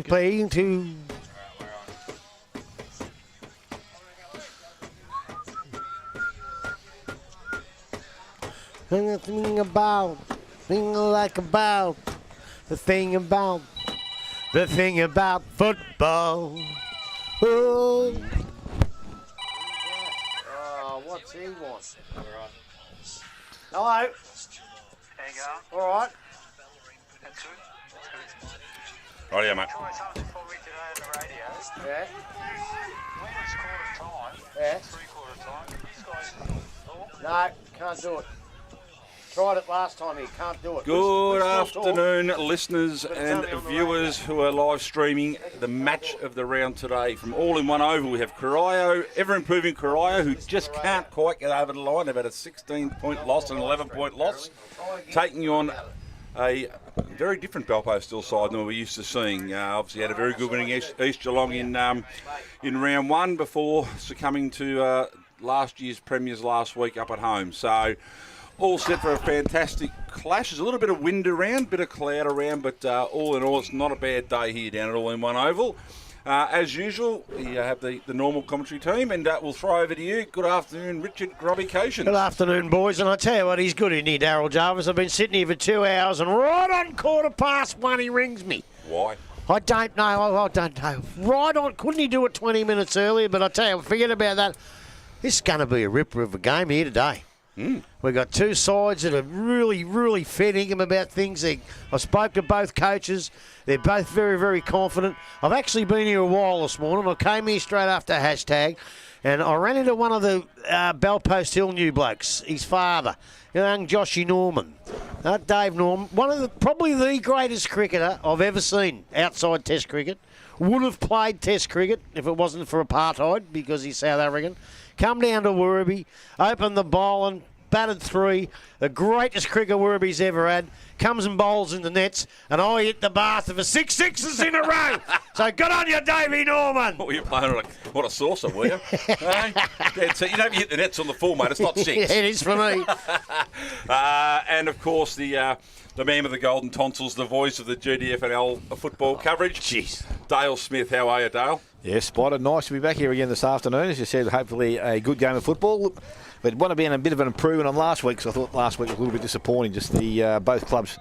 Playing too. The thing about football. Oh, what's he want? Hello. How you going? All right. That's good. Right, yeah, mate. Try something for me today on the radio. Yeah. When it's quarter time, Yeah. 3/4 time, this guy's No, can't do it. Tried it last time here, can't do it. Good We still afternoon, listeners and viewers who are live streaming the match of the round today. From All in One Oval, we have Corio, ever-improving Corio, who just can't quite get over the line. They've had a 16-point loss and an 11-point loss, taking you on a very different Belpo side than we're used to seeing. Obviously had a very good winning East Geelong in round one before succumbing to last year's premiers last week up at home. So all set for a fantastic clash. There's a little bit of wind around, bit of cloud around, but all in all, it's not a bad day here down at All in One Oval. As usual, you have the normal commentary team, and we'll throw over to you. Good afternoon, Richard Grubby Cation. Good afternoon, boys, and I tell you what, he's good, isn't he, Daryl Jarvis? I've been sitting here for 2 hours, and right on 1:15 he rings me. Why? I don't know. I don't know. Right on. Couldn't he do it 20 minutes earlier? But I tell you, forget about that. This is going to be a ripper of a game here today. We've got two sides that are really, really fair dinkum about things. I spoke to both coaches. They're both very, very confident. I've actually been here a while this morning. I came here straight after hashtag, and I ran into one of the Belpost Hill new blokes, his father, young Joshy Norman. Dave Norman, probably the greatest cricketer I've ever seen outside Test cricket. Would have played Test cricket if it wasn't for apartheid because he's South African. Come down to Werribee, opened the bowling, batted three, the greatest cricket Werribee's ever had, comes and bowls in the nets, and I hit the bath for 6 sixes in a row. So good on you, Davey Norman. What were you playing on? What a saucer, were you? Hey? So you know, if you hit the nets on the full, mate, it's not six. It is for me. And, of course, the man with the golden tonsils, the voice of the GDFNL football coverage. Jeez. Dale Smith, how are you, Dale? Yes, Spider. Nice to be back here again this afternoon. As you said, hopefully a good game of football. But want to be in a bit of an improvement on last week, because I thought last week was a little bit disappointing. Just the both clubs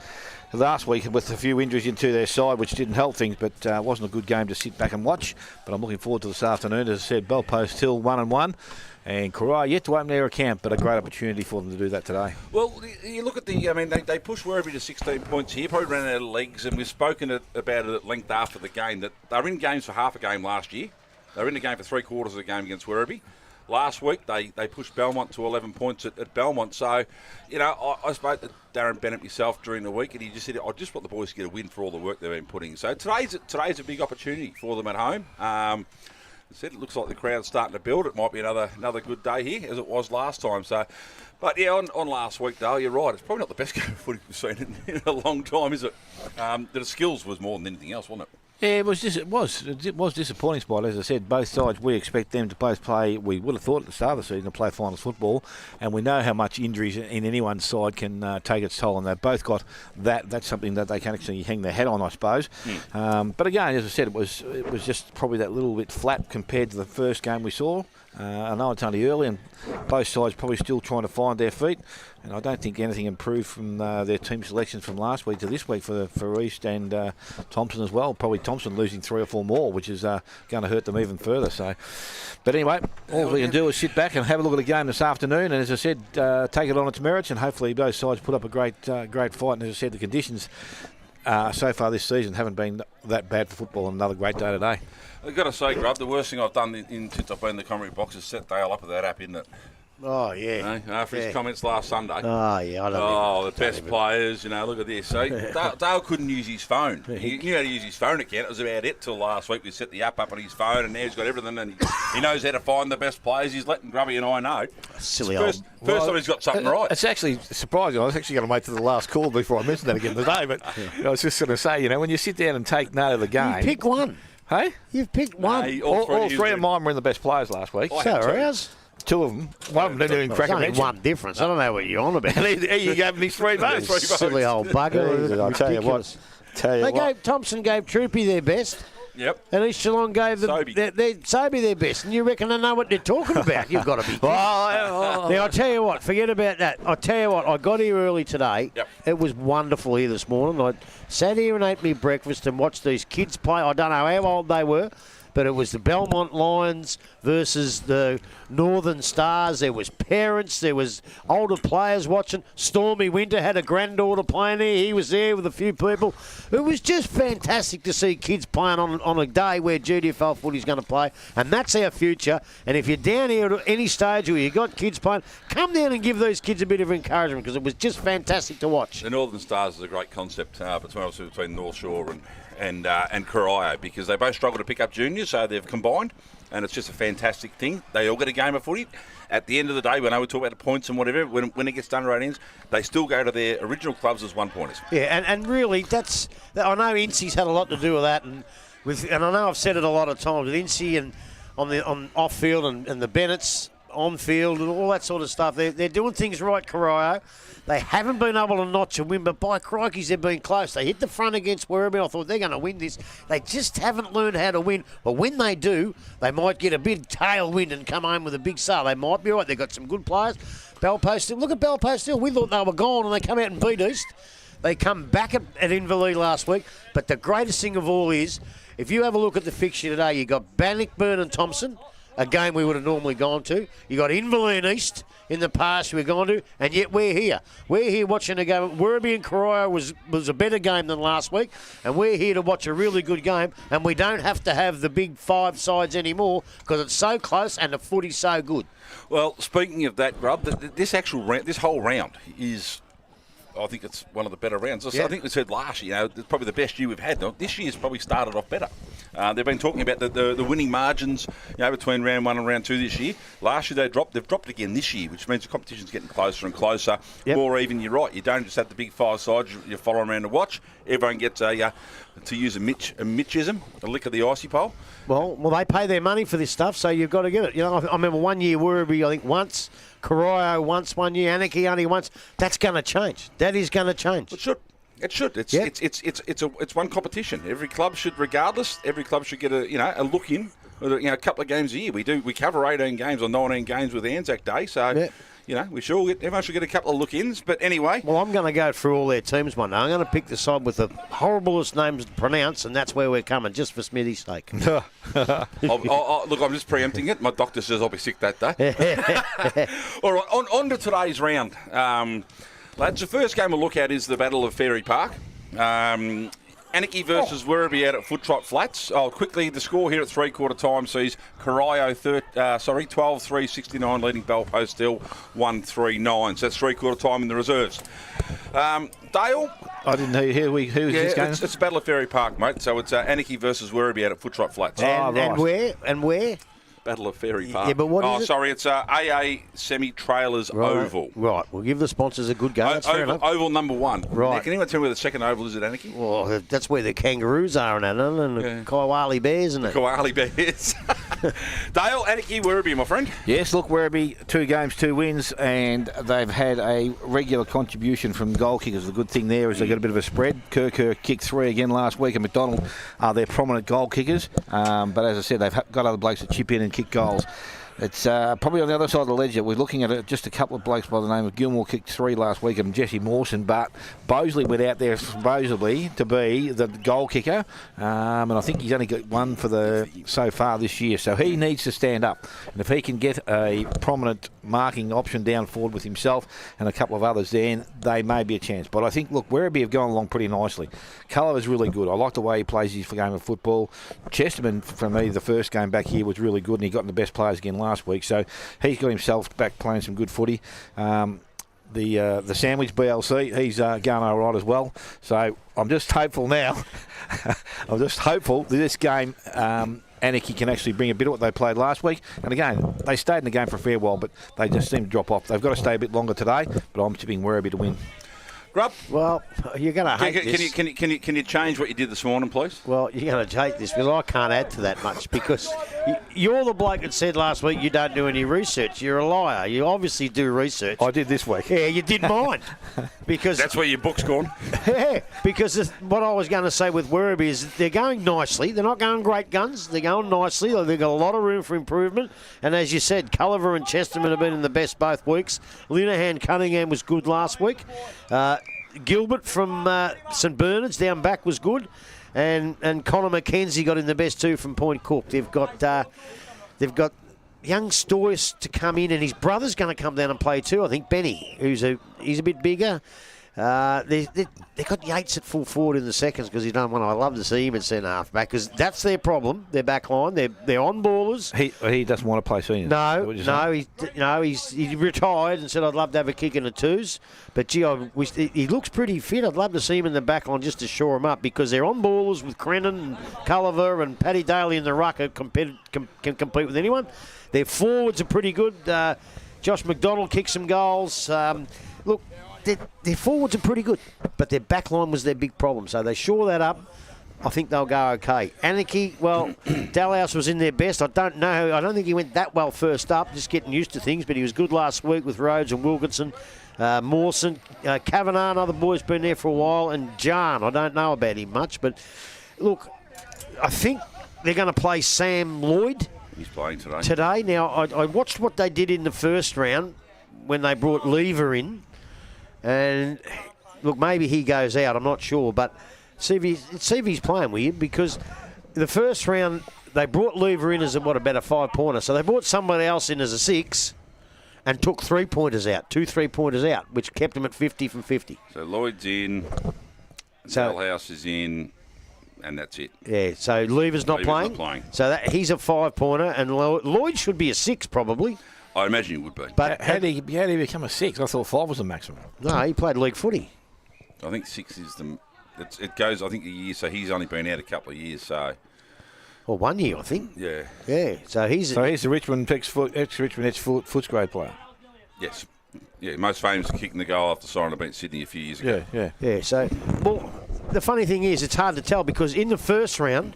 last week with a few injuries into their side, which didn't help things, but it wasn't a good game to sit back and watch. But I'm looking forward to this afternoon. As I said, Belpost Hill 1-1. And Corio yet to open their account, but a great opportunity for them to do that today. Well, you look at they pushed Werribee to 16 points here, probably ran out of legs, and we've spoken about it at length after the game, that they were in games for half a game last year. They were in the game for 3/4 of the game against Werribee. Last week, they pushed Belmont to 11 points at Belmont. So, I spoke to Darren Bennett myself during the week, and he just said, I just want the boys to get a win for all the work they've been putting. So today's a big opportunity for them at home. Said it looks like the crowd's starting to build. It might be another good day here, as it was last time. So, but yeah, on last week, Dale, you're right. It's probably not the best game of footy we've seen in a long time, is it? The skills was more than anything else, wasn't it? Yeah, it was disappointing, Spot. As I said, both sides, we expect them to both play. We would have thought at the start of the season to play finals football, and we know how much injuries in anyone's side can take its toll, and they've both got that. That's something that they can actually hang their head on, I suppose. But again, as I said, it was just probably that little bit flat compared to the first game we saw. I know it's only early, and both sides probably still trying to find their feet. And I don't think anything improved from their team selections from last week to this week for East and Thompson as well. Probably Thompson losing 3 or 4 more, which is going to hurt them even further. So, but anyway, all we can do is sit back and have a look at the game this afternoon. And as I said, take it on its merits, and hopefully both sides put up a great fight. And as I said, the conditions so far this season haven't been that bad for football. And another great day today. I've got to say, Grub, the worst thing I've done since I've been in the commentary box is set Dale up with that app, isn't it? Oh, yeah. After his comments last Sunday. Oh, yeah. The best players, look at this. So Dale couldn't use his phone. He knew how to use his phone account. It was about it till last week. We set the app up on his phone, and now he's got everything, and he knows how to find the best players. He's letting Grubby and I know. Silly first time he's got something right. It's actually surprising. I was actually going to wait to the last call before I mentioned that again today, but I was just going to say, when you sit down and take note of the game. You pick one. Hey? You've picked one. All three of mine were in the best players last week. So are ours. two of them. One of them didn't even crack There's a only mention. one difference. I don't know what you're on about. You gave me 3 votes. Silly old bugger. I'll tell you what. Thompson gave Troopy their best. Yep. And East Geelong gave Sobey their best. And you reckon they know what they're talking about? You've got to be kidding. Now, I'll tell you what. Forget about that. I'll tell you what. I got here early today. Yep. It was wonderful here this morning. I sat here and ate me breakfast and watched these kids play. I don't know how old they were, but it was the Belmont Lions versus the Northern Stars. There was parents. There was older players watching. Stormy Winter had a granddaughter playing there. He was there with a few people. It was just fantastic to see kids playing on a day where GDFL footy's going to play, and that's our future. And if you're down here at any stage where you've got kids playing, come down and give those kids a bit of encouragement because it was just fantastic to watch. The Northern Stars is a great concept between North Shore and Corio, because they both struggle to pick up juniors, so they've combined, and it's just a fantastic thing. They all get a game of footy. At the end of the day, when I would talk about the points and whatever, when it gets done right ends, they still go to their original clubs as one-pointers. Yeah, and really, I know Incy's had a lot to do with that, and I know I've said it a lot of times with Incy and on off-field and the Bennetts on-field and all that sort of stuff. They're doing things right, Corio. They haven't been able to notch a win, but by crikeys, they've been close. They hit the front against Werribee. I thought they're going to win this. They just haven't learned how to win. But when they do, they might get a big tailwind and come home with a big sale. They might be all right. They've got some good players. Belpost Hill. Look at Belpost Hill. We thought they were gone, and they come out and beat East. They come back at Inverleigh last week. But the greatest thing of all is, if you have a look at the fixture today, you got Bannockburn and Thompson, a game we would have normally gone to. You got Inverleigh and East in the past we're going to, and yet we're here. We're here watching a game. Werribee and Corio was a better game than last week, and we're here to watch a really good game, and we don't have to have the big 5 sides anymore because it's so close and the footy's so good. Well, speaking of that, Grub, this whole round is, I think it's one of the better rounds. I think we said last year, it's probably the best year we've had. This year's probably started off better. They've been talking about the winning margins, between round 1 and round 2 this year. Last year they've dropped again this year, which means the competition's getting closer and closer, more even. You're right. You don't just have the big 5 sides you follow around to watch. Everyone gets to use a Mitchism, a lick of the icy pole. Well, they pay their money for this stuff, so you've got to get it. I remember one year Werribee, I think once, Corio once, one year, Anarchy only once. That's going to change. That is going to change. It should. It should. It's one competition. Every club should, regardless. Every club should get a look in. A couple of games a year. We cover 18 games or 19 games with Anzac Day. So everyone should get a couple of look-ins. But anyway, well, I'm going to go through all their teams one day. I'm going to pick the side with the horriblest names to pronounce, and that's where we're coming, just for Smithy's sake. Look, I'm just preempting it. My doctor says I'll be sick that day. All right, on to today's round. Lads, the first game we'll look at is the Battle of Fairy Park. Anarchy versus Werribee out at Foot Trot Flats. Quickly, the score here at three-quarter time sees Corio 12-3, 69, leading Belpost Hill 1-3-9. So that's three-quarter time in the reserves. Dale? I didn't hear who's this game? It's Battle of Fairy Park, mate. So it's Anarchy versus Werribee out at Foot Trot Flats. And where? Battle of Fairy Park. Yeah, but what is it? Sorry, it's AA Semi-Trailers Oval. Right, we'll give the sponsors a good go. That's fair enough. Oval number 1. Right. Now, can anyone tell me where the second oval is at Anarchy? Well, that's where the kangaroos are and the Koali Bears, isn't it? Koali Bears. Dale, Anarchy, Werribee, my friend. Yes, look, Werribee, 2 games, 2 wins, and they've had a regular contribution from goal kickers. The good thing there is they've got a bit of a spread. Kirk kicked 3 again last week, and McDonald are their prominent goal kickers. But as I said, they've got other blokes that chip in and kick goals. It's probably on the other side of the ledger. We're looking at just a couple of blokes by the name of Gilmore kicked 3 last week and Jesse Mawson, but Bosley went out there supposedly to be the goal kicker, and I think he's only got 1 for so far this year, so he needs to stand up. And if he can get a prominent marking option down forward with himself and a couple of others, then they may be a chance. But I think, look, Werribee have gone along pretty nicely. Culler is really good. I like the way he plays his game of football. Chesterman, for me, the first game back here was really good, and he got in the best players again last week, so he's got himself back playing some good footy. The Sandwich BLC, he's going all right as well. So I'm just hopeful now. I'm just hopeful that this game, Anarchy can actually bring a bit of what they played last week. And again, they stayed in the game for a fair while, but they just seem to drop off. They've got to stay a bit longer today, but I'm tipping Werribee to win. Grub, Well, you're going to hate this. can you change what you did this morning, please? Well, you're going to hate this because I can't add to that much because you're the bloke that said last week you don't do any research. You're a liar. You obviously do research. I did this week. Yeah, you did mine. Because That's where your book's gone. yeah, because what I was going to say with Werribee is they're going nicely. They're not going great guns. They're going nicely. They've got a lot of room for improvement. And as you said, Culliver and Chesterman have been in the best both weeks. Linehan Cunningham was good last week. Gilbert from St Bernard's down back was good, and Connor McKenzie got in the best too from Point Cook. They've got young Stoyce to come in, and his brother's going to come down and play too. I think Benny, he's a bit bigger. They got Yates at full forward in the seconds because he's done one. I love to see him at centre half back because that's their problem. Their back line, they're on ballers. He doesn't want to play seniors. He retired and said I'd love to have a kick in the twos. But gee, he looks pretty fit. I'd love to see him in the back line just to shore him up because they're on ballers with Crennan and Culliver and Paddy Daly in the ruck can compete with anyone. Their forwards are pretty good. Josh McDonald kicked some goals. Look. Their forwards are pretty good, but their back line was their big problem. So they shore that up. I think they'll go okay. Anarchy, well, Dalhouse was in their best. I don't know. I don't think he went that well first up, just getting used to things, but he was good last week with Rhodes and Wilkinson. Mawson, Kavanagh, another boy's been there for a while, and John. I don't know about him much, but look, I think they're going to play Sam Lloyd. He's playing today. Now, I watched what they did in the first round when they brought Lever in. And look, maybe he goes out. I'm not sure, but see if he's playing with you because the first round they brought Lever in as about a 5-pointer. So they brought somebody else in as a 6 and took 3-pointers out, 2 3-pointers out, which kept him at 50 from 50. So Lloyd's in, Dalhouse is in, and that's it. Yeah. So Lever's not playing. So he's a 5-pointer, and Lloyd should be a 6 probably. I imagine he would be. But How did he become a 6? I thought 5 was the maximum. No, he played league footy. I think 6 is the. It goes. I think a year. So he's only been out a couple of years. So. Well, 1 year, I think. Yeah. Yeah. So he's the Richmond ex-Richmond Footscray player. Yes. Yeah. Most famous for kicking the goal after Siren beat Sydney a few years ago. Yeah. So, well, the funny thing is, it's hard to tell because in the first round,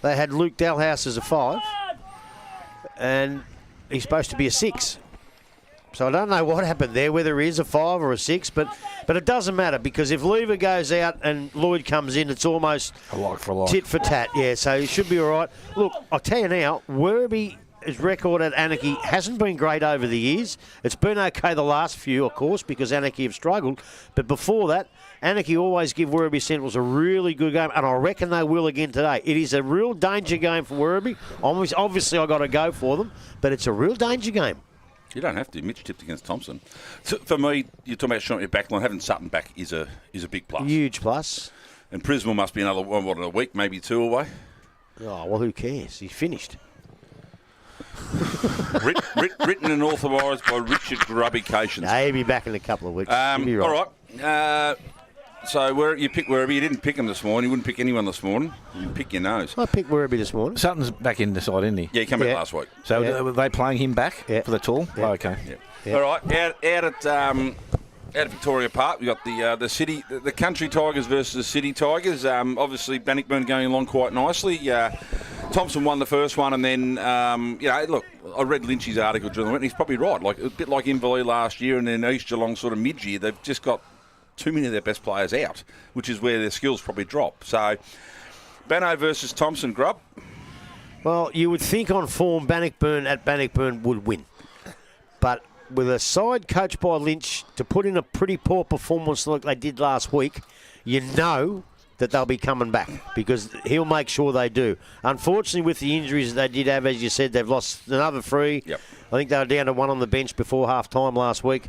they had Luke Dalhouse as a 5, and he's supposed to be a 6. So I don't know what happened there, whether he is a 5 or a 6, but it doesn't matter because if Lever goes out and Lloyd comes in, it's almost a like for like. Tit for tat. Yeah, so he should be all right. Look, I'll tell you now, Werribee's record at Anarchy hasn't been great over the years. It's been okay the last few, of course, because Anarchy have struggled. But before that, Anarchy always give Werribee Centrals a really good game, and I reckon they will again today. It is a real danger game for Werribee. Obviously, I've got to go for them, but it's a real danger game. You don't have to. Mitch tipped against Thompson. So for me, you're talking about showing your backline. Having Sutton back is a big plus. Huge plus. And Prismal must be another one in a week, maybe 2 away. Oh, well, who cares? He's finished. Written and authorised by Richard Grubby-Cations. No, he'll be back in a couple of weeks. All right. So you pick Werribee. You didn't pick him this morning. You wouldn't pick anyone this morning. You pick your nose. I picked Werribee this morning. Sutton's back in the side, isn't he? Yeah, he came back last week. So were they playing him back for the tall? Yeah. Oh, okay. Yeah. All right. Out at Victoria Park, we got the Country Tigers versus the City Tigers. Obviously, Bannockburn going along quite nicely. Thompson won the first one, and then look, I read Lynchy's article during the week, and he's probably right. Like a bit like Inverleigh last year, and then East Geelong sort of mid-year, they've just got too many of their best players out, which is where their skills probably drop. So, Banno versus Thompson, Grub. Well, you would think on form Bannockburn would win. But with a side coached by Lynch to put in a pretty poor performance like they did last week, you know that they'll be coming back because he'll make sure they do. Unfortunately, with the injuries that they did have, as you said, they've lost another 3. Yep. I think they were down to 1 on the bench before half-time last week.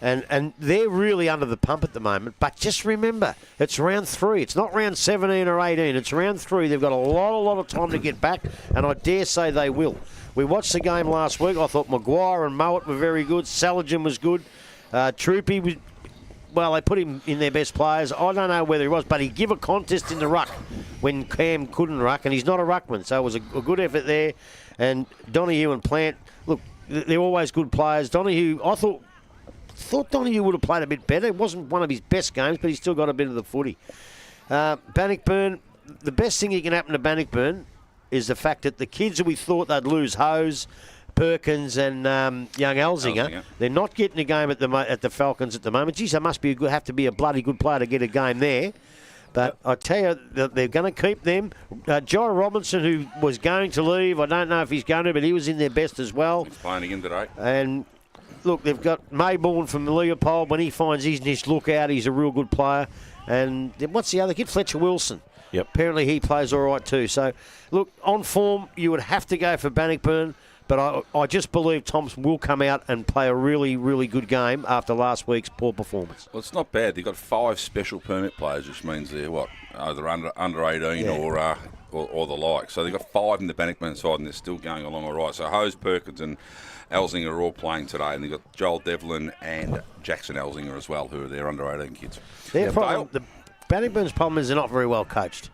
And they're really under the pump at the moment. But just remember, it's round 3. It's not round 17 or 18. It's round 3. They've got a lot of time to get back, and I dare say they will. We watched the game last week. I thought Maguire and Mowat were very good. Saligan was good. Troopy was... Well, they put him in their best players. I don't know whether he was, but he gave a contest in the ruck when Cam couldn't ruck, and he's not a ruckman, so it was a good effort there. And Donahue and Plant, look, they're always good players. Donahue, I thought thought Donahue would have played a bit better. It wasn't one of his best games, but he still got a bit of the footy. Bannockburn, the best thing that can happen to Bannockburn is the fact that the kids that we thought they'd lose, Hose, Perkins and young Elzinger, they're not getting a game at the Falcons at the moment. Geez, they must have to be a bloody good player to get a game there. But I tell you, they're going to keep them. Joe Robinson, who was going to leave, I don't know if he's going to, but he was in their best as well. He's playing again today. And look, they've got Mayborn from Leopold. When he finds his niche lookout, he's a real good player. And what's the other kid? Fletcher Wilson. Yep. Apparently he plays all right too. So, look, on form, you would have to go for Bannockburn. But I just believe Thompson will come out and play a really, really good game after last week's poor performance. Well, it's not bad. They've got 5 special permit players, which means they're, either under 18 or the like. So they've got 5 in the Bannockburn side, and they're still going along all right. So Hose, Perkins and Elzinger are all playing today, and they've got Joel Devlin and Jackson Elzinger as well, who are their under 18 kids. The Bannockburn's problem is they're not very well coached.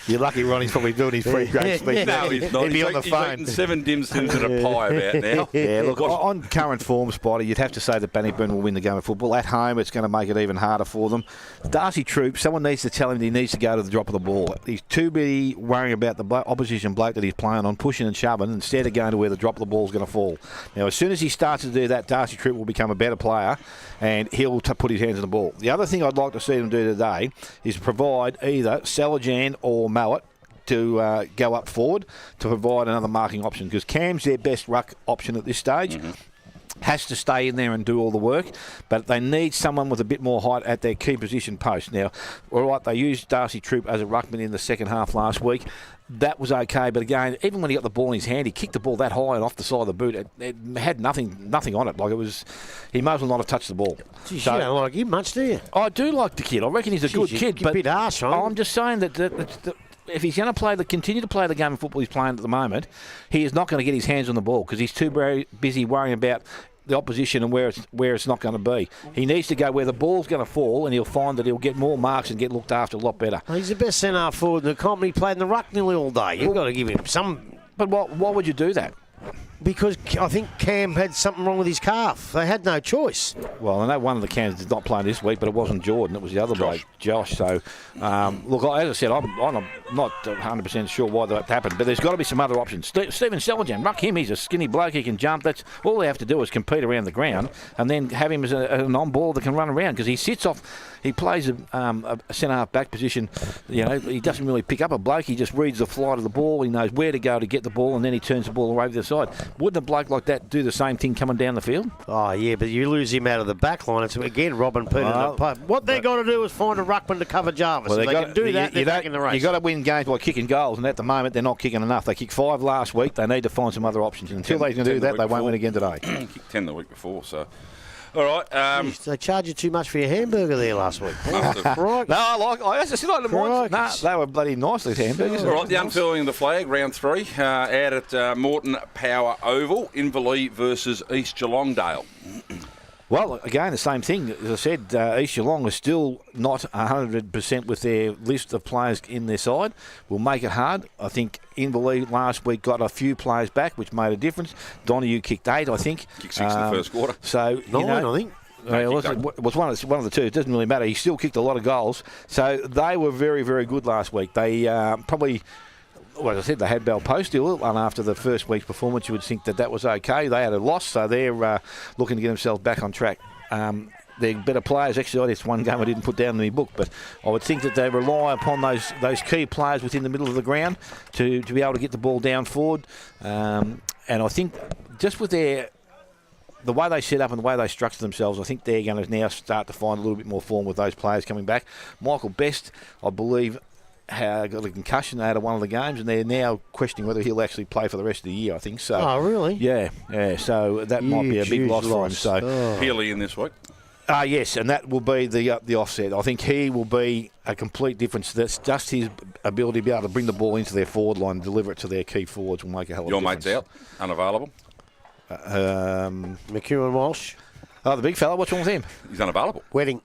You're lucky Ronnie's probably doing his free grade speech. No, he's not. He'd be on the phone. He's eating 7 dim sums and a pie about now. Yeah, look, on current form, Spidey, you'd have to say that Bannockburn will win the game of football. At home, it's going to make it even harder for them. Darcy Troop, someone needs to tell him that he needs to go to the drop of the ball. He's too busy worrying about the opposition bloke that he's playing on, pushing and shoving, instead of going to where the drop of the ball is going to fall. Now, as soon as he starts to do that, Darcy Troop will become a better player, and he'll put his hands on the ball. The other thing I'd like to see them do today is provide either Salajan or Mowat to go up forward to provide another marking option, because Cam's their best ruck option at this stage. Has to stay in there and do all the work, but they need someone with a bit more height at their key position post. Now, all right, they used Darcy Troop as a ruckman in the second half last week. That was okay, but again, even when he got the ball in his hand, he kicked the ball that high and off the side of the boot. It had nothing on it. Like, it was, he might as well not have touched the ball. Geez, you don't like him much, do you? I do like the kid. I reckon he's a good kid, but a bit harsh, right? I'm just saying that if he's going to continue to play the game of football he's playing at the moment, he is not going to get his hands on the ball because he's too very busy worrying about the opposition and where it's not going to be. He needs to go where the ball's going to fall, and he'll find that he'll get more marks and get looked after a lot better. Well, he's the best centre forward in the comp. He played in the ruck nearly all day. You've got to give him some. But why would you do that? Because I think Cam had something wrong with his calf. They had no choice. Well, I know one of the Cams did not play this week, but it wasn't Jordan. It was the other bloke, Josh. So, look, as I said, I'm not 100% sure why that happened, but there's got to be some other options. Stephen Salajan, ruck him. He's a skinny bloke. He can jump. That's all they have to do is compete around the ground and then have him as an on-ball that can run around, because he sits off. He plays a centre-half back position. You know, he doesn't really pick up a bloke. He just reads the flight of the ball. He knows where to go to get the ball, and then he turns the ball over to the side. Wouldn't a bloke like that do the same thing coming down the field? Oh, yeah, but you lose him out of the back line. It's, again, Robin Peter. What they've got to do is find a ruckman to cover Jarvis. Well, if they can do that, they're back in the race. You've got to win games by kicking goals, and at the moment, they're not kicking enough. They kicked 5 last week. They need to find some other options. Until they can do that, they won't win again today. Kicked 10 the week before, so... All right. Jeez, they charged you too much for your hamburger there last week. Right. No, I said I didn't mind. No, they were bloody nice, these hamburgers. All right, the unfurling of the flag, round 3, out at Moreton Power Oval, Inverleigh versus East Geelongdale. Well, again, the same thing. As I said, East Geelong is still not 100% with their list of players in their side. Will make it hard. I think Inverleigh last week got a few players back, which made a difference. Donahue kicked 8, I think. Kicked 6 in the first quarter. So, 9, I think. It was one of the two. It doesn't really matter. He still kicked a lot of goals. So they were very, very good last week. They probably... Well, as I said, they had Bell Post still, and after the first week's performance, you would think that was okay. They had a loss, so they're looking to get themselves back on track. They're better players. Actually, it's one game I didn't put down in the book, but I would think that they rely upon those key players within the middle of the ground to be able to get the ball down forward. And I think just with the way they set up and the way they structure themselves, I think they're going to now start to find a little bit more form with those players coming back. Michael Best, I believe, got a concussion out of one of the games, and they're now questioning whether he'll actually play for the rest of the year, I think. So. Oh, really? Yeah. So that might be a big loss for him. So Healy in this week. Yes, and that will be the offset. I think he will be a complete difference. That's just his ability to be able to bring the ball into their forward line and deliver it to their key forwards will make a hell of a difference. Your mate's out, unavailable. McEwen Walsh. Oh, the big fella, what's wrong with him? He's unavailable. Wedding.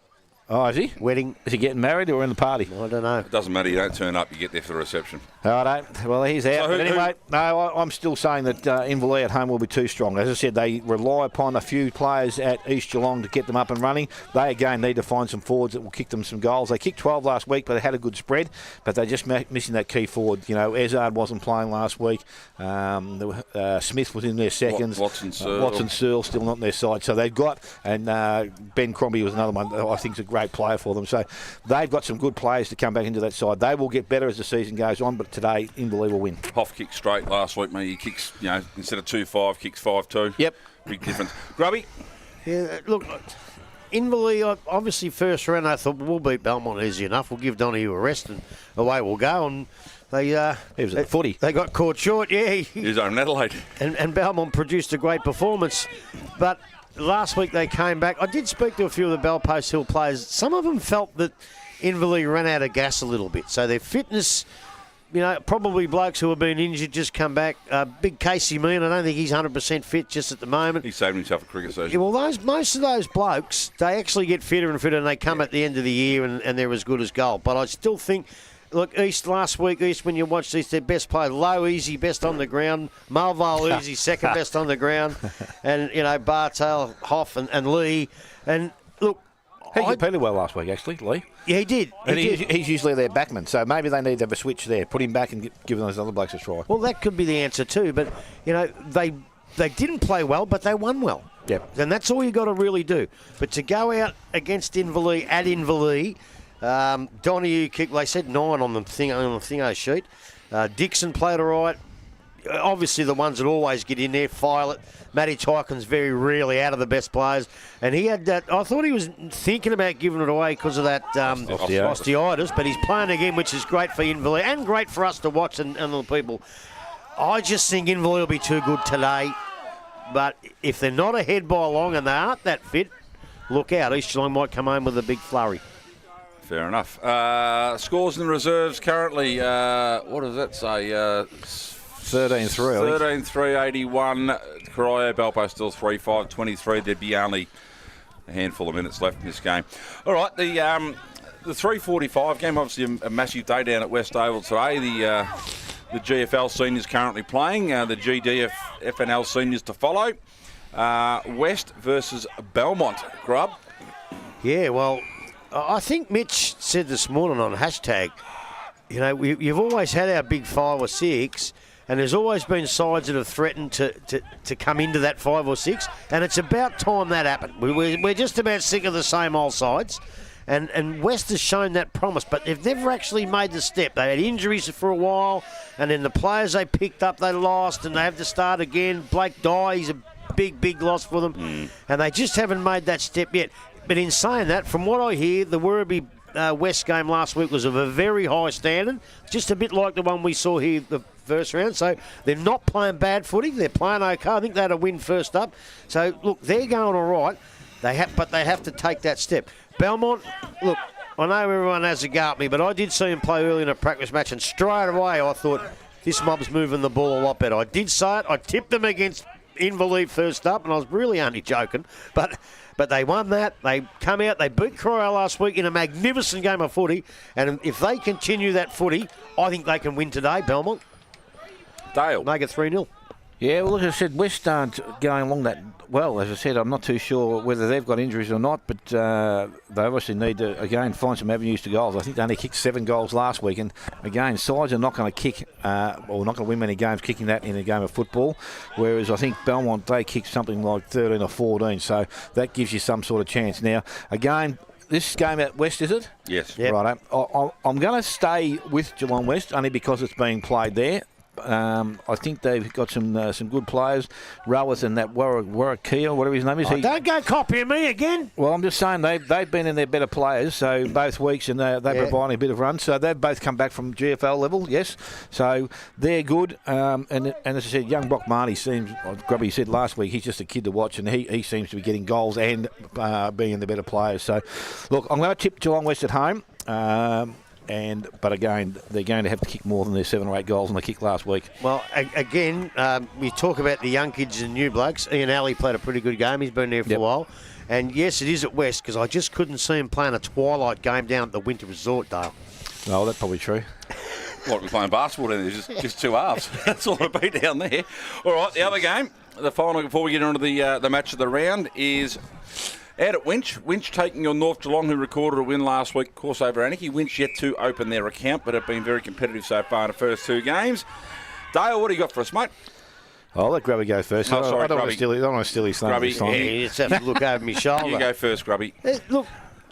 Oh, is he? Wedding. Is he getting married or in the party? I don't know. It doesn't matter. You don't turn up. You get there for the reception. Righto. Well, he's out. So But anyway, no, I'm still saying that Inverleigh at home will be too strong. As I said, they rely upon a few players at East Geelong to get them up and running. They, again, need to find some forwards that will kick them some goals. They kicked 12 last week, but they had a good spread. But they're just missing that key forward. You know, Ezard wasn't playing last week. Smith was in their seconds. Watson Searle still not in their side. So they've got, and Ben Crombie was another one I think is a great player for them. So they've got some good players to come back into that side. They will get better as the season goes on, but today, Inverleigh will win. Hoff kicked straight last week, mate. He kicks, instead of 2-5, kicks 5-2. Yep. Big difference. Grubby? Yeah, look, Inverleigh, obviously first round, I thought, we'll beat Belmont easy enough. We'll give Donahue a rest and away we'll go. And they, He was at the footy. They got caught short, yeah. He was over in Adelaide. And Belmont produced a great performance. But last week they came back. I did speak to a few of the Bell Post Hill players. Some of them felt that Inverleigh ran out of gas a little bit. So their fitness, probably blokes who have been injured just come back. Big Casey Mean, I don't think he's 100% fit just at the moment. He saved himself a cricket season. Yeah, well, most of those blokes, they actually get fitter and fitter and they come at the end of the year and they're as good as gold. But I still think, look, East last week, East, when you watched East, their best player, Low, easy, best on the ground. Mulvale, easy, second best on the ground. And, Bartel, Hoff and Lee. And, look, He competed well last week, actually, Lee. Yeah, he did. And he's usually their backman, so maybe they need to have a switch there. Put him back and give those other blokes a try. Well, that could be the answer too. But, they didn't play well, but they won well. Yep. And that's all you got to really do. But to go out against Inverleigh at Inverleigh, Donahue kicked, they said 9 on the thingo sheet. Dixon played all right. Obviously, the ones that always get in there, Filet. Matty Tykin's very rarely out of the best players. And he had that, I thought he was thinking about giving it away because of that osteitis, but he's playing again, which is great for Inverleigh and great for us to watch and the people. I just think Inverleigh will be too good today. But if they're not ahead by long and they aren't that fit, look out. East Geelong might come home with a big flurry. Fair enough. Scores in the reserves currently, what does that say? 13-3. 13-3-81. Corio, Belpo still 3-5, 23. There'd be only a handful of minutes left in this game. All right, the 3:45 game, obviously a massive day down at West Oval today. The GFL seniors currently playing. The GDFNL seniors to follow. West versus Belmont. Grub? Yeah, well, I think Mitch said this morning on hashtag, you've always had our big 5 or 6, and there's always been sides that have threatened to come into that 5 or 6, and it's about time that happened. We're just about sick of the same old sides, and West has shown that promise, but they've never actually made the step. They had injuries for a while, and then the players they picked up, they lost, and they have to start again. Blake Dye, he's a big loss for them, and they just haven't made that step yet. But in saying that, from what I hear, the Werribee West game last week was of a very high standard, just a bit like the one we saw here the first round. So they're not playing bad footy. They're playing okay. I think they had a win first up. So, look, they're going all right. But they have to take that step. Belmont, look, I know everyone has a go at me, but I did see him play early in a practice match, and straight away I thought, this mob's moving the ball a lot better. I did say it. I tipped them against Inverleigh first up, and I was really only joking. But they won that. They come out. They beat Corio last week in a magnificent game of footy. And if they continue that footy, I think they can win today, Belmont. Dale. Make it 3-0. Yeah, well, as I said, West aren't going along that well. As I said, I'm not too sure whether they've got injuries or not, but they obviously need to, again, find some avenues to goals. I think they only kicked 7 goals last week, and again, sides are not going to kick, or not going to win many games kicking that in a game of football, whereas I think Belmont, they kicked something like 13 or 14, so that gives you some sort of chance. Now, again, this game at West, is it? Yes. Yep. Right. I'm going to stay with Geelong West only because it's being played there. I think they've got some good players. Roweth and that Warwick, whatever his name is. Don't go copying me again. Well, I'm just saying they've been in their better players, so both weeks, and they're providing a bit of run. So they've both come back from GFL level, yes. So they're good. And as I said, young Brock Marty seems, Grubby said last week, he's just a kid to watch, and he seems to be getting goals and being in the better players. So, look, I'm going to tip Geelong West at home. But again, they're going to have to kick more than their 7 or 8 goals than they kicked last week. Well, again, we talk about the young kids and new blokes. Ian Alley played a pretty good game. He's been there for a while. And yes, it is at West, because I just couldn't see him playing a twilight game down at the Winter Resort, Dale. No, that's probably true. Like we're playing basketball down there, just 2 halves. That's all it'll be down there. All right, the other game, the final before we get on to the match of the round is out at Winch. Winch taking on North Geelong, who recorded a win last week, of course, over Anarchy. Winch yet to open their account, but have been very competitive so far in the first 2 games. Dale, what do you got for us, mate? I'll let Grubby go first. Oh, sorry, I don't want to steal his thunder. Grubby, this time. Yeah, you just have to look over my shoulder. You go first, Grubby. Look,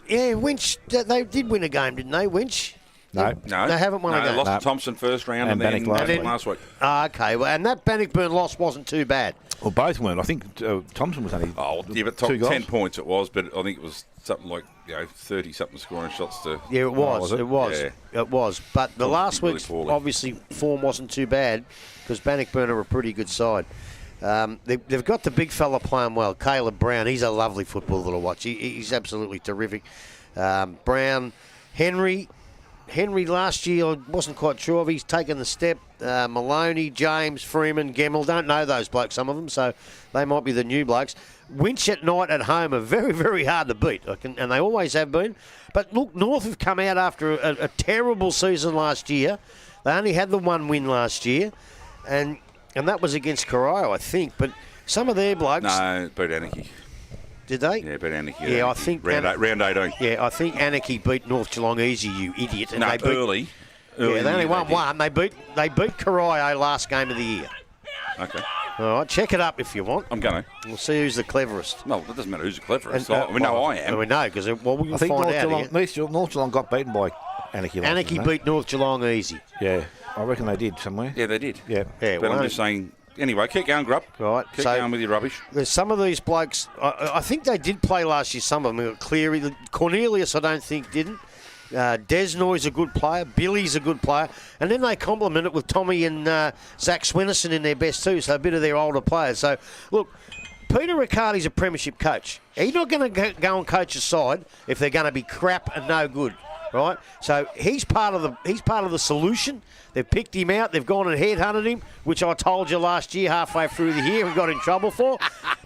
yeah, Winch, they did win a game, didn't they, Winch? No. They haven't won a game. They lost to Thompson first round and then Bannock last week. Okay, well, and that Bannockburn loss wasn't too bad. Well, both weren't. I think Thompson was only but 2 goals. 10 points it was, but I think it was something like 30-something scoring shots to... Yeah, it was. was it? It was. Yeah. It was. But the last really week's, poorly. obviously, form wasn't too bad because Bannockburn are a pretty good side. They've got the big fella playing well, Caleb Brown. He's a lovely footballer to watch. He's absolutely terrific. Brown, Henry last year, I wasn't quite sure if he's taken the step. Maloney, James, Freeman, Gemmell, don't know those blokes, some of them, so they might be the new blokes. Winch at night at home are very, very hard to beat, and they always have been. But look, North have come out after a terrible season last year. They only had the 1 win last year, and that was against Corio, I think. But some of their blokes... No, beat Anarchy. Did they? Yeah, beat Anarchy. Yeah, I think... Round 18. Yeah, I think Anarchy beat North Geelong easy, you idiot. And No, they beat, early. Yeah, they only won 1. They beat Corio last game of the year. Okay. All right, check it up if you want. I'm going to. We'll see who's the cleverest. No, that doesn't matter who's the cleverest. And, We know I am. We know, because we can I think find North out here. Geelong, North Geelong got beaten by Anarchy. Anarchy beat North Geelong easy. Yeah, I reckon they did somewhere. Yeah, they did. Yeah. Yeah, But well, I'm just saying... Anyway, keep going, Grub. Right, Keep so- going with your rubbish. There's some of these blokes, I think they did play last year, some of them. Cleary, Cornelius I don't think didn't. Desnoy's a good player. Billy's a good player. And then they complement it with Tommy and Zach Swinnerson in their best too, so a bit of their older players. So, look, Peter Riccardi's a premiership coach. He's not going to go and coach a side if they're going to be crap and no good, right? So he's part of the solution. They've picked him out. They've gone and headhunted him, which I told you last year, halfway through the year, we got in trouble for.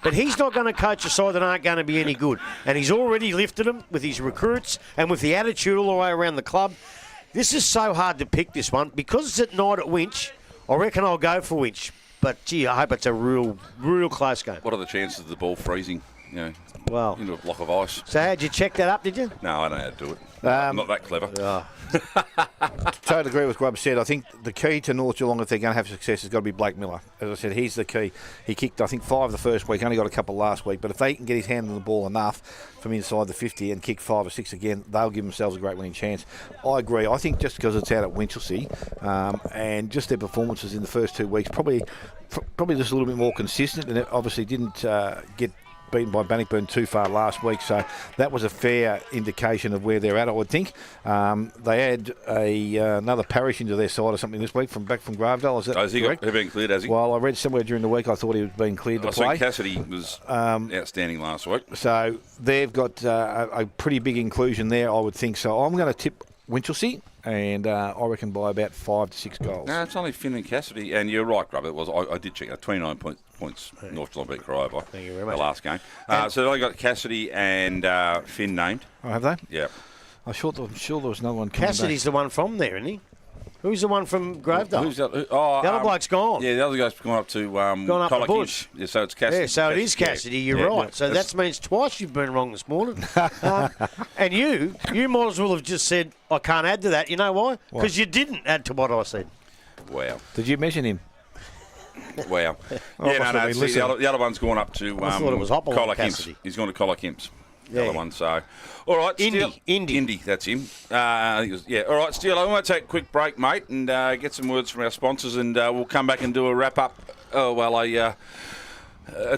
But he's not going to coach a side that aren't going to be any good. And he's already lifted them with his recruits and with the attitude all the way around the club. This is so hard to pick, this one. Because it's at night at Winch, I reckon I'll go for Winch. But, gee, I hope it's a real close game. What are the chances of the ball freezing, Well, into a block of ice? so how'd you check that up, did you? No, I don't know how to do it. I'm not that clever. Totally agree with Grubb said. I think the key to North Geelong, if they're going to have success, has got to be Blake Miller. As I said, he's the key. He kicked, I think, 5 the first week, only got a couple last week. But if they can get his hand on the ball enough from inside the 50 and kick 5 or 6 again, they'll give themselves a great winning chance. I agree. I think just because it's out at Winchelsea and just their performances in the first 2 weeks, probably just a little bit more consistent, and it obviously didn't get beaten by Bannockburn too far last week, so that was a fair indication of where they're at, I would think. They add another parish into their side or something this week back from Gravedale. Is that Has he correct? been cleared, has he? Well, I read somewhere during the week I thought he was being cleared to I play. think Cassidy was outstanding last week. So they've got a pretty big inclusion there, I would think. So I'm going to tip Winchelsea, and I reckon by about 5 to 6 goals. No, it's only Finn and Cassidy, and you're right, Grub. It was. I did check. 29 points. North Geelong beat Corio by Thank you very much. the last game. So I got Cassidy and Finn named. Oh, have they? Yeah. I'm sure there was no one coming Cassidy's the one from there, isn't he? Who's the one from Gravedale? Who's that? The other bloke's gone. Yeah, the other guy's gone up to Gone up the Colac bush. Inch. Yeah, so it's Cassidy. Yeah, so it is Cassidy. You're right. So that means twice you've been wrong this morning. And you might as well have just said, I can't add to that. You know why? Because you didn't add to what I said. Wow. Did you mention him? Wow. I Yeah, must no. have been See, listening. the other one's gone up to I thought it was Hopple Colac Imps. Cassidy. He's gone to Colac Imps. The Yeah. other one. So, all right. Indy. That's him. I think it was, yeah. All right, Steele. I want to take a quick break, mate, and get some words from our sponsors, and we'll come back and do a wrap up. A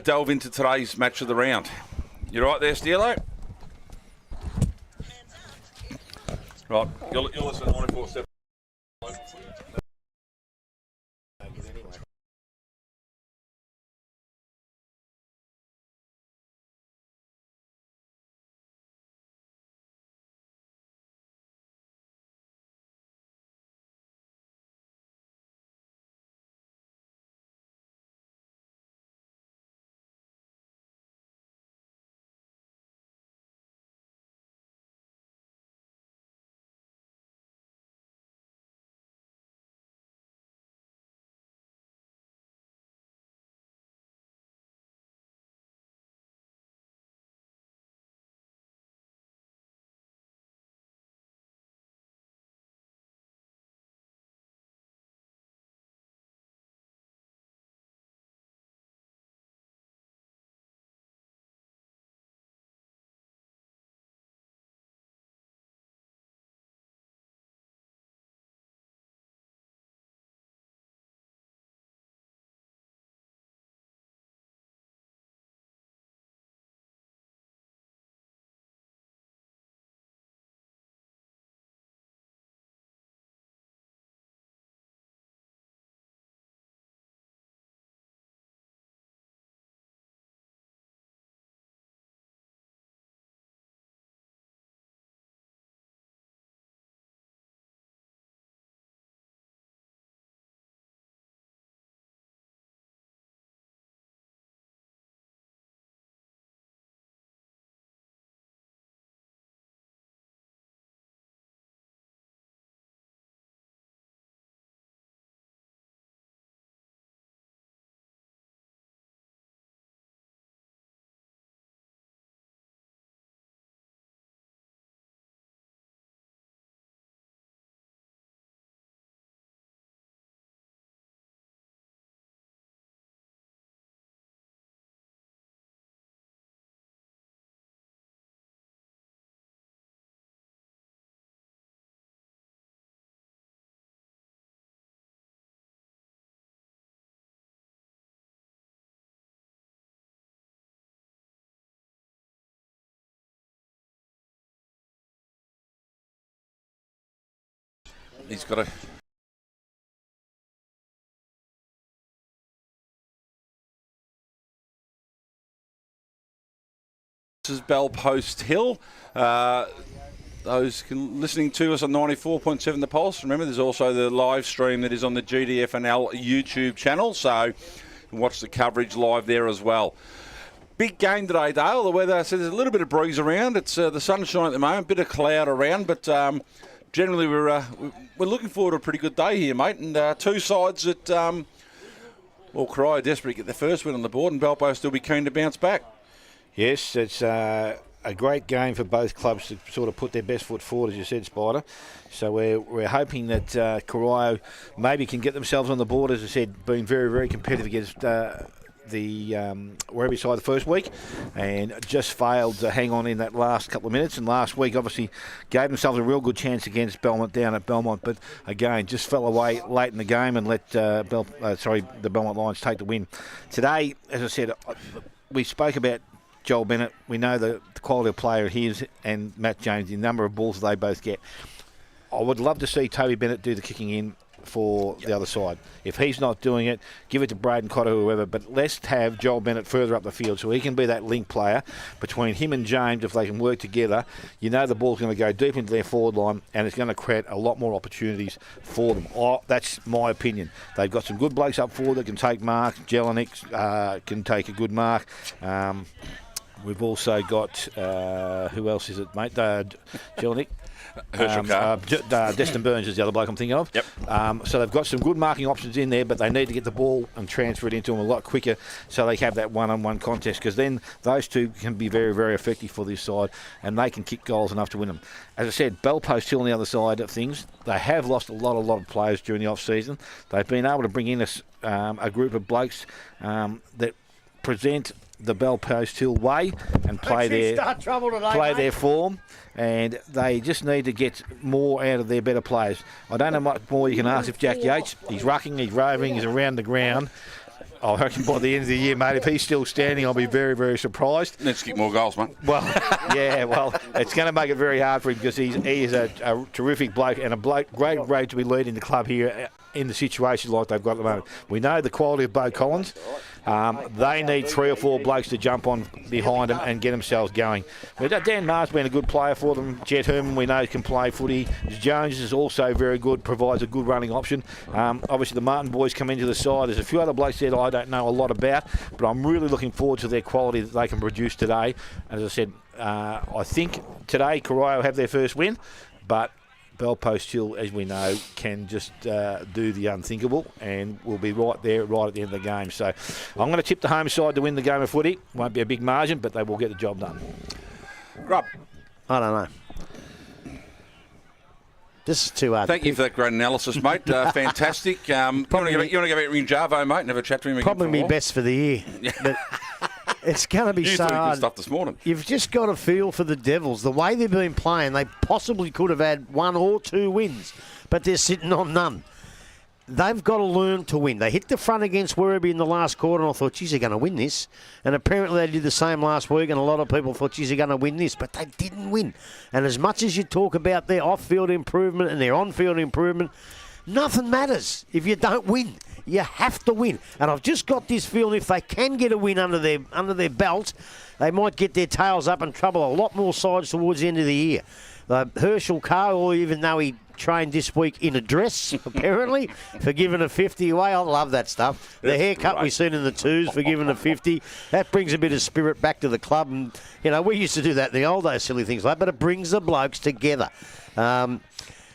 delve into today's match of the round. You right there, Steele? Right. You'll listen to 94.7. He's got a... This is Bell Post Hill. Those listening to us on 94.7 The Pulse, remember there's also the live stream that is on the GDFNL YouTube channel, so you can watch the coverage live there as well. Big game today, Dale. The weather says there's a little bit of breeze around. It's the sunshine at the moment, bit of cloud around, but generally we're looking forward to a pretty good day here, mate. And two sides that, well, Corio desperate to get their first win on the board, and Bell Post will be keen to bounce back. Yes, it's a great game for both clubs to sort of put their best foot forward, as you said, Spider. So we're hoping that Corio maybe can get themselves on the board, as I said, being very, very competitive against the Werribee side the first week, and just failed to hang on in that last couple of minutes. And last week, obviously, gave themselves a real good chance against Belmont down at Belmont, but again, just fell away late in the game and let the Belmont Lions take the win. Today, as I said, we spoke about Joel Bennett. We know the quality of player he is, and Matt James, the number of balls they both get. I would love to see Toby Bennett do the kicking in for the other side. If he's not doing it, give it to Braden Cotter or whoever, but let's have Joel Bennett further up the field so he can be that link player between him and James. If they can work together, you know the ball's going to go deep into their forward line and it's going to create a lot more opportunities for them. That's my opinion. They've got some good blokes up forward that can take marks. Jelinek can take a good mark. We've also got, who else is it, mate? Jelinek. Destin Burns is the other bloke I'm thinking of. Yep. So they've got some good marking options in there, but they need to get the ball and transfer it into them a lot quicker so they have that one-on-one contest, because then those two can be very, very effective for this side and they can kick goals enough to win them. As I said, Bell Post Hill on the other side of things, they have lost a lot of players during the off-season. They've been able to bring in a group of blokes that present the Bell Post Hill way and play their form, and they just need to get more out of their better players. I don't know much more you can ask if Jack Yates. He's rucking, he's roving, he's around the ground. I reckon by the end of the year, mate, if he's still standing, I'll be very, very surprised. Let's get more goals, mate. Well, yeah, it's going to make it very hard for him because he is a terrific bloke and a great to be leading the club here in the situation like they've got at the moment. We know the quality of Bo Collins. They need 3 or 4 blokes to jump on behind them and get themselves going. But Dan Maher's been a good player for them. Jet Herman, we know, can play footy. Jones is also very good, provides a good running option. Obviously, the Martin boys come into the side. There's a few other blokes there that I don't know a lot about, but I'm really looking forward to their quality that they can produce today. As I said, I think today Corio have their first win, but Bell Post Hill, as we know, can just do the unthinkable and will be right there, right at the end of the game. So I'm going to tip the home side to win the game of footy. Won't be a big margin, but they will get the job done. Grub. I don't know. This is too hard. Thank you for that great analysis, mate. Fantastic. You want to go back ring Jarvo, mate, and have a chat to him again? Probably be best for the year. But it's going to be so hard. Stuff this morning. You've just got a feel for the Devils. The way they've been playing, they possibly could have had 1 or 2 wins, but they're sitting on none. They've got to learn to win. They hit the front against Werribee in the last quarter, and I thought, geez, they're going to win this. And apparently they did the same last week, and a lot of people thought, geez, they're going to win this. But they didn't win. And as much as you talk about their off-field improvement and their on-field improvement, nothing matters if you don't win. You have to win. And I've just got this feeling if they can get a win under their belt, they might get their tails up and trouble a lot more sides towards the end of the year. Herschel Carl, even though he trained this week in a dress, apparently, for giving a 50 away. I love that stuff. The haircut we've seen in the 2s for giving a 50, that brings a bit of spirit back to the club. And, you know, we used to do that in the old days, silly things like that, but it brings the blokes together.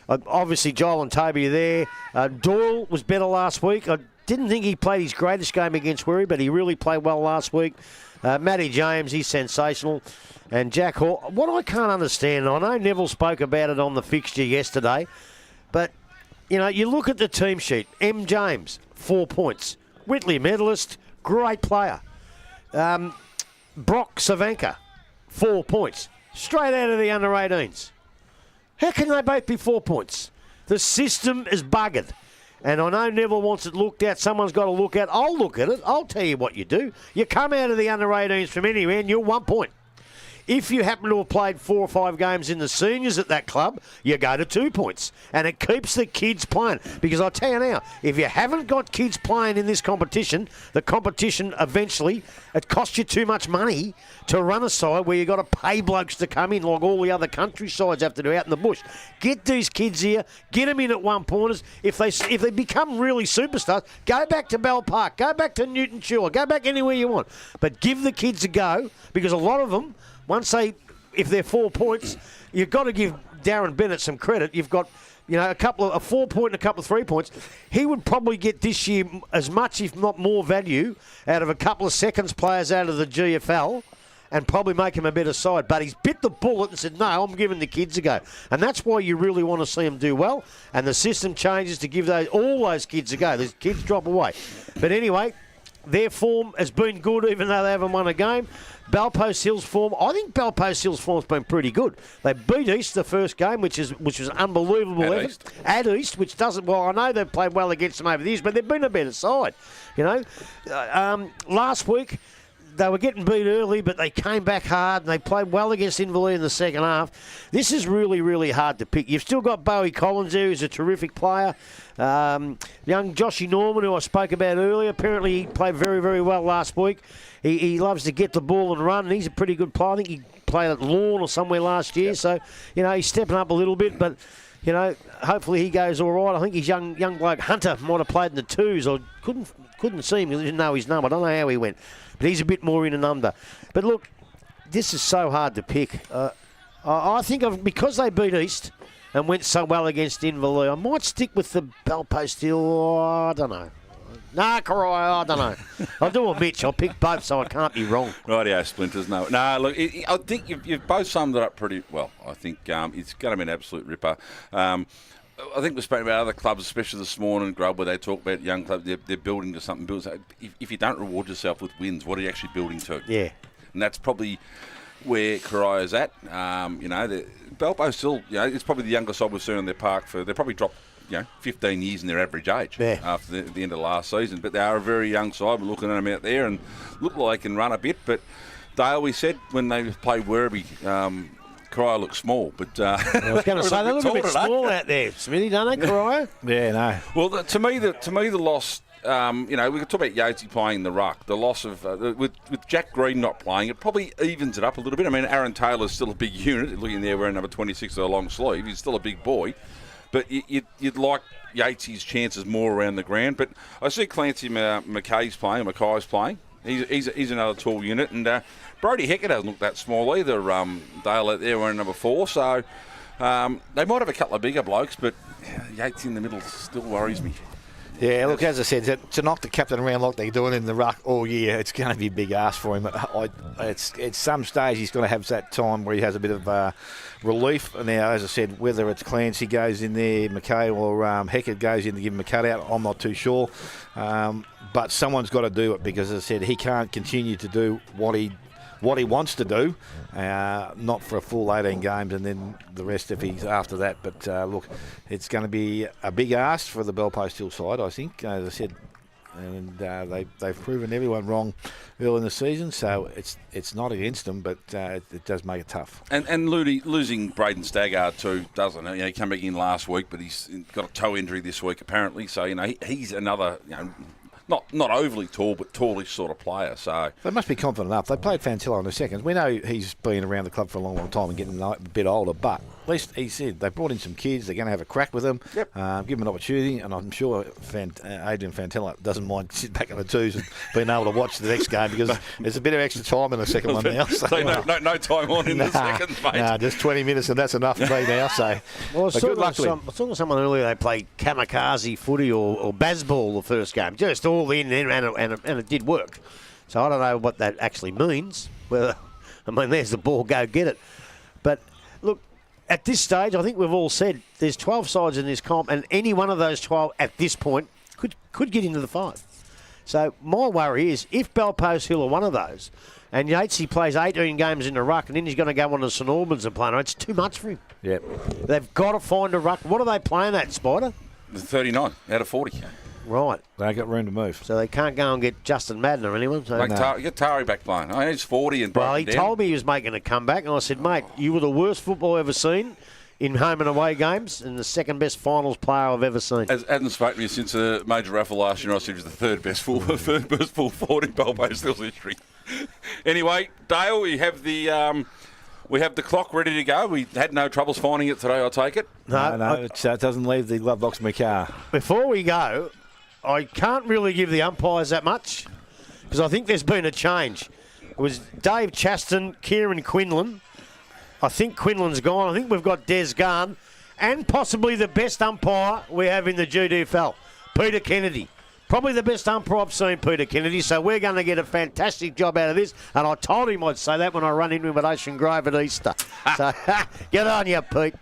Obviously, Joel and Toby are there. Doyle was better last week. I didn't think he played his greatest game against Werribee, but he really played well last week. Matty James, he's sensational. And Jack Hall, what I can't understand, I know Neville spoke about it on the fixture yesterday, but, you know, you look at the team sheet. M. James, 4 points. Whitley medalist, great player. Brock Savanka, 4 points. Straight out of the under-18s. How can they both be 4 points? The system is buggered. And I know Neville wants it looked at. Someone's got to look at. I'll look at it. I'll tell you what you do. You come out of the under-18s from anywhere and you're 1 point. If you happen to have played 4 or 5 games in the seniors at that club, you go to 2 points. And it keeps the kids playing. Because I tell you now, if you haven't got kids playing in this competition, the competition eventually, it costs you too much money to run a side where you've got to pay blokes to come in like all the other country sides have to do out in the bush. Get these kids here, get them in at 1-pointers. If they become really superstars, go back to Bell Park, go back to Newton Chua, go back anywhere you want. But give the kids a go, because a lot of them, if they're 4 points, you've got to give Darren Bennett some credit. You've got, a 4-point and a couple of 3 points. He would probably get this year as much, if not more, value out of a couple of seconds players out of the GFL, and probably make him a better side. But he's bit the bullet and said, no, I'm giving the kids a go. And that's why you really want to see them do well. And the system changes to give all those kids a go. These kids drop away. But anyway, their form has been good, even though they haven't won a game. Belpost Hill's form, I think Belpost Hill's form's been pretty good. They beat East the first game, which was unbelievable effort. At East, which doesn't. Well, I know they've played well against them over the years, but they've been a better side. Last week they were getting beat early, but they came back hard and they played well against Inverleigh in the second half. This is really, really hard to pick. You've still got Bowie Collins there, who's a terrific player. Young Joshy Norman, who I spoke about earlier, apparently he played very, very well last week. He loves to get the ball and run, and he's a pretty good player. I think he played at Lawn or somewhere last year, so, he's stepping up a little bit, but, hopefully he goes all right. I think his young bloke Hunter might have played in the twos. I couldn't see him. I didn't know his number. I don't know how he went, but he's a bit more in and under. But look, this is so hard to pick. I think because they beat East and went so well against Inverleigh, I might stick with the Belpost Hill. I don't know. Corio, I don't know. I'll do a Mitch. I'll pick both, so I can't be wrong. Rightio, Splinters. No, look, I think you've both summed it up pretty well. I think it's going to be an absolute ripper. I think we've spoken about other clubs, especially this morning, Grub, where they talk about young clubs. They're building to something. If you don't reward yourself with wins, what are you actually building to? Yeah. And that's probably where Corio's at. Belpost still, it's probably the youngest side we've seen on their park they probably dropped 15 years in their average age after the end of last season. But they are a very young side. We're looking at them out there and look like they can run a bit. But they always said when they played Werribee, Corio looked small. But I was going to say, they look a bit small out there, Smithy, don't they, Corio? Yeah, no. Well, to me, the loss... we could talk about Yatesy playing the ruck. The loss of with Jack Green not playing, it probably evens it up a little bit. I mean, Aaron Taylor's still a big unit. Looking there wearing number 26 with a long sleeve, he's still a big boy. But you'd like Yatesy's chances more around the ground. But I see Clancy Mackay's playing. He's another tall unit, and Brody Hecker doesn't look that small either. Dale out there wearing number 4, so they might have a couple of bigger blokes, but Yates in the middle still worries me. Yeah, look, as I said, to knock the captain around like they're doing in the ruck all year, it's going to be a big ask for him. At some stage, he's going to have that time where he has a bit of relief. Now, as I said, whether it's Clancy goes in there, Mackay or Heckett goes in to give him a cutout, I'm not too sure. But someone's got to do it because, as I said, he can't continue to do what he wants to do, not for a full 18 games and then the rest if he's after that. But look, it's going to be a big ask for the Belpost Hill side, I think, as I said. And they've proven everyone wrong early in the season, so it's not against them, but it does make it tough. And losing Braden Staggard too, doesn't it? He came back in last week, but he's got a toe injury this week apparently, so he's another not overly tall, but tallish sort of player. So they must be confident enough. They played Fantillo in the seconds. We know he's been around the club for a long, long time and getting a bit older, but at least he said they brought in some kids. They're going to have a crack with them, give them an opportunity, and I'm sure Adrian Fantillo doesn't mind sitting back in the twos and being able to watch the next game because there's a bit of extra time in the second one now. So no time on in the second, mate. Nah, just 20 minutes and that's enough for me now. So well, I saw someone earlier, they played kamikaze footy or baseball the first game, just all in and it did work. So I don't know what that actually means. Whether, there's the ball, go get it. But look, at this stage, I think we've all said there's 12 sides in this comp, and any one of those 12 at this point could get into the 5. So my worry is if Belpost Hill are one of those, and Yatesy plays 18 games in the ruck, and then he's going to go on to St Albans and play, it's too much for him. Yep. They've got to find a ruck. What are they playing at, Spider? 39 out of 40. Right. They got room to move. So they can't go and get Justin Madden or anyone. So Get Tari back playing. Oh, he's 40 and well, he broken down. told me he was making a comeback, and I said, mate, you were the worst football I've ever seen in home and away games, and the second best finals player I've ever seen. Hasn't spoken to me since a major raffle last year. I said he was the third best full forward in Balbo's Still's history. Anyway, Dale, we have the clock ready to go. We had no troubles finding it today, I take it. No, it doesn't leave the glove box in my car. Before we go, I can't really give the umpires that much because I think there's been a change. It was Dave Chaston, Kieran Quinlan. I think Quinlan's gone. I think we've got Des Garn and possibly the best umpire we have in the GDFL, Peter Kennedy. Probably the best umpire I've seen, Peter Kennedy. So we're going to get a fantastic job out of this. And I told him I'd say that when I run into him at Ocean Grove at Easter. So get on you, Pete.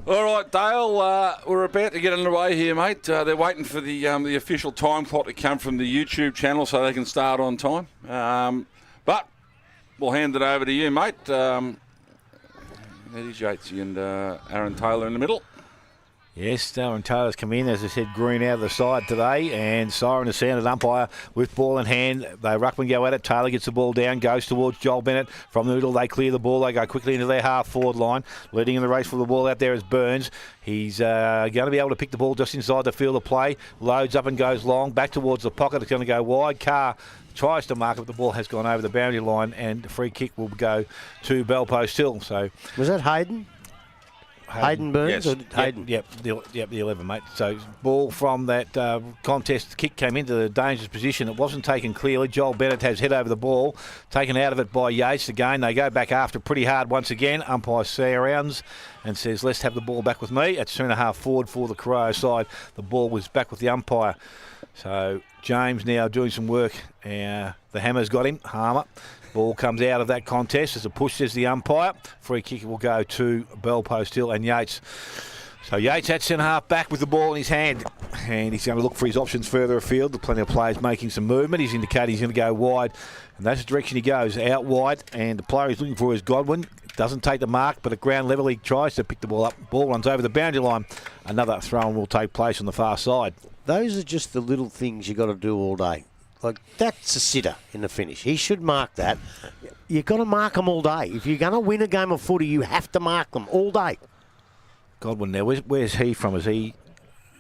All right, Dale, we're about to get underway here, mate. They're waiting for the official time clock to come from the YouTube channel so they can start on time. But we'll hand it over to you, mate. Eddie Yatesy and Aaron Taylor in the middle. Yes, Aaron Taylor's come in, as I said, green out of the side today, and siren is sounded. Umpire with ball in hand. They ruckman go at it. Taylor gets the ball down, goes towards Joel Bennett. From the middle, they clear the ball. They go quickly into their half-forward line. Leading in the race for the ball out there is Burns. He's going to be able to pick the ball just inside the field of play. Loads up and goes long. Back towards the pocket. It's going to go wide. Carr tries to mark it, but the ball has gone over the boundary line, and the free kick will go to Belpo still. So was that Hayden? Hayden Burns? Yes. Or Hayden? Yep, the 11, mate. So ball from that contest kick came into the dangerous position. It wasn't taken clearly. Joel Bennett has head over the ball, taken out of it by Yates. Again, they go back after pretty hard once again. Umpire surrounds and says, let's have the ball back with me. At 2.5 forward for the Corio side. The ball was back with the umpire. So James now doing some work. The hammer's got him, Harmer. Ball comes out of that contest as a push, says the umpire. Free kick will go to Belpo still and Yates. So Yates at centre half back with the ball in his hand. And he's going to look for his options further afield. There's plenty of players making some movement. He's indicating he's going to go wide. And that's the direction he goes, out wide. And the player he's looking for is Godwin. Doesn't take the mark, but at ground level he tries to pick the ball up. Ball runs over the boundary line. Another throw-in will take place on the far side. Those are just the little things you got to do all day. Like, that's a sitter in the finish. He should mark that. You've got to mark them all day. If you're going to win a game of footy, you have to mark them all day. Godwin now, where's he from? Is he...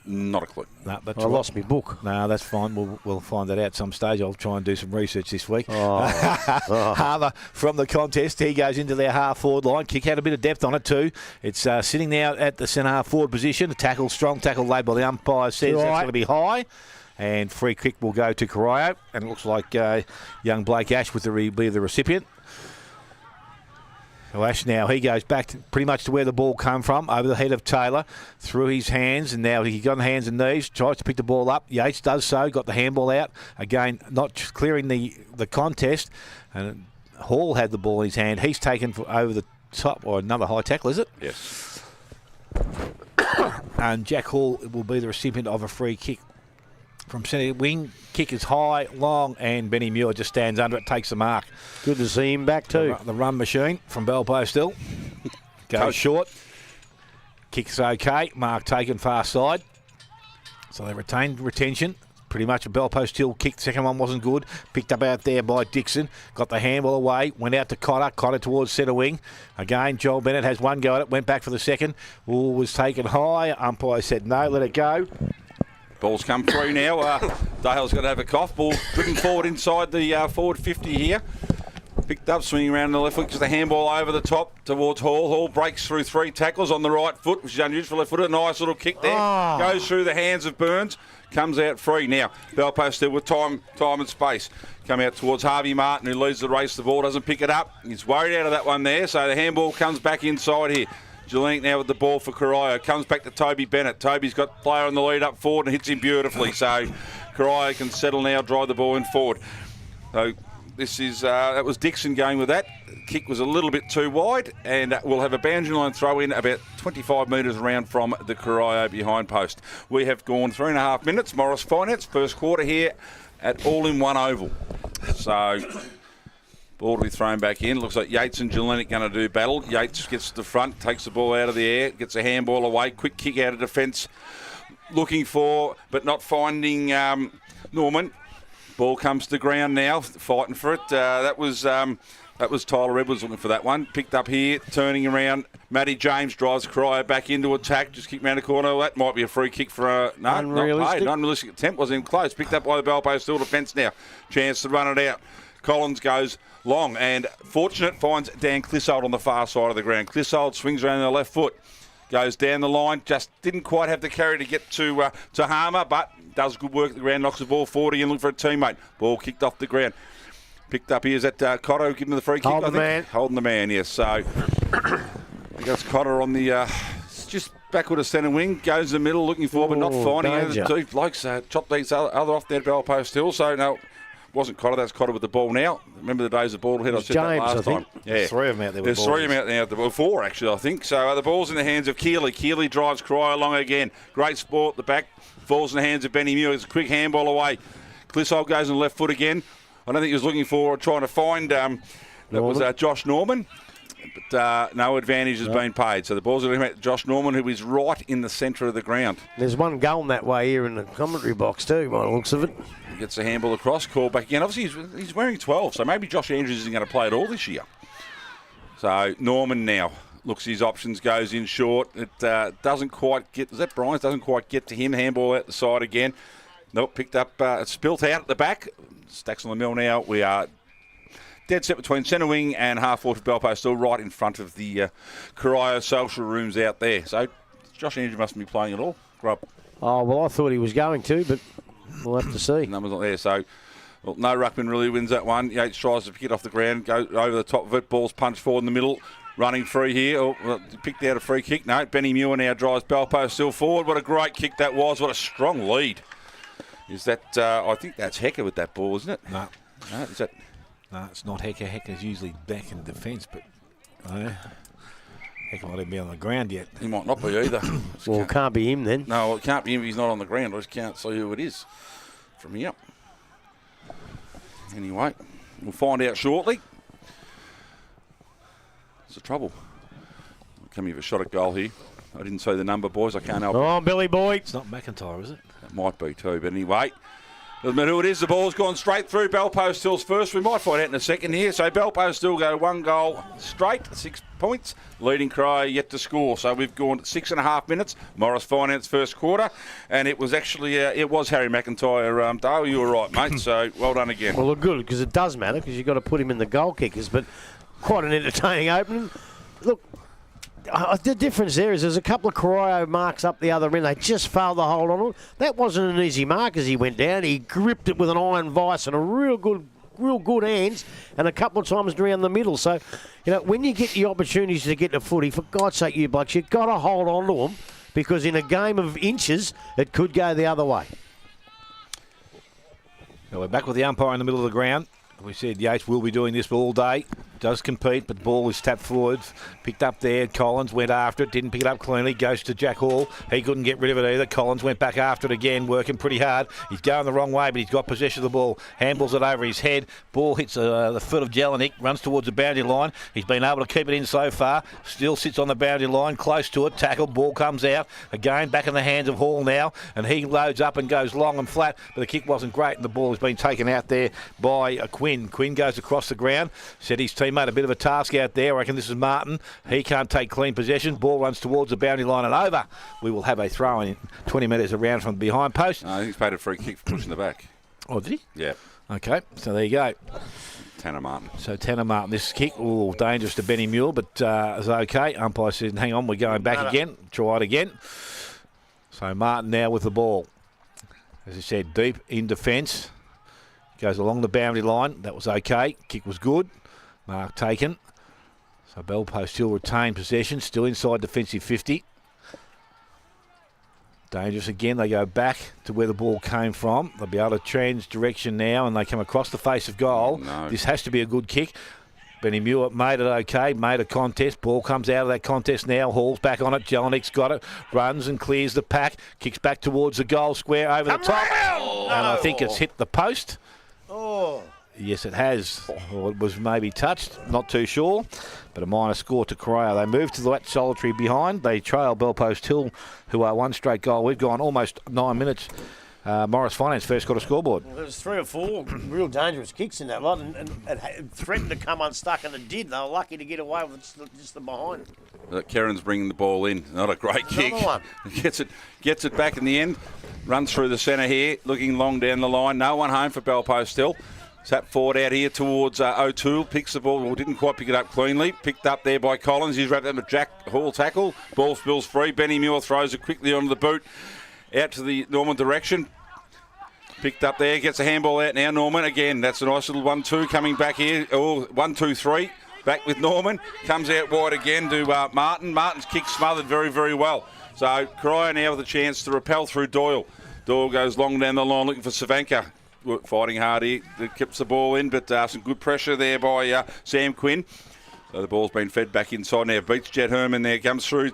Not a clue. No, that's I lost my book. No, that's fine. We'll find that out some stage. I'll try and do some research this week. Oh. Harmer from the contest. He goes into their half-forward line. Kick had a bit of depth on it too. It's sitting now at the centre half-forward position. A tackle, strong tackle laid by the umpire. Says that's going to be high. And free kick will go to Corio. And it looks like young Blake Ash will be the recipient. So Ash now, he goes back pretty much to where the ball came from, over the head of Taylor, through his hands, and now he got on hands and knees, tries to pick the ball up. Yates does so, got the handball out. Again, not clearing the contest. And Hall had the ball in his hand. He's taken over the top, or another high tackle, is it? Yes. And Jack Hall will be the recipient of a free kick. From centre wing, kick is high, long, and Benny Muir just stands under it, takes the mark. Good to see him back too. The run machine from Belpo still. Goes short. Kick's okay. Mark taken far side. So they retained retention. Pretty much a Belpo still kick. Second one wasn't good. Picked up out there by Dixon. Got the handball away. Went out to Cotter. Cotter towards centre wing. Again, Joel Bennett has one go at it. Went back for the second. All was taken high. Umpire said no, let it go. Ball's come through now. Dale's got to have a cough. Ball driven forward inside the forward 50 here. Picked up, swinging around the left foot, just a handball over the top towards Hall. Hall breaks through 3 tackles on the right foot, which is unusual for left footer. Nice little kick there. Oh. Goes through the hands of Burns. Comes out free. Now, Belpo still with time and space. Come out towards Harvey Martin, who leads the race. The ball doesn't pick it up. He's worried out of that one there, so the handball comes back inside here. Gillink now with the ball for Corio. Comes back to Toby Bennett. Toby's got player on the lead up forward and hits him beautifully. So Corio can settle now, drive the ball in forward. So this is that was Dixon going with that. Kick was a little bit too wide, and we'll have a boundary line throw in about 25 metres around from the Corio behind post. We have gone 3.5 minutes. Morris Finance, first quarter here at All-in-One Oval. So ball to be thrown back in. Looks like Yates and Gillink going to do battle. Yates gets to the front, takes the ball out of the air, gets a handball away. Quick kick out of defence. looking for, but not finding Norman. Ball comes to ground now, fighting for it. That was Tyler Edwards looking for that one. Picked up here, turning around. Matty James drives Corio back into attack. Just kick round the corner. That might be a free kick for a unrealistic. Not unrealistic attempt. Wasn't even close. Picked up by the bell post. Still defence now. Chance to run it out. Collins goes long and fortunate finds Dan Clissold on the far side of the ground. Clissold swings around the left foot. Goes down the line, just didn't quite have the carry to get to Harmer, but does good work at the ground, knocks the ball 40 and look for a teammate. Ball kicked off the ground. Picked up here is that Cotter giving the free kick, Holding the man. Holding the man, yes. So that's Cotter on the just backward of centre wing, goes in the middle, looking forward, but not finding danger. it. Two blokes chopped these other off their bell post hill, so no. Wasn't Cotter, that's Cotter with the ball now. Remember the days of ball head? I said James, that last time. Yeah. There's three of them out there. There's three of them out there. Well, four actually, I think. So the ball's in the hands of Keeley. Keeley drives Corio along again. Great sport at the back. Falls in the hands of Benny Muir. It's a quick handball away. Clissold goes on the left foot again. I don't think he was looking for, trying to find, that was Josh Norman. But no advantage has been paid. So the ball's going to Josh Norman, who is right in the centre of the ground. There's one going that way here in the commentary box too, by the looks of it. Gets the handball across, call back again. Obviously, he's wearing 12, so maybe Josh Andrews isn't going to play at all this year. So Norman now looks at his options, goes in short. It doesn't quite get, is that Bryant? Doesn't quite get to him. Handball out the side again. Nope, picked up, it's spilt out at the back. Stacks on the mill now. We are dead set between centre wing and half forward for Belpo, still right in front of the Corio social rooms out there. So Josh Andrews mustn't be playing at all. Grub. Oh, well, I thought he was going to, but we'll have to see. Numbers not there, so well, no ruckman really wins that one. Yates tries to pick it off the ground, go over the top of it, ball's punched forward in the middle, running free here. Oh, well, picked out a free kick. No, Benny Muir now drives Belpo still forward. What a great kick that was. What a strong lead. Is that, I think that's Hecker with that ball, isn't it? No. No, is that... No, it's not Hecker. Hecker's usually back in defence, but Hecker might even be on the ground yet. He might not be either. Well, it can't be him then. No, it can't be him if he's not on the ground. I just can't see who it is from here. Anyway, we'll find out shortly. It's the trouble. Come here for a shot at goal here. I didn't see the number, boys. I can't help it. Oh, Billy boy. It's not McIntyre, is it? It might be too, but anyway. Doesn't matter who it is. The ball's gone straight through. Belpost Hill's first. We might find out in a second here. So Belpost still go 1 goal straight, 6 points. Leading Corio yet to score. So we've gone 6.5 minutes. Morris Finance first quarter. And it was actually, it was Harry McIntyre. Dale, you were right, mate. So well done again. Well, look good, because it does matter, because you've got to put him in the goal kickers. But quite an entertaining opening. Look, the difference there is there's a couple of Corio marks up the other end. They just failed to hold on. That wasn't an easy mark as he went down. He gripped it with an iron vice and a real good hands, and a couple of times around the middle. So, you know, when you get the opportunities to get the footy, for God's sake, you blokes, you've got to hold on to them, because in a game of inches, it could go the other way. Now we're back with the umpire in the middle of the ground. We said Yates will be doing this all day. Does compete, but the ball is tapped forward. Picked up there. Collins went after it. Didn't pick it up cleanly. Goes to Jack Hall. He couldn't get rid of it either. Collins went back after it again, working pretty hard. He's going the wrong way, but he's got possession of the ball. Handballs it over his head. Ball hits the foot of Jelinek. Runs towards the boundary line. He's been able to keep it in so far. Still sits on the boundary line, close to it. Tackle. Ball comes out. Again, back in the hands of Hall now. And he loads up and goes long and flat, but the kick wasn't great, and the ball has been taken out there by Quinn. Quinn goes across the ground. Set his teammate a bit of a task out there. I reckon this is Martin. He can't take clean possession. Ball runs towards the boundary line and over. We will have a throw in 20 metres around from the behind post. I think he's paid a free kick for pushing the back. Oh, did he? Yeah. Okay, so there you go. Tanner Martin. So Tanner Martin, this kick, dangerous to Benny Muir, but it's okay. Umpire said, hang on, we're going back again. Try it again. So Martin now with the ball. As I said, deep in defence. Goes along the boundary line. That was okay. Kick was good. Mark taken. So Belpost still retained possession. Still inside defensive 50. Dangerous again. They go back to where the ball came from. They'll be able to change direction now, and they come across the face of goal. No. This has to be a good kick. Benny Muir made it okay, made a contest. Ball comes out of that contest now. Hall's back on it. Jelinek's got it. Runs and clears the pack. Kicks back towards the goal square over the top. And I think it's hit the post. Oh, Yes, it has. Or it was maybe touched, not too sure. But a minor score to Corio. They moved to that solitary behind. They trail Bellpost Hill, who are one straight goal. We've gone almost 9 minutes. Morris Finance first got a scoreboard. Well, there was 3 or 4 real dangerous kicks in that lot, and it threatened to come unstuck, and it did. They were lucky to get away with just the behind. Keren's bringing the ball in. Not a great kick. One. Gets it back in the end. Runs through the centre here, looking long down the line. No one home for Bellpost Hill. Sat forward out here towards O'Toole. Picks the ball. Well, didn't quite pick it up cleanly. Picked up there by Collins. He's wrapped up with Jack Hall tackle. Ball spills free. Benny Muir throws it quickly onto the boot. Out to the Norman direction. Picked up there. Gets a handball out now, Norman. Again, that's a nice little 1-2 coming back here. Oh, 1-2-3. Back with Norman. Comes out wide again to Martin. Martin's kick smothered very, very well. So Corio now with a chance to repel through Doyle. Doyle goes long down the line looking for Savanka. Fighting hard here. Keeps the ball in, but some good pressure there by Sam Quinn. So the ball's been fed back inside now. Beats Jet Herman there. Comes through.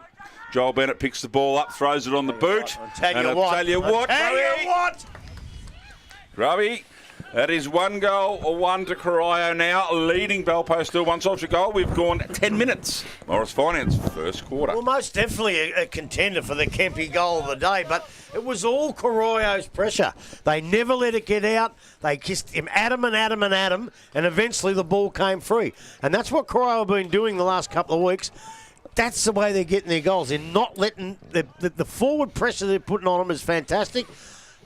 Joel Bennett picks the ball up, throws it on the boot. I'll tell you what. Grubby, that is 1 goal or 1 to Corio now, leading Bellpost Hill 1 solitary goal. We've gone 10 minutes. Morris Finance, first quarter. Well, most definitely a contender for the Kempy goal of the day, but it was all Corio's pressure. They never let it get out. They kissed him at him, and eventually the ball came free. And that's what Corio have been doing the last couple of weeks. That's the way they're getting their goals. They're not letting the forward pressure they're putting on them is fantastic.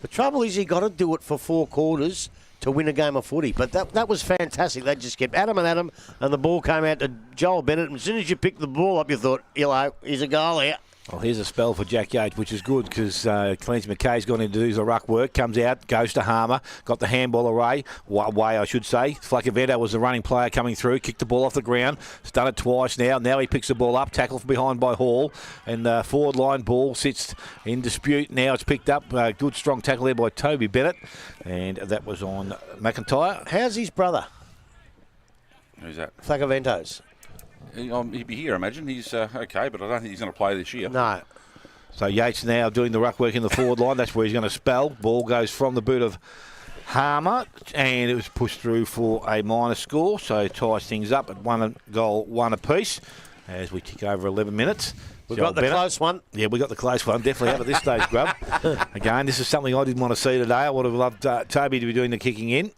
The trouble is you got to do it for 4 quarters to win a game of footy. But that was fantastic. They just kept at him, and the ball came out to Joel Bennett. And as soon as you picked the ball up, you thought, here's a goal here. Well, here's a spell for Jack Yates, which is good because Clancy McKay's gone in to do the ruck work. Comes out, goes to Harmer, got the handball away, I should say. Flacavento was the running player coming through, kicked the ball off the ground. He's done it twice now. Now he picks the ball up, tackle from behind by Hall, and forward line ball sits in dispute. Now it's picked up. Good strong tackle there by Toby Bennett, and that was on McIntyre. How's his brother? Who's that? Flacavento's. He'd be here, I imagine. He's okay, but I don't think he's going to play this year. No. So Yates now doing the ruck work in the forward line. That's where he's going to spell. Ball goes from the boot of Harmer, and it was pushed through for a minor score. So ties things up at 1 goal, 1 apiece as we tick over 11 minutes. We've got the close one. Yeah, we got the close one. Definitely have at this stage, Grub. Again, this is something I didn't want to see today. I would have loved Toby to be doing the kicking in.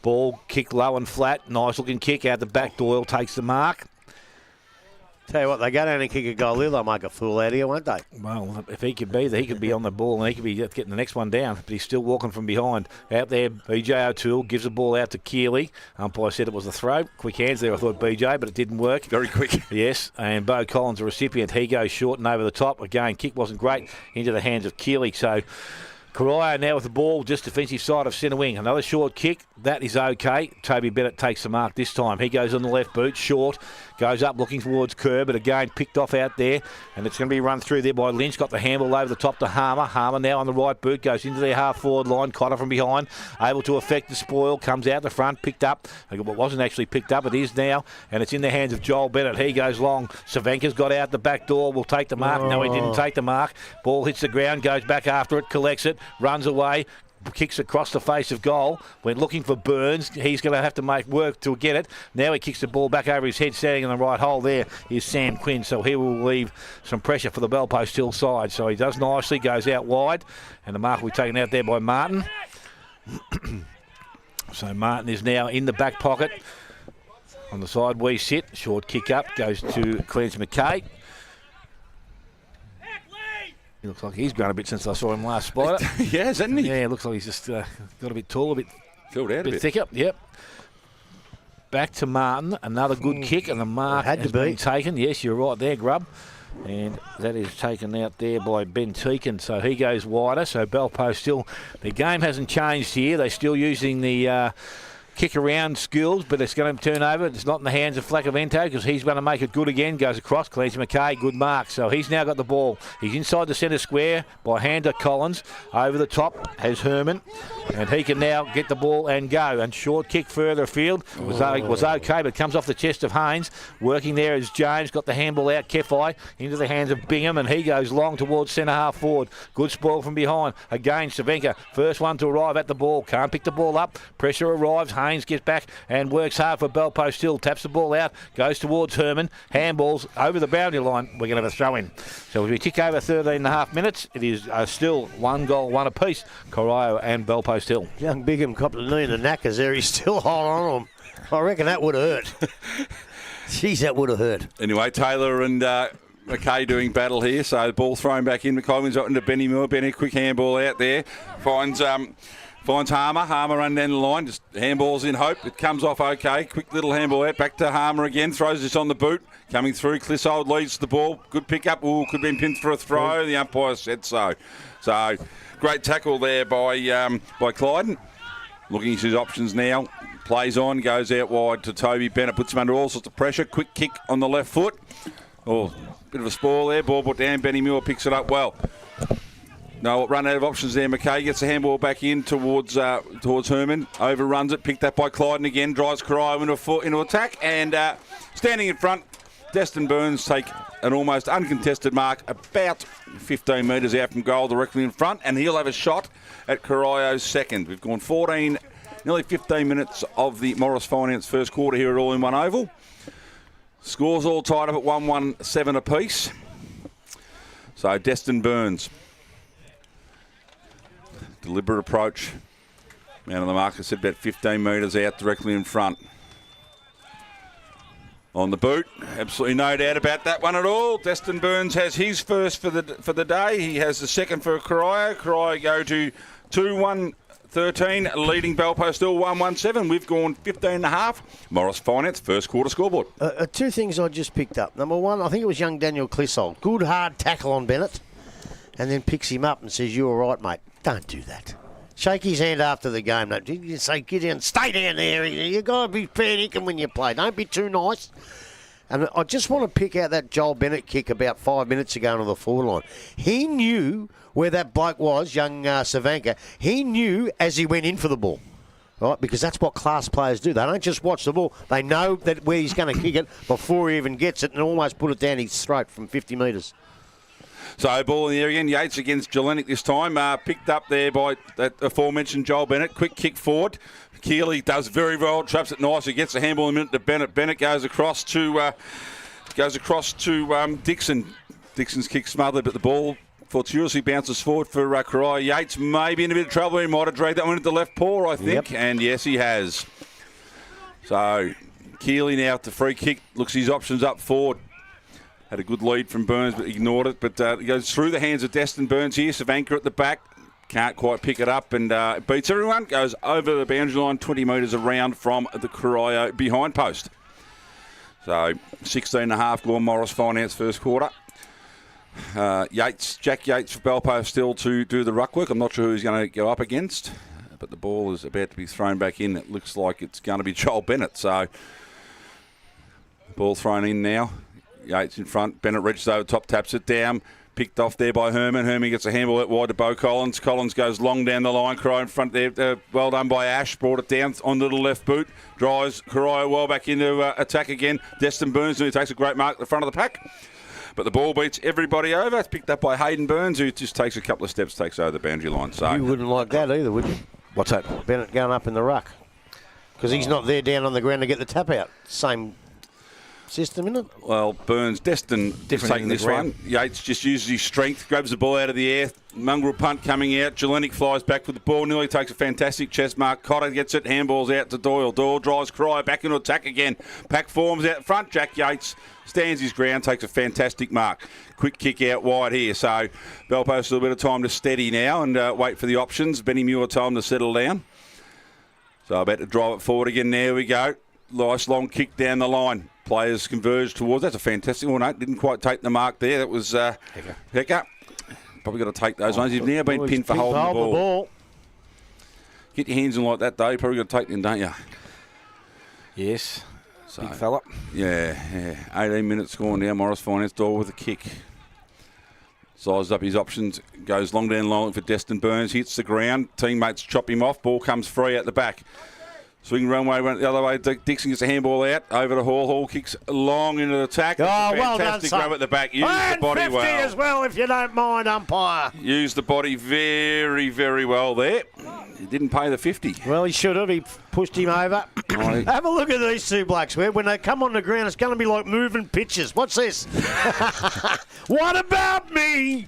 Ball kicked low and flat. Nice looking kick out the back. Doyle takes the mark. Tell you what, they go down and kick a goal here, they'll make a fool out of you, won't they? Well, if he could be there, he could be on the ball and he could be getting the next one down, but he's still walking from behind. Out there, BJ O'Toole gives the ball out to Keeley. Umpire said it was a throw. Quick hands there, I thought BJ, but it didn't work. Very quick. Yes, and Bo Collins, the recipient, he goes short and over the top. Again, kick wasn't great into the hands of Keeley, so Corio now with the ball, just defensive side of centre wing. Another short kick. That is okay. Toby Bennett takes the mark this time. He goes on the left boot, short, goes up looking towards Kerr, but again picked off out there, and it's going to be run through there by Lynch. Got the handball over the top to Harmer. Harmer now on the right boot, goes into their half-forward line. Cotter from behind, able to affect the spoil, comes out the front, picked up. It wasn't actually picked up, it is now, and it's in the hands of Joel Bennett. He goes long. Savanka's got out the back door, will take the mark. No, he didn't take the mark. Ball hits the ground, goes back after it, collects it, runs away, kicks across the face of goal. We're looking for Burns. He's going to have to make work to get it. Now he kicks the ball back over his head, standing in the right hole. There is Sam Quinn, so he will leave some pressure for the Bellpost Hill side. So he does nicely, goes out wide, and the mark will be taken out there by Martin. So Martin is now in the back pocket. On the side we sit, short kick up, goes to Clancy McKay. He looks like he's grown a bit since I saw him last, Spider. Yeah, hasn't he? Yeah, looks like he's just got a bit tall, a bit filled out a bit thicker. Yep. Back to Martin, another good kick, and the mark has been taken. Yes, you're right there, Grub. And that is taken out there by Ben Teakin, so he goes wider. So Bellpost still, the game hasn't changed here. They're still using the kick around skills, but it's going to turn over. It's not in the hands of Flacavento because he's going to make it good again. Goes across, Clancy McKay, good mark. So he's now got the ball. He's inside the centre square by hand to Collins. Over the top has Herman, and he can now get the ball and go. And short kick further afield was okay, but comes off the chest of Haynes. Working there is James, got the handball out, Kefai, into the hands of Bingham, and he goes long towards centre half forward. Good spoil from behind. Again, Savenka, first one to arrive at the ball. Can't pick the ball up. Pressure arrives. Haynes gets back and works hard for Bell Post Hill. Taps the ball out, goes towards Herman. Handballs over the boundary line. We're going to have a throw in. So as we tick over 13.5 minutes, it is still 1 goal, 1 apiece. Corio and Bell Post Hill. Young Bigham copped a knee in the knackers there. He's still holding on to him. I reckon that would have hurt. Jeez, that would have hurt. Anyway, Taylor and McKay doing battle here. So the ball thrown back in. McKay wins up into Benny Moore. Benny, quick handball out there. Finds Harmer. Harmer run down the line. Just handballs in hope. It comes off okay. Quick little handball out. Back to Harmer again. Throws this on the boot. Coming through. Clissold leads the ball. Good pick up. Ooh, could have been pinned for a throw. The umpire said so. So great tackle there by Clyden. Looking at his options now. Plays on. Goes out wide to Toby Bennett. Puts him under all sorts of pressure. Quick kick on the left foot. Oh, bit of a spoil there. Ball put down. Benny Muir picks it up well. No run out of options there. McKay gets the handball back in towards Herman. Overruns it. Picked up by Clyden again. Drives Corio into attack. And standing in front, Destin Burns take an almost uncontested mark about 15 metres out from goal directly in front. And he'll have a shot at Corio's second. We've gone nearly 15 minutes of the Morris Finance first quarter here at All in One Oval. Scores all tied up at 1-1-7 apiece. So Destin Burns. Deliberate approach. Man on the mark, I said about 15 metres out directly in front. On the boot, absolutely no doubt about that one at all. Destin Burns has his first for the day. He has the second for Corio. Corio go to 2-1-13, leading Bell Post Hill 1-1-7. We've gone 15.5. Morris Finance first quarter scoreboard. Two things I just picked up. Number one, I think it was young Daniel Clissold. Good hard tackle on Bennett, and then picks him up and says, "You're all right, mate." Don't do that. Shake his hand after the game. No, you say, "Get down, stay down there. You got to be fair dinkum when you play. Don't be too nice." And I just want to pick out that Joel Bennett kick about 5 minutes ago on the forward line. He knew where that bloke was, young Savanka. He knew as he went in for the ball, right? Because that's what class players do. They don't just watch the ball. They know that where he's going to kick it before he even gets it and almost put it down his throat from 50 metres. So ball in the air again. Yates against Jelenic this time. Picked up there by that aforementioned Joel Bennett. Quick kick forward. Keeley does very well. Traps it nicely. Gets a handball in a minute to Bennett. Bennett goes across to Dixon. Dixon's kick smothered, but the ball fortuitously bounces forward for Corio. Yates maybe in a bit of trouble. He might have dragged that one into the left paw, I think. Yep. And yes, he has. So Keeley now at the free kick. Looks his options up forward. Had a good lead from Burns, but ignored it. But it goes through the hands of Destin Burns here. Savanka at the back. Can't quite pick it up and beats everyone. Goes over the boundary line, 20 metres around from the Corio behind post. So 16.5 gone Morris Finance first quarter. Jack Yates for Bell Post still to do the ruck work. I'm not sure who he's going to go up against, but the ball is about to be thrown back in. It looks like it's going to be Joel Bennett. So ball thrown in now. Yates in front. Bennett reaches over the top, taps it down. Picked off there by Herman. Herman gets a handball out wide to Bo Collins. Collins goes long down the line. Corio in front there. Well done by Ash. Brought it down onto the left boot. Drives Corio well back into attack again. Destin Burns, who takes a great mark at the front of the pack. But the ball beats everybody over. It's picked up by Hayden Burns, who just takes a couple of steps, takes over the boundary line. So you wouldn't like that either, would you? What's that? Bennett going up in the ruck. Because he's not there down on the ground to get the tap out. Same system, isn't it? Well, Burns, Destin different taking this one. Yates just uses his strength, grabs the ball out of the air. Mongrel punt coming out. Jelenic flies back with the ball. Nearly takes a fantastic chest mark. Cotter gets it. Handballs out to Doyle. Doyle drives Corio back into attack again. Pack forms out front. Jack Yates stands his ground, takes a fantastic mark. Quick kick out wide here. So Bell Post a little bit of time to steady now and wait for the options. Benny Muir time to settle down. So about to drive it forward again. There we go. Nice long kick down the line. Players converge towards. That's a fantastic one. Didn't quite take the mark there. That was Hecker. Probably got to take those ones. You've now been pinned for holding the ball. Get your hands in like that, though. You probably got to take them, don't you? Yes. So, big fella. Yeah. 18 minutes gone now. Morris Finance door with a kick. Sizes up his options. Goes long down long for Destin Burns. Hits the ground. Teammates chop him off. Ball comes free at the back. Swing runway went the other way. Dixon gets a handball out. Over to Hall. Hall kicks long into the tack. Oh, well done, fantastic son. rub at the back. Used the body 50 well. as well, if you don't mind, umpire. Used the body very, very well there. He didn't pay the 50. Well, he should have. He pushed him over. Have a look at these two blokes. When they come on the ground, it's going to be like moving pitches. What's this? What about me?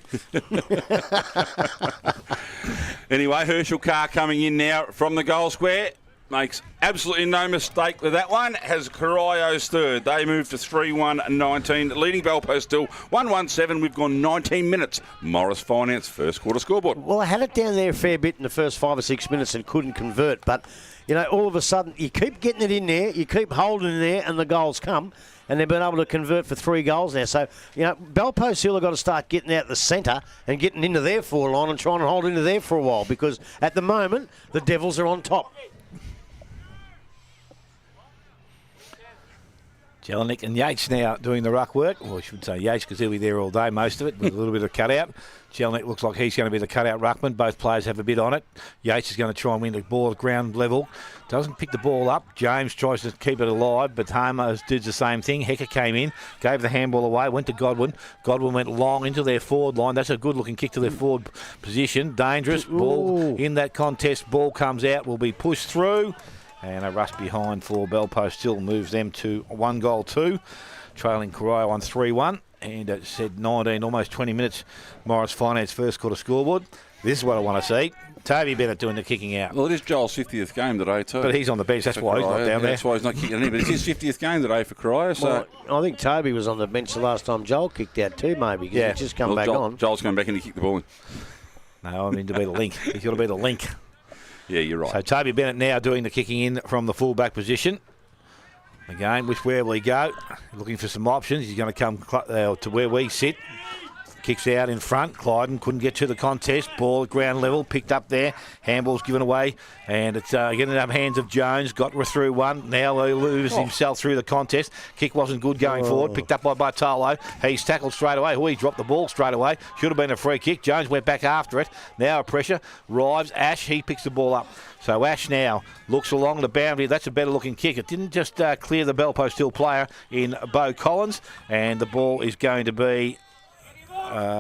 Anyway, Herschel Carr coming in now from the goal square. Makes absolutely no mistake with that one. Has Corio's third. They move to 3-1-19. Leading bell post still 1-1-7. We've gone 19 minutes. Morris Finance first quarter scoreboard. Well, I had it down there a fair bit in the first 5 or 6 minutes and couldn't convert. But, you know, all of a sudden, you keep getting it in there, you keep holding it there, and the goals come. And they've been able to convert for 3 goals now. So, you know, Belpost Hill have got to start getting out the centre and getting into their forward line and trying to hold into there for a while, because at the moment, the Devils are on top. Jelinek and Yates now doing the ruck work. Well, I should say Yates because he'll be there all day, most of it, with a little bit of cutout. Jelinek looks like he's going to be the cutout ruckman. Both players have a bit on it. Yates is going to try and win the ball at ground level. Doesn't pick the ball up. James tries to keep it alive, but Homer did the same thing. Hecker came in, gave the handball away, went to Godwin. Godwin went long into their forward line. That's a good-looking kick to their forward position. Dangerous. Ball in that contest. Ball comes out, will be pushed through. And a rush behind for Belpost Hill moves them to 1-2, trailing Corio on 3-1. And it said 19, almost 20 minutes. Morris Finance first quarter scoreboard. This is what I want to see. Toby Bennett doing the kicking out. Well, it is Joel's 50th game today too. But he's on the bench. That's why he's not down there. That's why he's not kicking in. But it's his 50th game today for Corio. So Well, I think Toby was on the bench the last time Joel kicked out too, maybe. Yeah, he's just come back on. Joel's coming back in to kick the ball in. No, I mean to be the link. He's got to be the link. Yeah, you're right. So Toby Bennett now doing the kicking in from the fullback position. Again, where will he go? Looking for some options. He's going to come to where we sit. Kicks out in front. Clyden couldn't get to the contest. Ball at ground level. Picked up there. Handball's given away. And it's getting up hands of Jones. Got through one. Now he loses himself through the contest. Kick wasn't good going forward. Picked up by Bartolo. He's tackled straight away. He dropped the ball straight away. Should have been a free kick. Jones went back after it. Now a pressure. Rives. Ash. He picks the ball up. So Ash now looks along the boundary. That's a better looking kick. It didn't just clear the Belpost Hill player in Bo Collins. And the ball is going to be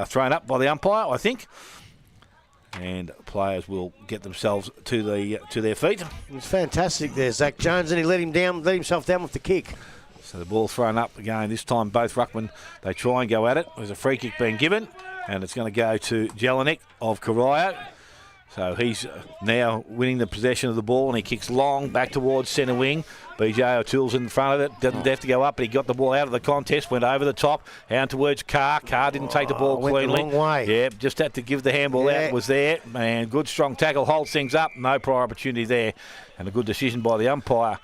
thrown up by the umpire, I think, and players will get themselves to their feet. It's fantastic there, Zach Jones, and he let himself down with the kick. So the ball thrown up again. This time both ruckmen, they try and go at it. There's a free kick being given, and it's going to go to Jelinek of Corio. So he's now winning the possession of the ball, and he kicks long back towards centre wing. BJ O'Toole's in front of it. Doesn't have to go up, but he got the ball out of the contest, went over the top, down towards Carr. Carr didn't take the ball cleanly. Went the wrong way. Yeah, just had to give the handball out. It was there. And good strong tackle, holds things up. No prior opportunity there. And a good decision by the umpire.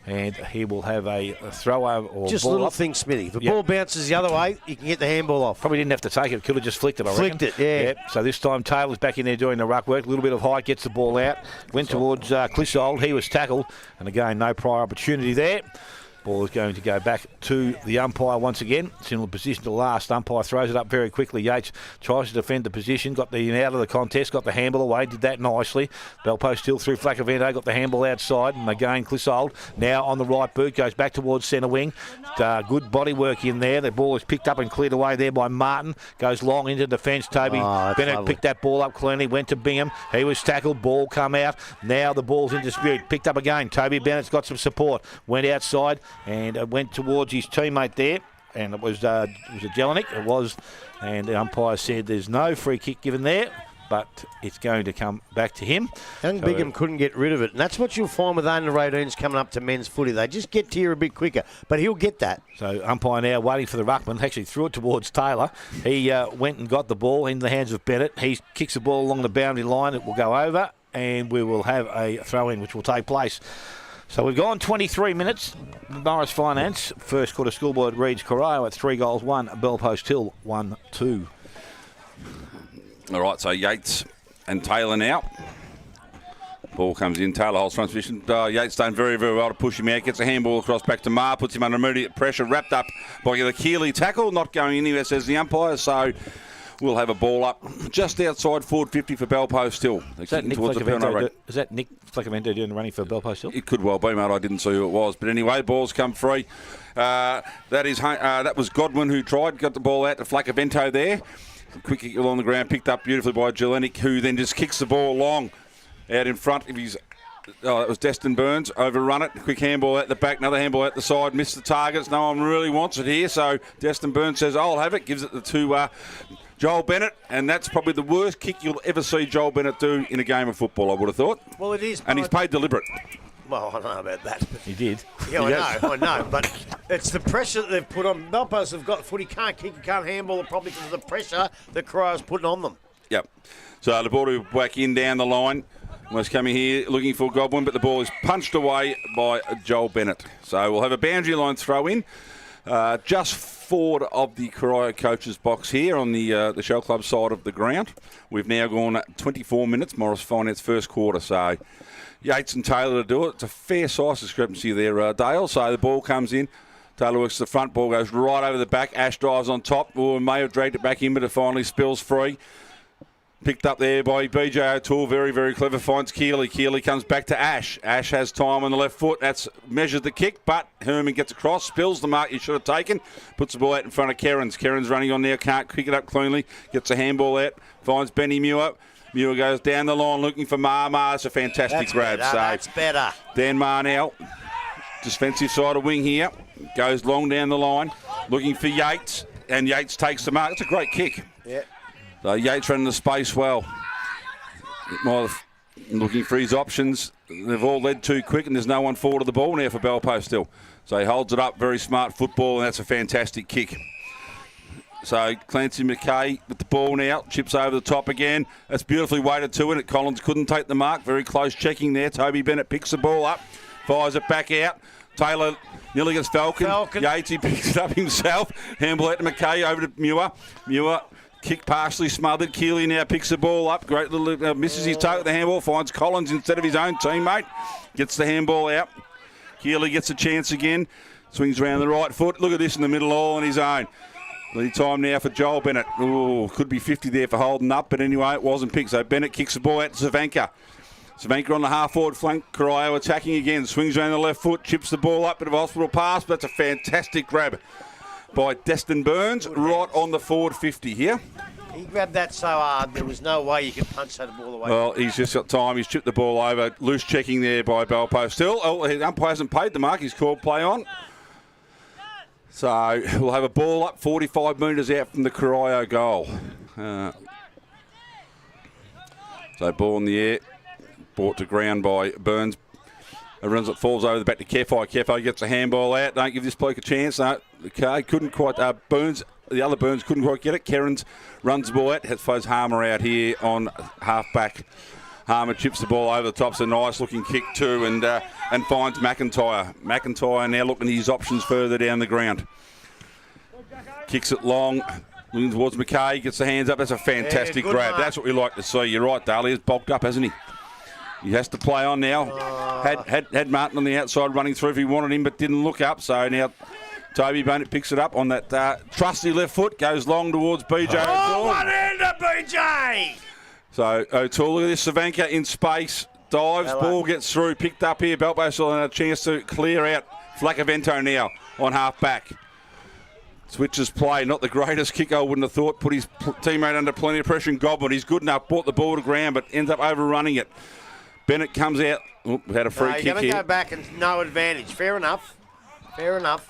And he will have a throw over or just ball little up. thing, Smithy. If the ball bounces the other way, you can get the handball off. Probably didn't have to take it. Could have just flicked it, I reckon. Flicked it, yeah. Yep. So this time Taylor's back in there doing the ruck work. A little bit of height, gets the ball out. Went towards Clissold. He was tackled. And again, no prior opportunity there. Ball is going to go back to the umpire once again. Similar position to last. Umpire throws it up very quickly. Yates tries to defend the position. Got the out of the contest. Got the handball away. Did that nicely. Belpost still through Flacavento. Got the handball outside. And again, Clissold now on the right boot. Goes back towards centre wing. Good body work in there. The ball is picked up and cleared away there by Martin. Goes long into defence. Toby Bennett picked that ball up cleanly. Went to Bingham. He was tackled. Ball come out. Now the ball's in dispute. Picked up again. Toby Bennett's got some support. Went outside. And went towards his teammate there, and it was a Jelinek. It was, and the umpire said there's no free kick given there, but it's going to come back to him. Young Bingham couldn't get rid of it, and that's what you'll find with Owner Radoons coming up to men's footy. They just get to you a bit quicker, but he'll get that. So umpire now waiting for the ruckman. Actually threw it towards Taylor. He went and got the ball in the hands of Bennett. He kicks the ball along the boundary line. It will go over, and we will have a throw-in, which will take place. So we've gone 23 minutes. Morris Finance, first quarter scoreboard reads Corio at 3-1, Belpost Hill 1-2. All right, so Yates and Taylor now. Ball comes in. Taylor holds front position. Yates done very, very well to push him out. Gets a handball across back to Marr. Puts him under immediate pressure. Wrapped up by the Keeley tackle. Not going anywhere, says the umpire. So We'll have a ball up just outside forward 50 for Belpost still. Is that Nick Flecavento doing the running for Belpost still? It could well be, mate. I didn't see who it was. But anyway, ball's come free. That was Godwin who tried, got the ball out to Flecavento there. Quick kick along the ground, picked up beautifully by Jelenic, who then just kicks the ball long out in front of his... Oh, that was Destin Burns. Overrun it. Quick handball out the back. Another handball out the side. Missed the targets. No one really wants it here. So Destin Burns says, I'll have it. Gives it to Joel Bennett. And that's probably the worst kick you'll ever see Joel Bennett do in a game of football, I would have thought. Well, it is. And he's paid deliberate. Well, I don't know about that. He did. Yeah, I know. But it's the pressure that they've put on. Belpost have got the foot. He can't kick. He can't handball it probably because of the pressure that Corio's putting on them. Yep. So the ball to whack in down the line. Was coming here looking for Godwin, but the ball is punched away by Joel Bennett. So we'll have a boundary line throw in just forward of the Corio coach's box here on the Shell Club side of the ground. We've now gone 24 minutes, Morris Finance first quarter. So Yates and Taylor to do it. It's a fair size discrepancy there, Dale. So the ball comes in. Taylor works the front, ball goes right over the back. Ash drives on top. May have dragged it back in, but it finally spills free. Picked up there by BJ O'Toole. Very, very clever. Finds Keeley. Keeley comes back to Ash. Ash has time on the left foot. That's measured the kick, but Herman gets across. Spills the mark he should have taken. Puts the ball out in front of Kerrins. Kerrins running on there. Can't kick it up cleanly. Gets a handball out. Finds Benny Muir. Muir goes down the line looking for Mar. It's a fantastic grab. That's better. Dan Mar now. Defensive side of wing here. Goes long down the line. Looking for Yates. And Yates takes the mark. It's a great kick. Yeah. So Yates running the space well. Looking for his options. They've all led too quick and there's no one forward of the ball now for Belpost still. So he holds it up. Very smart football and that's a fantastic kick. So Clancy McKay with the ball now. Chips over the top again. That's beautifully weighted to it. Collins couldn't take the mark. Very close checking there. Toby Bennett picks the ball up. Fires it back out. Taylor nearly gets Falcon. Yates, he picks it up himself. Handball out to McKay over to Muir. Muir. Kick partially smothered. Keeley now picks the ball up. Great little misses his toe at the handball. Finds Collins instead of his own teammate. Gets the handball out. Keeley gets a chance again. Swings around the right foot. Look at this in the middle, all on his own. Lead time now for Joel Bennett. Ooh, could be 50 there for holding up, but anyway, it wasn't picked. So Bennett kicks the ball out to Savanka. Savanka on the half-forward flank. Corio attacking again. Swings around the left foot. Chips the ball up. Bit of a hospital pass, but that's a fantastic grab by Destin Burns, right on the forward 50 here. He grabbed that so hard, there was no way you could punch that ball away. Well, he's just got time. He's chipped the ball over. Loose checking there by Belpost still. Oh, the umpire hasn't paid the mark. He's called play on. So we'll have a ball up 45 metres out from the Corio goal. So ball in the air. Brought to ground by Burns. Runs it, falls over the back to Kefai. Kefai gets a handball out. Don't give this bloke a chance. No, okay, couldn't quite. Burns, the other Burns couldn't quite get it. Kerrins runs the ball out. Throws Harmer out here on half-back. Harmer chips the ball over the top. It's a nice-looking kick too, and finds McIntyre. McIntyre now looking at his options further down the ground. Kicks it long. Looking towards McKay. Gets the hands up. That's a fantastic grab. That's what we like to see. You're right, Dale. He's bulked up, hasn't he? He has to play on now. Had Martin on the outside running through if he wanted him, but didn't look up. So now Toby Bennett picks it up on that trusty left foot. Goes long towards BJ O'Toole. Oh, one-hander, BJ! So O'Toole, look at this. Savanka in space. Dives. Ball gets through. Picked up here. Belpost will have a chance to clear out. Flecavento now on half-back. Switches play. Not the greatest kick, I wouldn't have thought. Put his teammate under plenty of pressure. And Godwin, he's good enough. Brought the ball to ground, but ends up overrunning it. Bennett comes out. Oh, had a free kick here. You're going to go back and no advantage. Fair enough. Fair enough.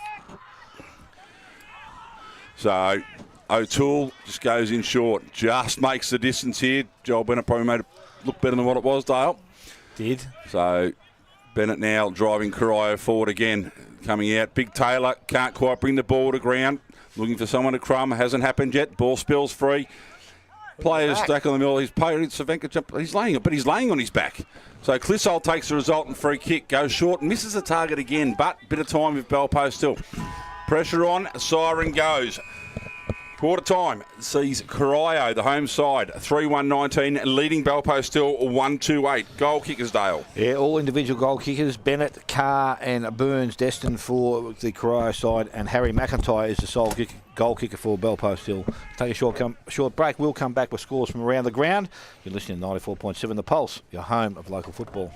So O'Toole just goes in short. Just makes the distance here. Joel Bennett probably made it look better than what it was, Dale. Did. So Bennett now driving Corio forward again. Coming out. Big Taylor can't quite bring the ball to ground. Looking for someone to crumb. Hasn't happened yet. Ball spills free. Players stuck on the middle. He's laying on his back. So Clissold takes the resultant free kick, goes short, misses the target again, but bit of time with Belpost still. Pressure on, siren goes. Quarter time sees Corio, the home side, 3-1-19, leading Belpo still 1-2-8. Goal kickers, Dale. Yeah, all individual goal kickers. Bennett, Carr and Burns destined for the Corio side, and Harry McIntyre is the sole goal kicker for Belpo still. Take a short break. We'll come back with scores from around the ground. You're listening to 94.7 The Pulse, your home of local football.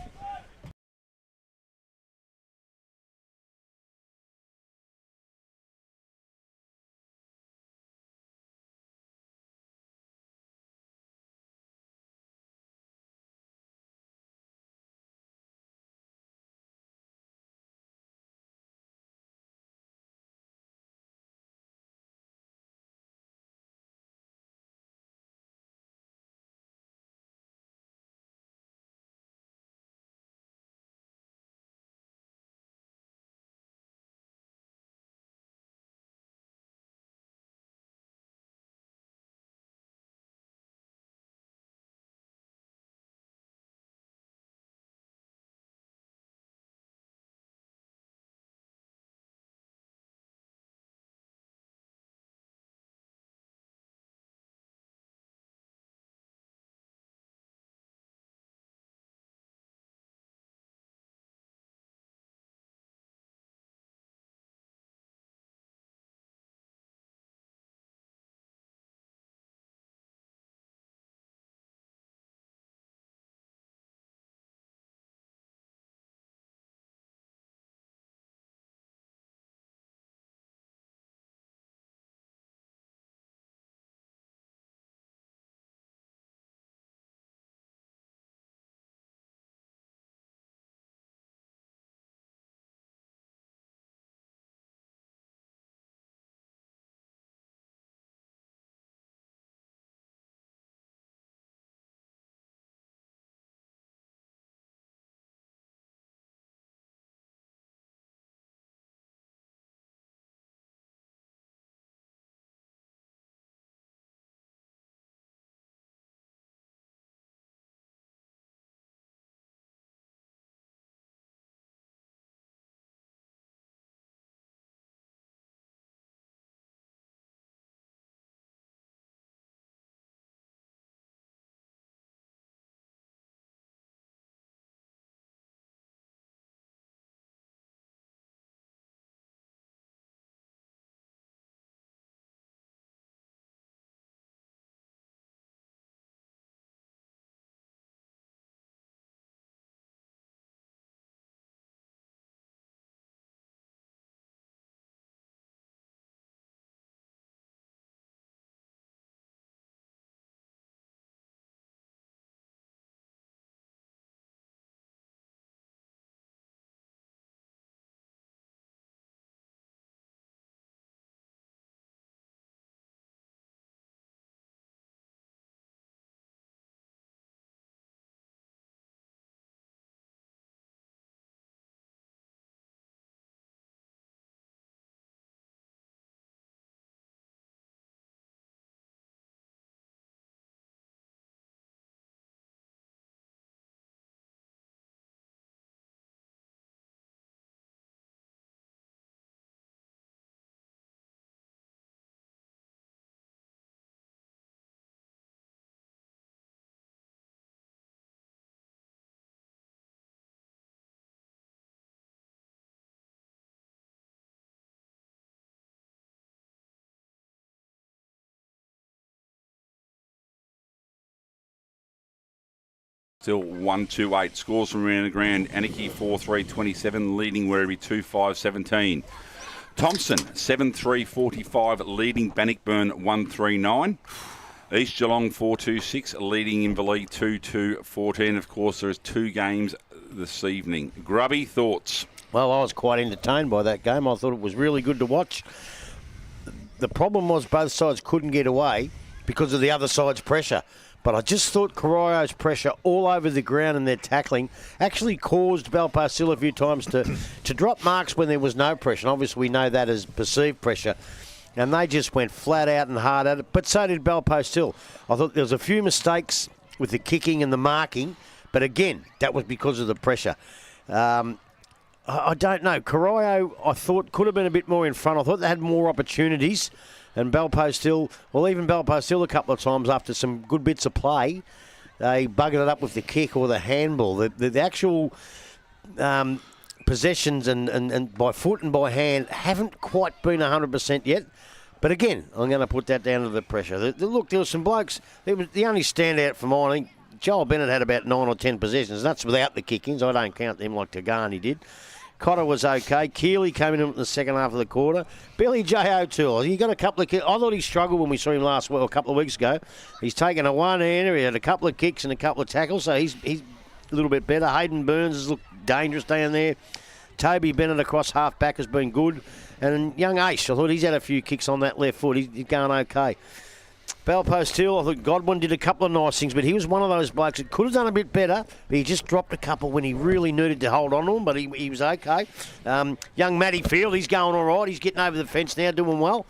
Still 1-2-8. Scores from around the ground. Anarchy 4-3-27, leading Werribee 2-5-17. Thompson 7-3-45, leading Bannockburn 1-3-9. East Geelong 4-2-6, leading Inverleigh 2-2-14. Of course, there is 2 games this evening. Grubby, thoughts? Well, I was quite entertained by that game. I thought it was really good to watch. The problem was both sides couldn't get away because of the other side's pressure. But I just thought Corio's pressure all over the ground and their tackling actually caused Belpo a few times to drop marks when there was no pressure. And obviously, we know that as perceived pressure. And they just went flat out and hard at it. But so did Belpo. I thought there was a few mistakes with the kicking and the marking. But again, that was because of the pressure. I don't know. Corio, I thought, could have been a bit more in front. I thought they had more opportunities. And Belpost Hill, well, even Belpost Hill a couple of times after some good bits of play, they buggered it up with the kick or the handball. The actual possessions and by foot and by hand haven't quite been 100% yet. But again, I'm going to put that down to the pressure. Look, there were some blokes. The only standout for mine, I think Joel Bennett had about 9 or 10 possessions. That's without the kick-ins. I don't count them like Tagani did. Cotter was okay. Keeley came in the second half of the quarter. Billy J. O'Toole, he got a couple of kicks. I thought he struggled when we saw him last week, a couple of weeks ago. He's taken a one-hander. He had a couple of kicks and a couple of tackles, so he's a little bit better. Hayden Burns has looked dangerous down there. Toby Bennett across half-back has been good. And young Ace, I thought he's had a few kicks on that left foot. He's going okay. Belpost Hill, I thought Godwin did a couple of nice things, but he was one of those blokes that could have done a bit better, but he just dropped a couple when he really needed to hold on to them, but he was okay. Young Matty Field, he's going all right. He's getting over the fence now, doing well.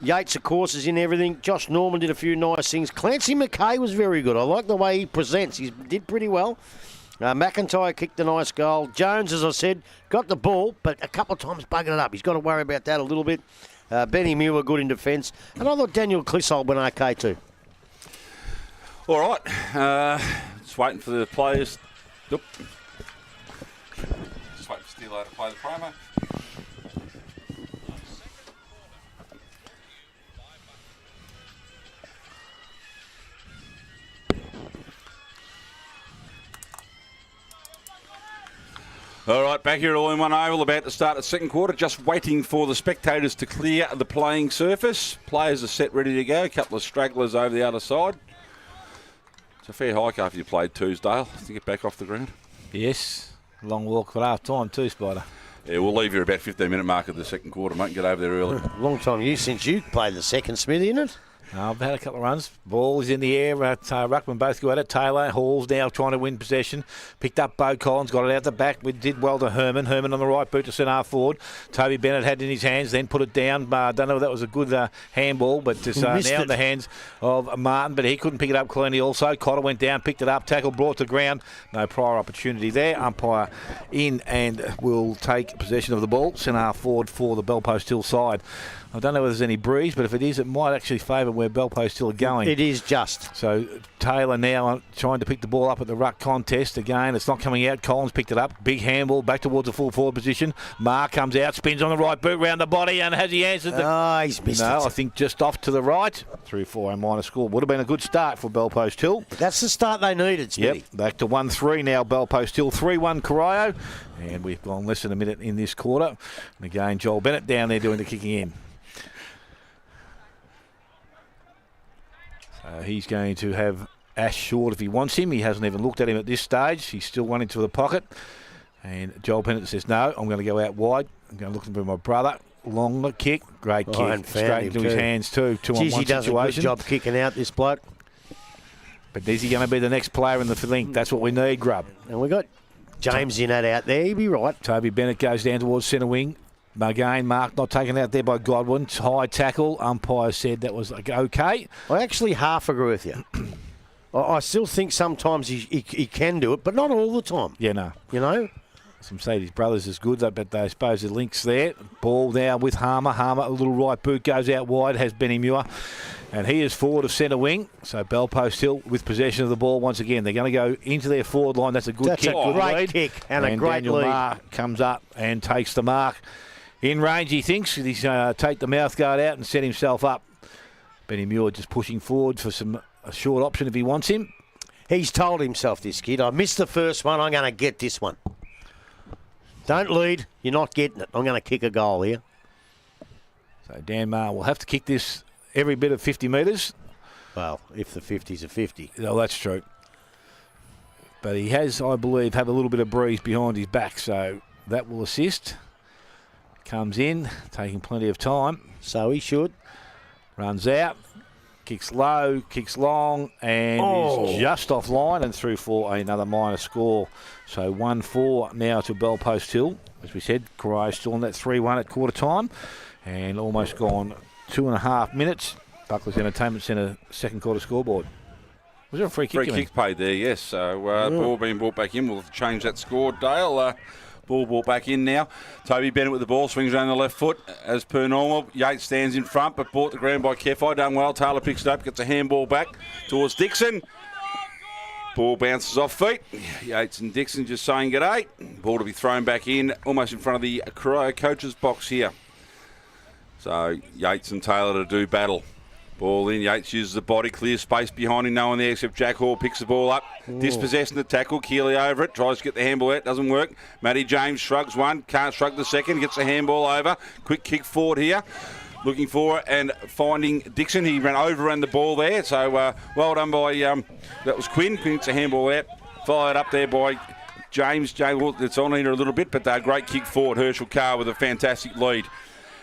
Yates, of course, is in everything. Josh Norman did a few nice things. Clancy McKay was very good. I like the way he presents. He did pretty well. McIntyre kicked a nice goal. Jones, as I said, got the ball, but a couple of times buggered it up. He's got to worry about that a little bit. Benny Muir good in defence. And I thought Daniel Clissold went okay too. All right. Just waiting for the players. Nope. Just waiting for Steelo to play the promo. All right, back here at All in One Oval, about to start the second quarter. Just waiting for the spectators to clear the playing surface. Players are set, ready to go. A couple of stragglers over the other side. It's a fair hike after you played Tuesdale to get back off the ground. Yes, long walk for half time too, Spider. Yeah, we'll leave you about 15-minute mark of the second quarter, mate, and get over there early. Long time since you played the second, Smithy, isn't it? I've had a couple of runs. Ball is in the air. Ruckman both go at it. Taylor, Hall's now trying to win possession. Picked up Bo Collins, got it out the back. We did well to Herman. Herman on the right boot to centre half forward. Toby Bennett had it in his hands, then put it down. Don't know if that was a good handball, but just now in the hands of Martin, but he couldn't pick it up cleanly also. Cotter went down, picked it up, tackle brought to ground. No prior opportunity there. Umpire in and will take possession of the ball. Centre half forward for the Belpost Hill side. I don't know if there's any breeze, but if it is, it might actually favour where Belpost Hill are going. It is just. So Taylor now trying to pick the ball up at the ruck contest. Again, it's not coming out. Collins picked it up. Big handball back towards the full forward position. Marr comes out, spins on the right boot round the body, and has he answered? He's missed it. No, I think just off to the right. 3-4 and minor score. Would have been a good start for Belpost Hill. That's the start they needed, Smithy. Yep, back to 1-3 now, Belpost Hill. 3-1 Corio. And we've gone less than a minute in this quarter. And again, Joel Bennett down there doing the kicking in. He's going to have Ash short if he wants him. He hasn't even looked at him at this stage. He's still running to the pocket. And Joel Bennett says, no, I'm going to go out wide. I'm going to look for my brother. Longer kick. Great kick. Straight into his hands too. 2-on-1 situation. He does a good job kicking out, this bloke. But is he going to be the next player in the link? That's what we need, Grub. And we got James in that out there. He'll be right. Toby Bennett goes down towards centre wing. Again, Mark not taken out there by Godwin. High tackle. Umpire said that was okay. I actually half agree with you. I still think sometimes he can do it, but not all the time. Yeah, no. You know? Some say his brother's is good, but I suppose the link's there. Ball now with Harmer. Harmer, a little right boot, goes out wide, has Benny Muir. And he is forward of centre wing. So Belpost Hill with possession of the ball once again. They're going to go into their forward line. That's a good kick. That's a great kick and a great Daniel lead. Marr comes up and takes the mark. In range, he thinks. He's take the mouth guard out and set himself up. Benny Muir just pushing forward for a short option if he wants him. He's told himself, this kid, I missed the first one, I'm going to get this one. Don't lead, you're not getting it. I'm going to kick a goal here. So Dan Marr will have to kick this every bit of 50 metres. Well, if the 50's a 50. Oh, that's true. But he has, I believe, have a little bit of breeze behind his back, so that will assist. Comes in, taking plenty of time. So he should. Runs out, kicks low, kicks long, and is just offline and through for another minor score. So 1-4 now to Belpost Hill. As we said, Corio still on that 3-1 at quarter time, and almost gone 2.5 minutes. Buckley's Entertainment Centre second quarter scoreboard. Was there a free kick? Free kick paid there, yes. So ball being brought back in. We'll change that score, Dale. Ball brought back in now. Toby Bennett with the ball, swings around the left foot as per normal. Yates stands in front, but brought to ground by Kefai. Done well. Taylor picks it up, gets a handball back towards Dixon. Ball bounces off feet. Yates and Dixon just saying g'day. Ball to be thrown back in, almost in front of the Corio coach's box here. So Yates and Taylor to do battle. Ball in. Yates uses the body, clears space behind him. No one there except Jack Hall picks the ball up. Dispossessing the tackle. Keeley over it. Tries to get the handball out. Doesn't work. Matty James shrugs one. Can't shrug the second. Gets the handball over. Quick kick forward here. Looking for it and finding Dixon. He ran the ball there. So well done by, that was Quinn. Quinn gets a handball out. Followed up there by James. Well, it's on here a little bit, but great kick forward. Herschel Carr with a fantastic lead.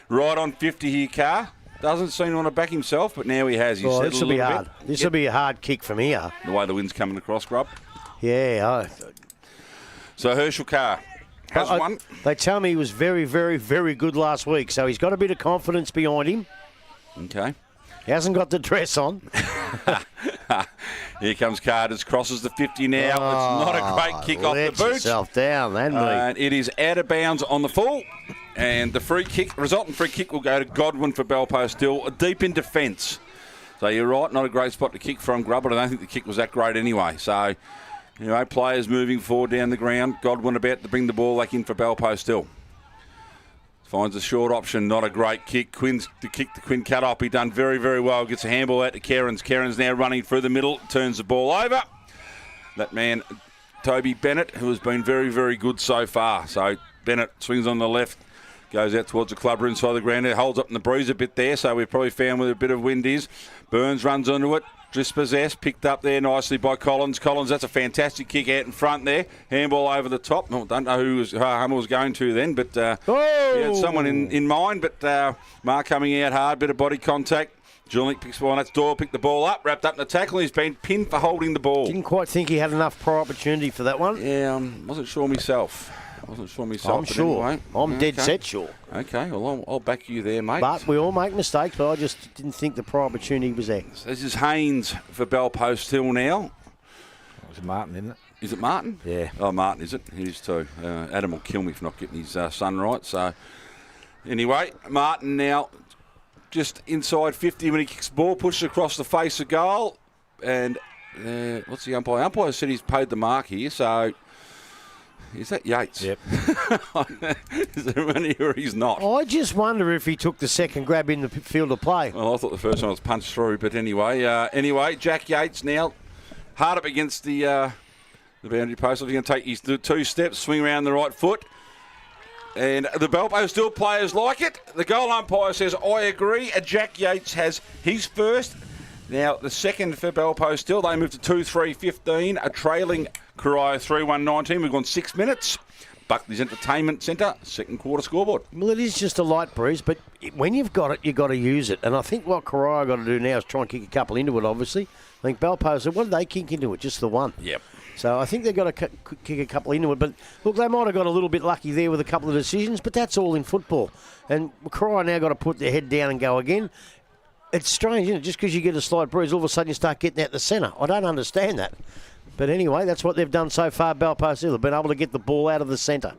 Right on 50 here, Carr. Doesn't seem to want to back himself, but now he has. He's This will be hard. This will be a hard kick from here. The way the wind's coming across, Grub. Yeah. So Herschel Carr has one. They tell me he was very, very, very good last week, so he's got a bit of confidence behind him. Okay. He hasn't got the dress on. Here comes Carr. Just crosses the 50 now. It's not a great kick off the boot. Let yourself down, then, mate. It is out of bounds on the full. And the resultant free kick will go to Godwin for Belpo still, deep in defence. So you're right, not a great spot to kick from, Grub, but I don't think the kick was that great anyway. So, players moving forward down the ground. Godwin about to bring the ball back in for Belpo still. Finds a short option, not a great kick. Quinn's to kick the Quinn cut off. He done very, very well. Gets a handball out to Kerins. Kerins now running through the middle, turns the ball over. That man, Toby Bennett, who has been very, very good so far. So Bennett swings on the left. Goes out towards the clubber inside the ground. It holds up in the breeze a bit there, so we've probably found where a bit of wind is. Burns runs onto it. Dispossessed, picked up there nicely by Collins. Collins, that's a fantastic kick out in front there. Handball over the top. I don't know who Hummer was going to then, but he had someone in mind. But Mark coming out hard, bit of body contact. Julian picks one. That's Doyle, picked the ball up, wrapped up in the tackle. He's been pinned for holding the ball. Didn't quite think he had enough prior opportunity for that one. Yeah, wasn't sure myself. I'm sure. Anyway. I'm dead set sure. Okay, well, I'll back you there, mate. But we all make mistakes, but I just didn't think the prior opportunity was there. So this is Haynes for Belpost Hill now. It's Martin, isn't it? Is it Martin? Yeah. Oh, Martin, is it? He is too. Adam will kill me for not getting his son right. So, anyway, Martin now just inside 50 when he kicks the ball, pushes across the face of goal. And what's the umpire? Umpire said he's paid the mark here, so... Is that Yates? Yep. Is there money or he's not? I just wonder if he took the second grab in the field of play. Well, I thought the first one was punched through, but anyway, Jack Yates now hard up against the boundary post. He's going to take his 2 steps, swing around the right foot. And the Belpo still players like it. The goal umpire says, I agree. Jack Yates has his first. Now, the second for Belpo still. They move to 2-3-15, a trailing Corio 3-1-19. We've gone 6 minutes. Buckley's Entertainment Centre, second quarter scoreboard. Well, it is just a light breeze, but when you've got it, you've got to use it. And I think what Corio got to do now is try and kick a couple into it, obviously. I think Belpo said, what did they kick into it? Just the one. Yep. So I think they've got to kick a couple into it. But, look, they might have got a little bit lucky there with a couple of decisions, but that's all in football. And Corio now got to put their head down and go again. It's strange, isn't it? Just because you get a slight bruise, all of a sudden you start getting out the centre. I don't understand that. But anyway, that's what they've done so far, Belpost Hill. They've been able to get the ball out of the centre.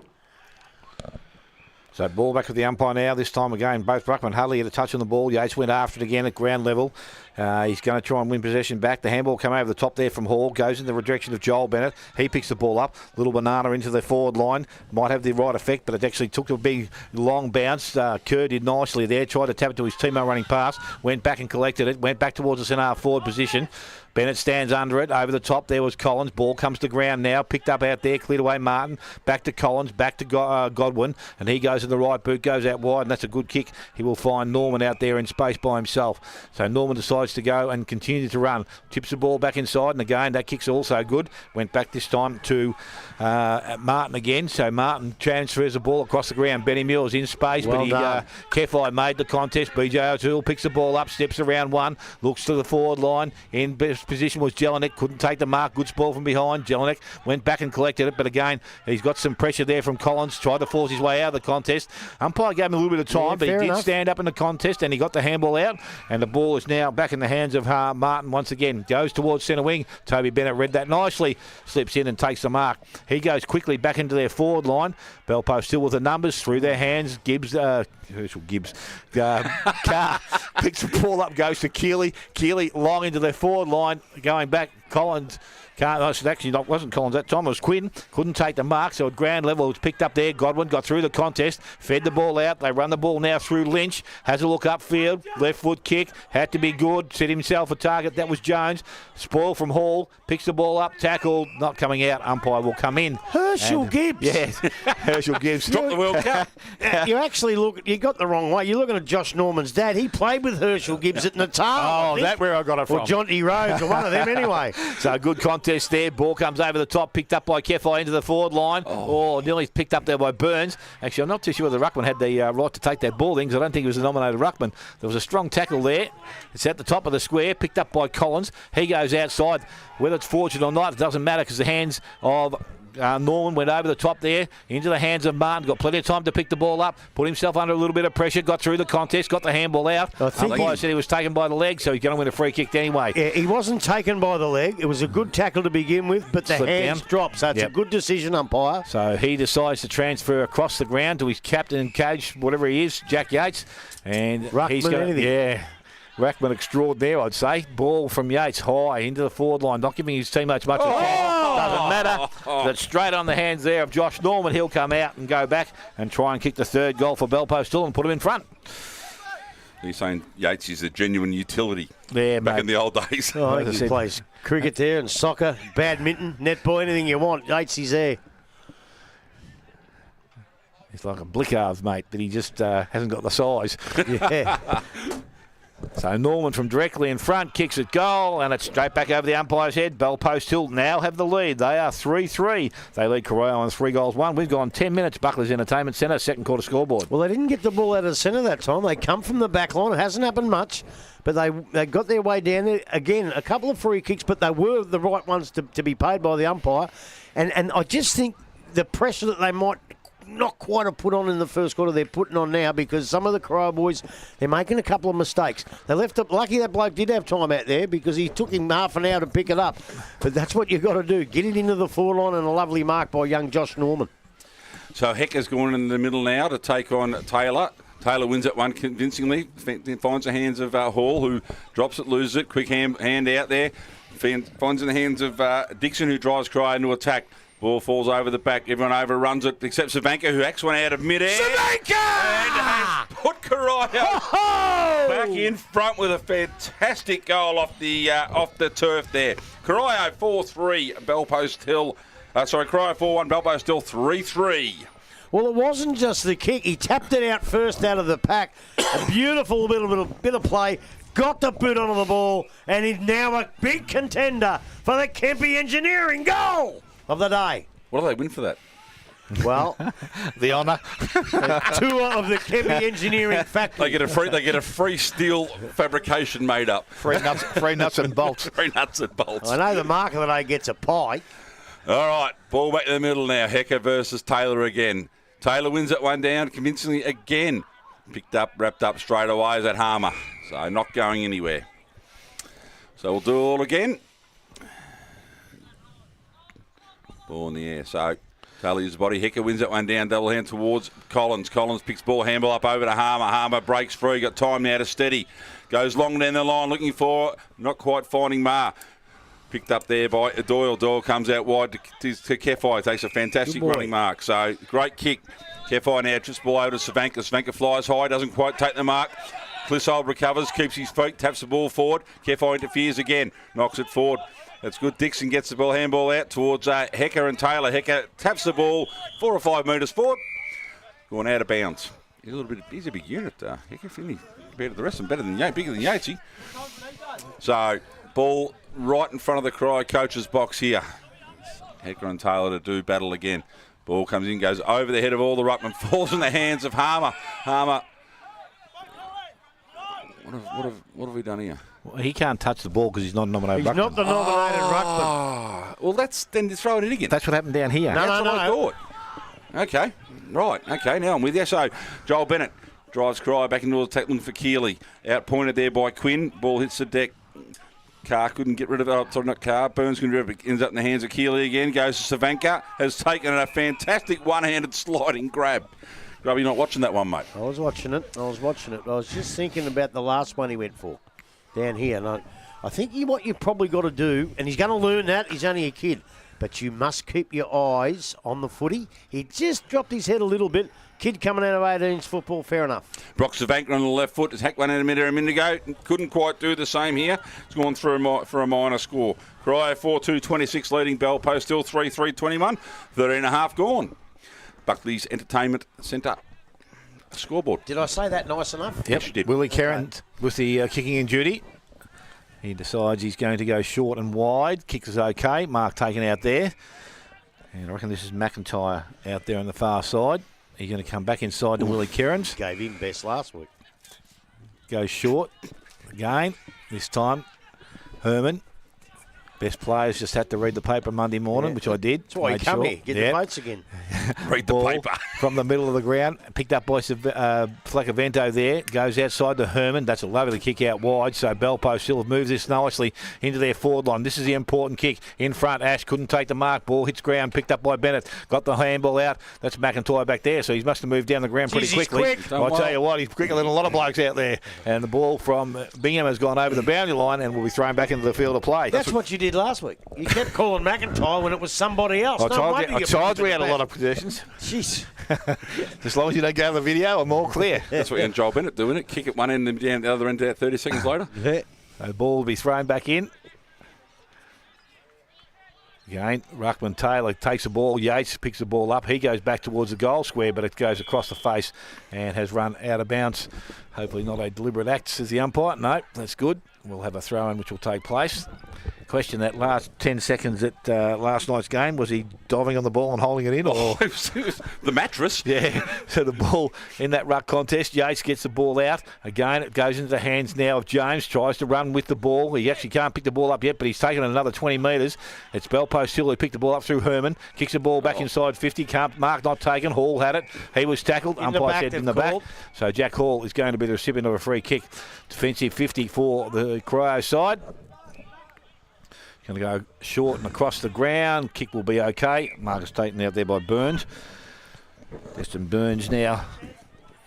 So ball back with the umpire now. This time again, both Ruckman Hudley had a touch on the ball. Yates went after it again at ground level. He's going to try and win possession back. The handball come over the top there from Hall. Goes in the direction of Joel Bennett. He picks the ball up. Little banana into the forward line. Might have the right effect, but it actually took a big, long bounce. Kerr did nicely there. Tried to tap it to his teammate running past. Went back and collected it. Went back towards the centre forward position. Bennett stands under it. Over the top there was Collins. Ball comes to ground now. Picked up out there. Cleared away Martin. Back to Collins. Back to Godwin. And he goes in the right boot. Goes out wide. And that's a good kick. He will find Norman out there in space by himself. So Norman decides to go and continue to run. Tips the ball back inside. And again, that kick's also good. Went back this time to Martin again. So Martin transfers the ball across the ground. Benny Mills in space. Well but Kefai made the contest. BJ O'Toole picks the ball up. Steps around one. Looks to the forward line. In best position was Jelinek. Couldn't take the mark. Good ball from behind. Jelinek went back and collected it. But again, he's got some pressure there from Collins. Tried to force his way out of the contest. Umpire gave him a little bit of time, but he did stand up in the contest and he got the handball out. And the ball is now back in in the hands of Martin once again. Goes towards centre wing. Toby Bennett read that nicely. Slips in and takes the mark. He goes quickly back into their forward line. Belpo still with the numbers through their hands. Herschel Gibbs. Carr picks the ball up, goes to Keeley. Keeley long into their forward line. Going back, Collins. Actually, wasn't Collins that time. It was Quinn. Couldn't take the mark, so at ground level it was picked up there. Godwin got through the contest, fed the ball out. They run the ball now through Lynch. Has a look upfield. Left foot kick. Had to be good. Set himself a target. That was Jones. Spoil from Hall. Picks the ball up. Tackled. Not coming out. Umpire will come in. Herschel Gibbs. Yes. Herschel Gibbs. Dropped the World Cup. You actually you got the wrong way. You're looking at Josh Norman's dad. He played with Herschel Gibbs at Natal. Oh, that's where I got it from. Or Jonty Rhodes, or one of them anyway. So a good contest there. Ball comes over the top, picked up by Kefai into the forward line. Oh, nearly picked up there by Burns. Actually, I'm not too sure the ruckman had the right to take that ball in, because I don't think he was a nominated ruckman. There was a strong tackle there. It's at the top of the square, picked up by Collins. He goes outside. Whether it's fortunate or not, it doesn't matter, because the hands of Norman went over the top there, into the hands of Martin. Got plenty of time to pick the ball up, put himself under a little bit of pressure, got through the contest, got the handball out. I think I said he was taken by the leg, so he's going to win a free kick anyway. Yeah, he wasn't taken by the leg. It was a good tackle to begin with, but the Slipped hands down. dropped, so it's a good decision, umpire. So he decides to transfer across the ground to his captain and cage, whatever he is, Jack Yates. And Ruckman, he's going anything. yeah. Rackman extraordinaire, I'd say. Ball from Yates high into the forward line, not giving his teammates much of a chance. Doesn't matter. That's straight on the hands there of Josh Norman. He'll come out and go back and try and kick the third goal for Belpo still and put him in front. You're saying Yates is a genuine utility Yeah, back mate. in the old days. I As I think he said- plays cricket there and soccer, badminton, netball, anything you want. Yates there. He's like a Blickards, mate, but he just hasn't got the size. Yeah. So Norman from directly in front kicks it goal, and it's straight back over the umpire's head. Belpo still now have the lead. They are 3-3. They lead Corio on 3-1. We've gone 10 minutes. Buckley's Entertainment Centre, second quarter scoreboard. Well, they didn't get the ball out of the centre that time. They come from the back line. It hasn't happened much, but they got their way down there. Again, a couple of free kicks, but they were the right ones to be paid by the umpire. And I just think the pressure that they might not quite have put on in the first quarter, they're putting on now, because some of the Corio boys, they're making a couple of mistakes. They left it. Lucky that bloke did have time out there, because he took him half an hour to pick it up. But that's what you've got to do. Get it into the forward line, and a lovely mark by young Josh Norman. So Hecker's gone in the middle now to take on Taylor. Taylor wins that one convincingly, finds the hands of Hall, who drops it, loses it. Quick hand out there. Finds in the hands of Dixon, who drives Corio into attack. Ball falls over the back. Everyone overruns it except Savanka, who hacks one out of mid-air. Savanka! And has put Corio back in front with a fantastic goal off the turf there. Corio 4-3, Belpo still... Corio 4-1, Belpo still 3-3. Well, it wasn't just the kick. He tapped it out first out of the pack. A beautiful bit of play. Got the boot onto the ball, and is now a big contender for the Kempy Engineering goal of the day. What do they win for that? Well, The honour. a tour of the Kempy Engineering factory. They get a free steel fabrication made up. Free nuts and bolts. Free nuts and bolts. I know the mark of the day gets a pie. All right, ball back to the middle now. Hecker versus Taylor again. Taylor wins that one down convincingly again. Picked up, wrapped up straight away as that Harmer. So not going anywhere. So we'll do it all again. Ball in the air. So Taylor uses body. Hecker wins that one down. Double hand towards Collins. Collins picks ball, handball up over to Harmer. Harmer breaks free. Got time now to steady. Goes long down the line looking for, not quite finding Marr. Picked up there by Doyle. Doyle comes out wide to Kefai. Takes a fantastic running mark. So great kick. Kefai now trips ball over to Savanka. Savanka flies high, doesn't quite take the mark. Clissold recovers, keeps his feet, taps the ball forward. Kefai interferes again, knocks it forward. That's good. Dixon gets the ball, handball out towards Hecker and Taylor. Hecker taps the ball 4 or 5 metres forward. Going out of bounds. He's a big unit. Hecker Finney compared to the rest of them, bigger than Yatesy. So ball right in front of the Corio coach's box here. Hecker and Taylor to do battle again. Ball comes in, goes over the head of all the ruckman, falls in the hands of Harmer. Harmer. What have we done here? Well, he can't touch the ball because he's not nominated. He's ruckman. not the nominated ruckman. Well, then throw it in again. That's what happened down here. No, That's what I thought. Okay, right. Okay, now I'm with you. So Joel Bennett Drives Corio back into the attack looking for Keeley. Out pointed there by Quinn. Ball hits the deck. Carr couldn't get rid of it. Oh, sorry, not Carr. Burns couldn't get rid of it. Ends up in the hands of Keeley again. Goes to Savanka. Has taken a fantastic one-handed sliding grab. Grubby, not watching that one, mate. I was watching it. I was just thinking about the last one he went for down here. And I think what you probably got to do, and he's going to learn that. He's only a kid. But you must keep your eyes on the footy. He just dropped his head a little bit. Kid coming out of 18s football, fair enough. Brock Savanka on the left foot. Has hacked one in a minute ago. Couldn't quite do the same here. It's gone through for a minor score. Corio 4-2-26 leading Bell Post still 3-3-21. 13.5 gone. Buckley's Entertainment Centre scoreboard. Did I say that nice enough? Yep. Yes, you did. Willie Kerrin with the kicking in duty. He decides he's going to go short and wide. Kicks is okay. Mark taken out there. And I reckon this is McIntyre out there on the far side. He's going to come back inside to Willie Kerrins. Gave him best last week. Goes short again. This time, Herman. Best players just had to read the paper Monday morning, which I did. That's why you come here. Get the votes again. Read the paper. From the middle of the ground. Picked up by Flacavento there. Goes outside to Herman. That's a lovely kick out wide. So Bell Post still have moved this nicely into their forward line. This is the important kick. In front, Ash couldn't take the mark. Ball hits ground. Picked up by Bennett. Got the handball out. That's McIntyre back there. So he must have moved down the ground pretty quickly. Quick. I'll tell you what, he's quicker than a lot of blokes out there. And the ball from Bingham has gone over the boundary line and will be thrown back into the field of play. That's what you did last week. You kept calling McIntyre when it was somebody else. I told you we had a lot of possessions. Jeez. As long as you don't go to the video, I'm all clear. That's what Joel Bennett doing it. Kick it one end and down the other end 30 seconds later. Yeah. The ball will be thrown back in. Again, Ruckman Taylor takes the ball. Yates picks the ball up. He goes back towards the goal square, but it goes across the face and has run out of bounds. Hopefully not a deliberate act, says the umpire. No, that's good. We'll have a throw-in which will take place. Question that last 10 seconds at last night's game, was he diving on the ball and holding it in? Or the mattress. Yeah, so the ball in that ruck contest, Yates gets the ball out. Again, it goes into the hands now of James, tries to run with the ball. He actually can't pick the ball up yet, but he's taken another 20 metres. It's Bell Post Hill who picked the ball up through Herman, kicks the ball back inside 50, Mark not taken, Hall had it. He was tackled, umpire said in the back. So Jack Hall is going to be the recipient of a free kick. Defensive 50 for the Corio side. Going to go short and across the ground. Kick will be okay. Marcus taken out there by Burns. Destin Burns now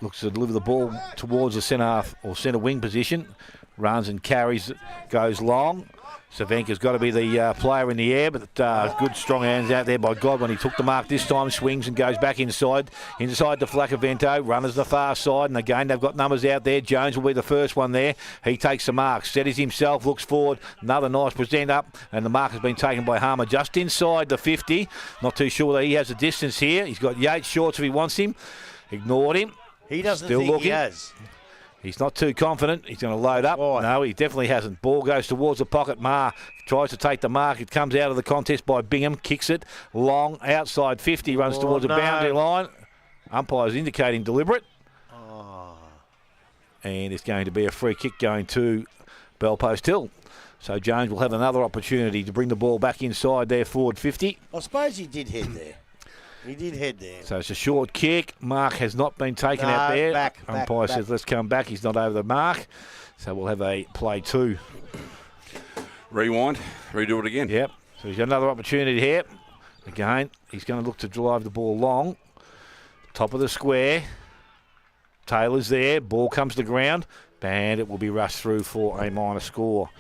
looks to deliver the ball towards the centre half or centre wing position. Runs and carries, goes long. Savanka's got to be the player in the air, but good strong hands out there by Godwin. He took the mark this time, swings and goes back inside to Flacavento. Runners the far side, and again they've got numbers out there. Jones will be the first one there. He takes the mark, steadies himself, looks forward. Another nice present up, and the mark has been taken by Harmer just inside the 50. Not too sure that he has a distance here. He's got Yates shorts if he wants him. Ignored him. He doesn't Still think looking. he has. He's not too confident. He's going to load up. Wide. No, he definitely hasn't. Ball goes towards the pocket. Marr tries to take the mark. It comes out of the contest by Bingham. Kicks it long outside 50. Runs towards the boundary line. Umpire's indicating deliberate. And it's going to be a free kick going to Bell Post Hill. So Jones will have another opportunity to bring the ball back inside their forward 50. I suppose he did head there. He did head there. So it's a short kick. Mark has not been taken out there. Back, Umpire says, let's come back. He's not over the mark. So we'll have a play 2. Rewind. Redo it again. Yep. So he's got another opportunity here. Again, he's going to look to drive the ball long. Top of the square. Taylor's there. Ball comes to ground. And it will be rushed through for a minor score.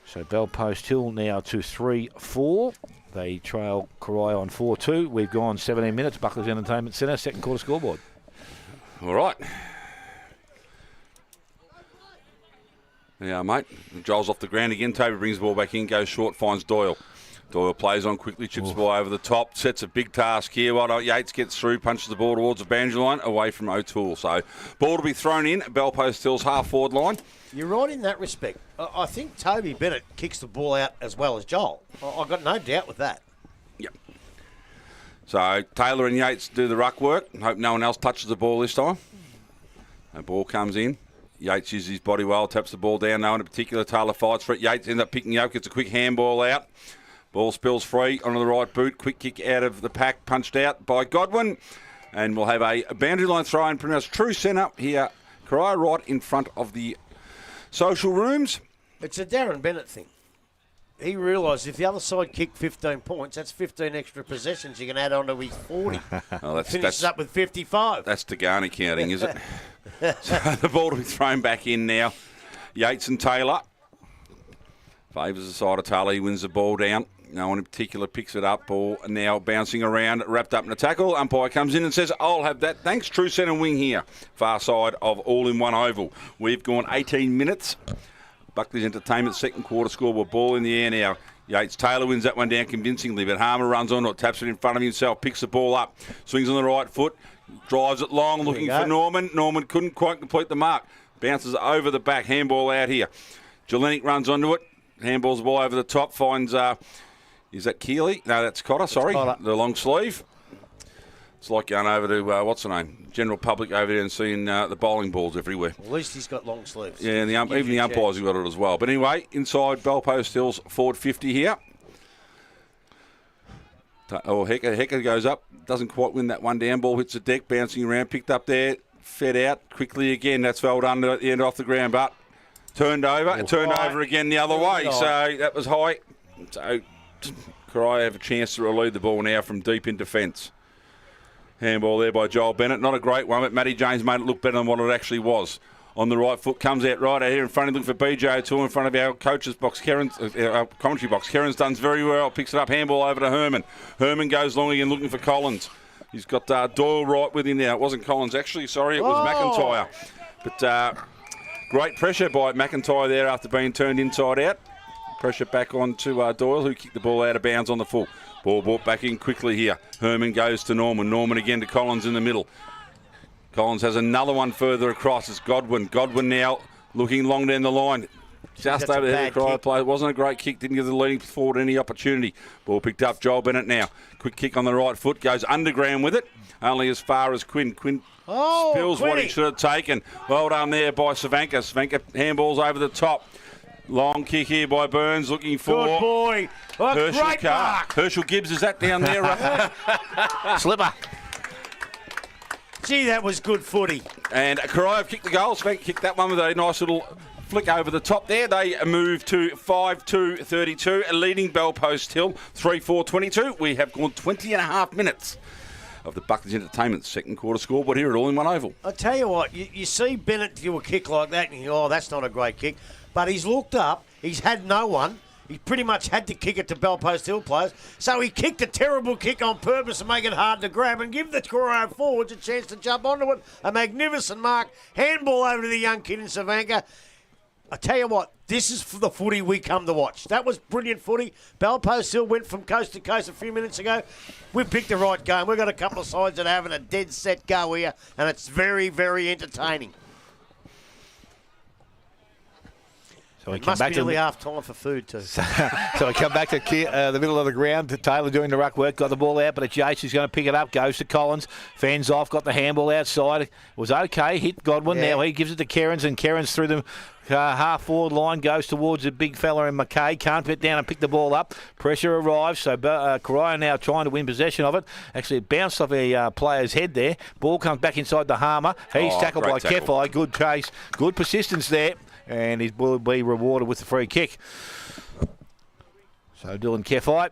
So Bell Post Hill now to 3-4. They trail Corio on 4-2. We've gone 17 minutes. Buckley's Entertainment Centre, second quarter scoreboard. All right. Yeah, mate. Joel's off the ground again. Toby brings the ball back in, goes short, finds Doyle. Doyle plays on quickly, chips the ball over the top, sets a big task here. Yates gets through, punches the ball towards the boundary line, away from O'Toole. So ball to be thrown in. Bell Post Hill's half-forward line. You're right in that respect. I think Toby Bennett kicks the ball out as well as Joel. I've got no doubt with that. Yep. So Taylor and Yates do the ruck work. Hope no one else touches the ball this time. The ball comes in. Yates uses his body well, taps the ball down. No one in particular. Taylor fights for it. Yates ends up picking up, gets a quick handball out. Ball spills free onto the right boot. Quick kick out of the pack, punched out by Godwin. And we'll have a boundary line throw in pretty much true centre here. Corio right in front of the social rooms. It's a Darren Bennett thing. He realised if the other side kicked 15 points, that's 15 extra possessions you can add on to his 40. Finishes up with 55. That's Degani counting, is it? So the ball to be thrown back in now. Yates and Taylor. Favours the side of Taylor. He wins the ball down. No one in particular picks it up. Ball now bouncing around, wrapped up in a tackle. Umpire comes in and says, I'll have that. Thanks. True centre wing here. Far side of all-in-one oval. We've gone 18 minutes. Buckley's Entertainment second quarter scoreboard. Ball in the air now. Yates Taylor wins that one down convincingly, but Harmer runs on it, taps it in front of himself, picks the ball up, swings on the right foot, drives it long, looking for Norman. Norman couldn't quite complete the mark. Bounces over the back, handball out here. Jelenic runs onto it, handballs the ball over the top, finds, is that Keeley? No, that's Cotter, sorry, the long sleeve. It's like going over to, what's the name? General public over there and seeing the bowling balls everywhere. At least he's got long sleeves. Yeah, and even the umpires have got it as well. But anyway, inside Bell Post Hills, forward 50 here. Hecker goes up, doesn't quite win that one down. Ball hits the deck, bouncing around, picked up there, fed out quickly again. That's well done at the end off the ground, but turned over and turned over again the other way. So that was high. So Corio have a chance to relieve the ball now from deep in defence. Handball there by Joel Bennett. Not a great one, but Matty James made it look better than what it actually was. On the right foot, comes out right out here in front of him, looking for BJ O'Toole in front of our coach's box, our commentary box. Keren's done very well, picks it up, handball over to Herman. Herman goes long again looking for Collins. He's got Doyle right with him now. It wasn't Collins, actually, sorry, it was McIntyre. But great pressure by McIntyre there after being turned inside out. Pressure back on to Doyle, who kicked the ball out of bounds on the full. Ball brought back in quickly here. Herman goes to Norman. Norman again to Collins in the middle. Collins has another one further across. It's Godwin. Godwin now looking long down the line. Just over the head of the Corio play. It wasn't a great kick. Didn't give the leading forward any opportunity. Ball picked up. Joel Bennett now. Quick kick on the right foot. Goes underground with it. Only as far as Quinn. Quinn spills what he should have taken. Well done there by Savanka. Savanka handballs over the top. Long kick here by Burns, looking for... Good boy. Oh, Herschel great Carr. mark. Herschel Gibbs, is that down there? Slipper. Gee, that was good footy. And Corio kicked the goal. Spank kicked that one with a nice little flick over the top there. They move to 5-2-32, leading Bell Post Hill 3-4-22. We have gone 20 and a half minutes of the Buckley's Entertainment second quarter scoreboard here at All-in-One Oval. I tell you what, you see Bennett do a kick like that and you go, oh, that's not a great kick. But he's looked up, he's had no one. He pretty much had to kick it to Bell Post Hill players. So he kicked a terrible kick on purpose to make it hard to grab and give the Corio forwards a chance to jump onto it. A magnificent mark. Handball over to the young kid in Savanka. I tell you what, this is for the footy we come to watch. That was brilliant footy. Bell Post Hill went from coast to coast a few minutes ago. We picked the right game. We've got a couple of sides that are having a dead set go here, and it's very, very entertaining. So we It come must back be to nearly half time for food too. So we come back to the middle of the ground. Taylor doing the ruck work, got the ball out, but it's Yates who's going to pick it up. Goes to Collins, fans off, got the handball outside. It was okay, hit Godwin. Yeah. Now he gives it to Kerens, and Kerens through the half forward line goes towards the big fella in McKay. Can't get down and pick the ball up. Pressure arrives, so Corio now trying to win possession of it. Actually, it bounced off a player's head there. Ball comes back inside the Harmer. He's tackled by Kefai. Good chase, good persistence there. And he will be rewarded with the free kick. So Dylan Kefai,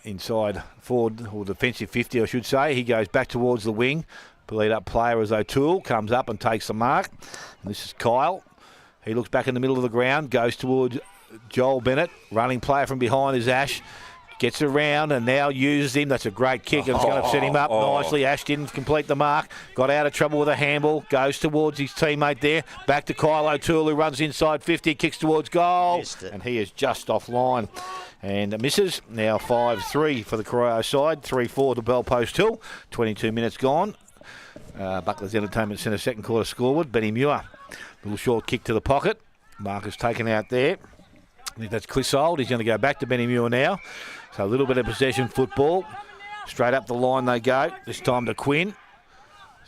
inside forward, or defensive 50 I should say. He goes back towards the wing. The lead-up player is O'Toole, comes up and takes the mark. And this is Kyle. He looks back in the middle of the ground, goes towards Joel Bennett. Running player from behind is Ash. Gets around and now uses him. That's a great kick and it's going to set him up nicely. Ash didn't complete the mark. Got out of trouble with a handball. Goes towards his teammate there. Back to Kyle O'Toole who runs inside 50. Kicks towards goal. And he is just offline. And misses. Now 5-3 for the Corio side. 3-4 to Bell Post Hill. 22 minutes gone. Buckley's Entertainment Centre second quarter scoreboard. Benny Muir. Little short kick to the pocket. Marcus taken out there. I think that's Clissold. He's going to go back to Benny Muir now. So a little bit of possession football. Straight up the line they go. This time to Quinn.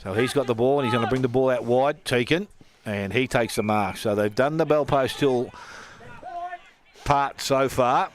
So he's got the ball and he's going to bring the ball out wide. Teakin. And he takes the mark. So they've done the Bell Post Hill part so far.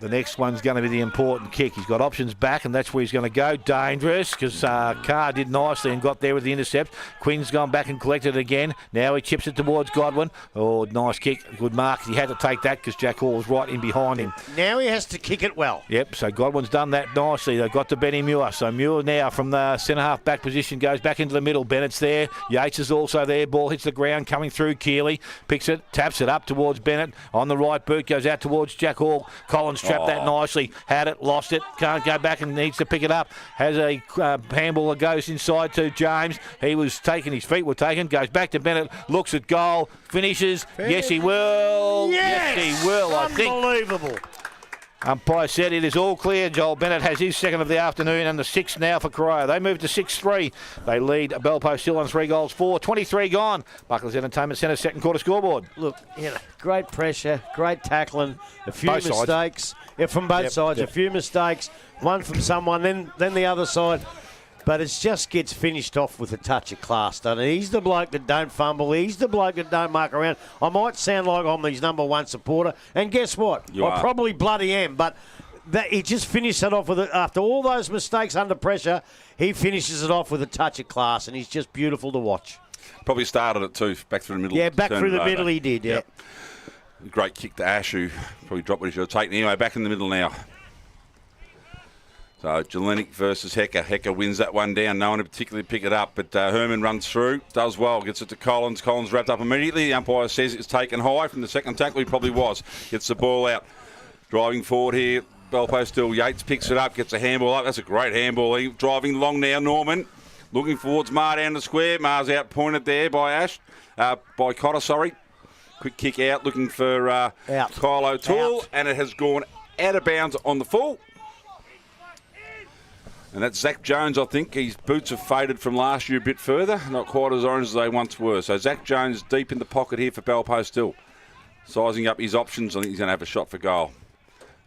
The next one's going to be the important kick. He's got options back, and that's where he's going to go. Dangerous, because Carr did nicely and got there with the intercept. Quinn's gone back and collected it again. Now he chips it towards Godwin. Oh, nice kick. Good mark. He had to take that because Jack Hall was right in behind him. Now he has to kick it well. Yep, so Godwin's done that nicely. They've got to Benny Muir. So Muir now from the centre-half back position goes back into the middle. Bennett's there. Yates is also there. Ball hits the ground, coming through. Keeley picks it, taps it up towards Bennett. On the right boot, goes out towards Jack Hall. Collins trapped that nicely. Had it, lost it. Can't go back and needs to pick it up. Has a handball that goes inside to James. He was taken. His feet were taken. Goes back to Bennett. Looks at goal. Finishes. Yes, he will. Yes, he will, I think. Unbelievable. Umpire said it is all clear. Joel Bennett has his second of the afternoon and the sixth now for Corio. They move to 6-3. They lead Belpost still on 3 goals, 4. 23 gone. Bucklers Entertainment Centre second quarter scoreboard. Look, great pressure, great tackling, a few Both sides. mistakes. Yeah, from both sides, a few mistakes. One from someone, then the other side. But it just gets finished off with a touch of class, doesn't it? He's the bloke that don't fumble. He's the bloke that don't muck around. I might sound like I'm his number one supporter, and guess what? I probably bloody am, but he just finished it off with it. After all those mistakes under pressure, he finishes it off with a touch of class, and he's just beautiful to watch. Probably started it too, back through the middle. Yeah, back through the middle he did, yeah. Yep. Great kick to Ash, who probably dropped what he should have taken. Anyway, back in the middle now. So, Jelenik versus Hecker. Hecker wins that one down. No one to particularly pick it up, but Herman runs through, does well, gets it to Collins. Collins wrapped up immediately. The umpire says it's taken high from the second tackle. He probably was. Gets the ball out. Driving forward here. Belpost still. Yates picks it up, gets a handball up. That's a great handball. Driving long now, Norman. Looking towards Mar down the square. Mar's out pointed there by Cotter, sorry. Quick kick out, looking for Kyle O'Toole, and it has gone out of bounds on the full. And that's Zach Jones, I think. His boots have faded from last year a bit further. Not quite as orange as they once were. So Zach Jones deep in the pocket here for Belpost still. Sizing up his options. I think he's going to have a shot for goal.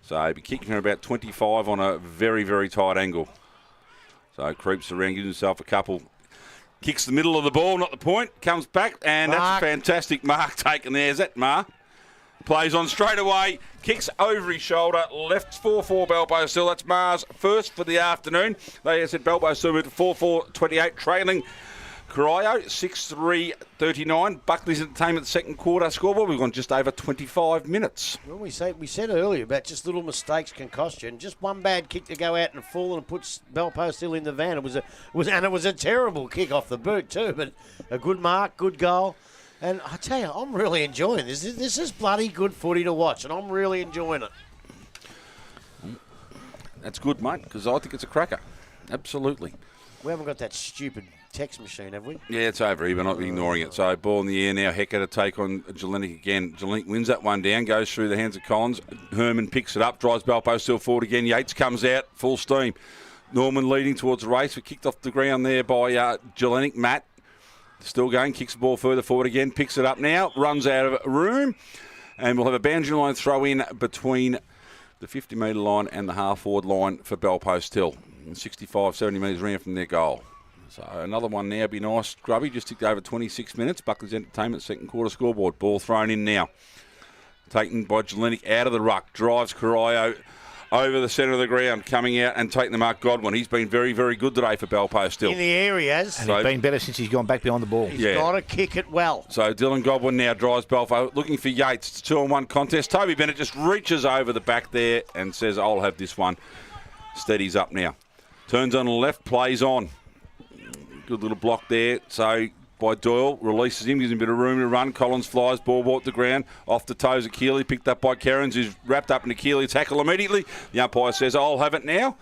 So he'll be kicking from about 25 on a very, very tight angle. So creeps around, gives himself a couple. Kicks the middle of the ball, not the point. Comes back, and that's a fantastic mark taken there. Is that Mark? Plays on straight away, kicks over his shoulder, left 4-4 Belpost still. That's Mars first for the afternoon. They said Belpost still moved to 4-4-28, trailing Corio 6-3-39. Buckley's Entertainment second quarter scoreboard. We've gone just over 25 minutes. Well, we said earlier about just little mistakes can cost you, and just one bad kick to go out and fall and puts Belpost still in the van. It was a terrible kick off the boot too, but a good mark, good goal. And I tell you, I'm really enjoying this. This is bloody good footy to watch, and I'm really enjoying it. That's good, mate, because I think it's a cracker. Absolutely. We haven't got that stupid text machine, have we? Yeah, it's over here. We're not ignoring it. So ball in the air now. Hecker to take on Jelenik again. Jelenik wins that one down, goes through the hands of Collins. Herman picks it up, drives Belpost still forward again. Yates comes out, full steam. Norman leading towards the race. We kicked off the ground there by Jelenik. Matt still going, kicks the ball further forward again, picks it up now, runs out of room, and we'll have a boundary line throw in between the 50-metre line and the half-forward line for Belpost Hill. 65, 70 metres round from their goal. So another one now, be nice. Grubby just ticked over 26 minutes. Buckley's Entertainment second quarter scoreboard. Ball thrown in now. Taken by Jelenik out of the ruck, drives Corio over the centre of the ground, coming out and taking the mark. Godwin. He's been very, very good today for Belpost still. In the areas. And he's been better since he's gone back behind the ball. He's got to kick it well. So Dylan Godwin now drives Belpost, looking for Yates. It's a 2-on-1 contest. Toby Bennett just reaches over the back there and says, I'll have this one. Steadies up now. Turns on the left, plays on. Good little block there. So by Doyle, releases him, gives him a bit of room to run. Collins flies, ball brought to the ground, off the toes of Keeley, picked up by Kerrins, who's wrapped up in the Keeley tackle immediately. The umpire says, I'll have it now.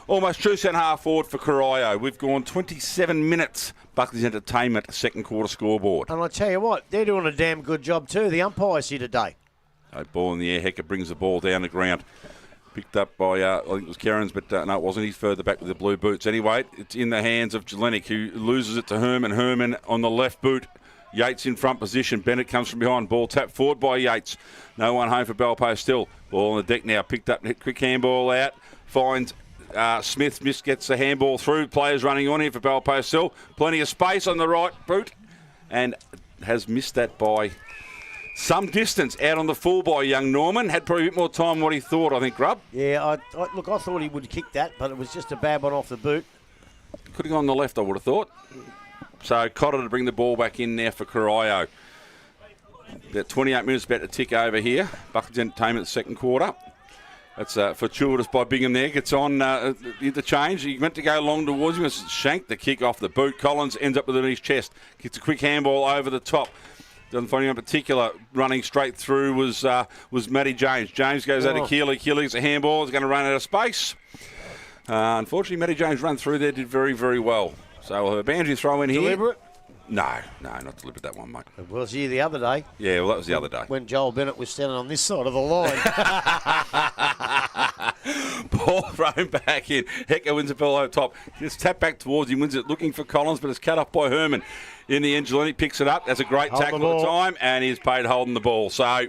Almost true centre half forward for Corio. We've gone 27 minutes. Buckley's Entertainment second quarter scoreboard. And I tell you what, they're doing a damn good job too. The umpires here today. So ball in the air, Hecker brings the ball down the ground. Picked up by, I think it was Kerrins, but no, it wasn't. He's further back with the blue boots. Anyway, it's in the hands of Jelenik, who loses it to Herman. Herman on the left boot. Yates in front position. Bennett comes from behind. Ball tapped forward by Yates. No one home for Belpost still. Ball on the deck now. Picked up, quick handball out. Finds Smith. Smith gets the handball through. Players running on here for Belpost still. Plenty of space on the right boot. And has missed that by Some distance out on the full by young Norman. Had probably a bit more time than what he thought, I think, Grub. Yeah, I thought he would kick that, but it was just a bad one off the boot. Could have gone on the left, I would have thought. So Cotter to bring the ball back in there for Corio. About 28 minutes about to tick over here. Buckets Entertainment second quarter. That's fortuitous by Bingham there. Gets on interchange. He meant to go long towards him. Shanked the kick off the boot. Collins ends up with it in his chest. Gets a quick handball over the top. Doesn't find anyone in particular. Running straight through was Matty James. James goes out to Keeley. Keeley gets a handball. Is going to run out of space. Unfortunately, Matty James run through there. Did very, very well. So we'll have a boundary throw in here. Deliberate? No, not deliberate, that one, mate. It was here the other day. Yeah, well, that was the other day. When Joel Bennett was standing on this side of the line. Ball thrown back in. Hecker wins it over top. Just tap back towards him, wins it looking for Collins, but it's cut off by Herman. In the end, Jeleni picks it up. That's a great tackle at the time, and he's paid holding the ball. So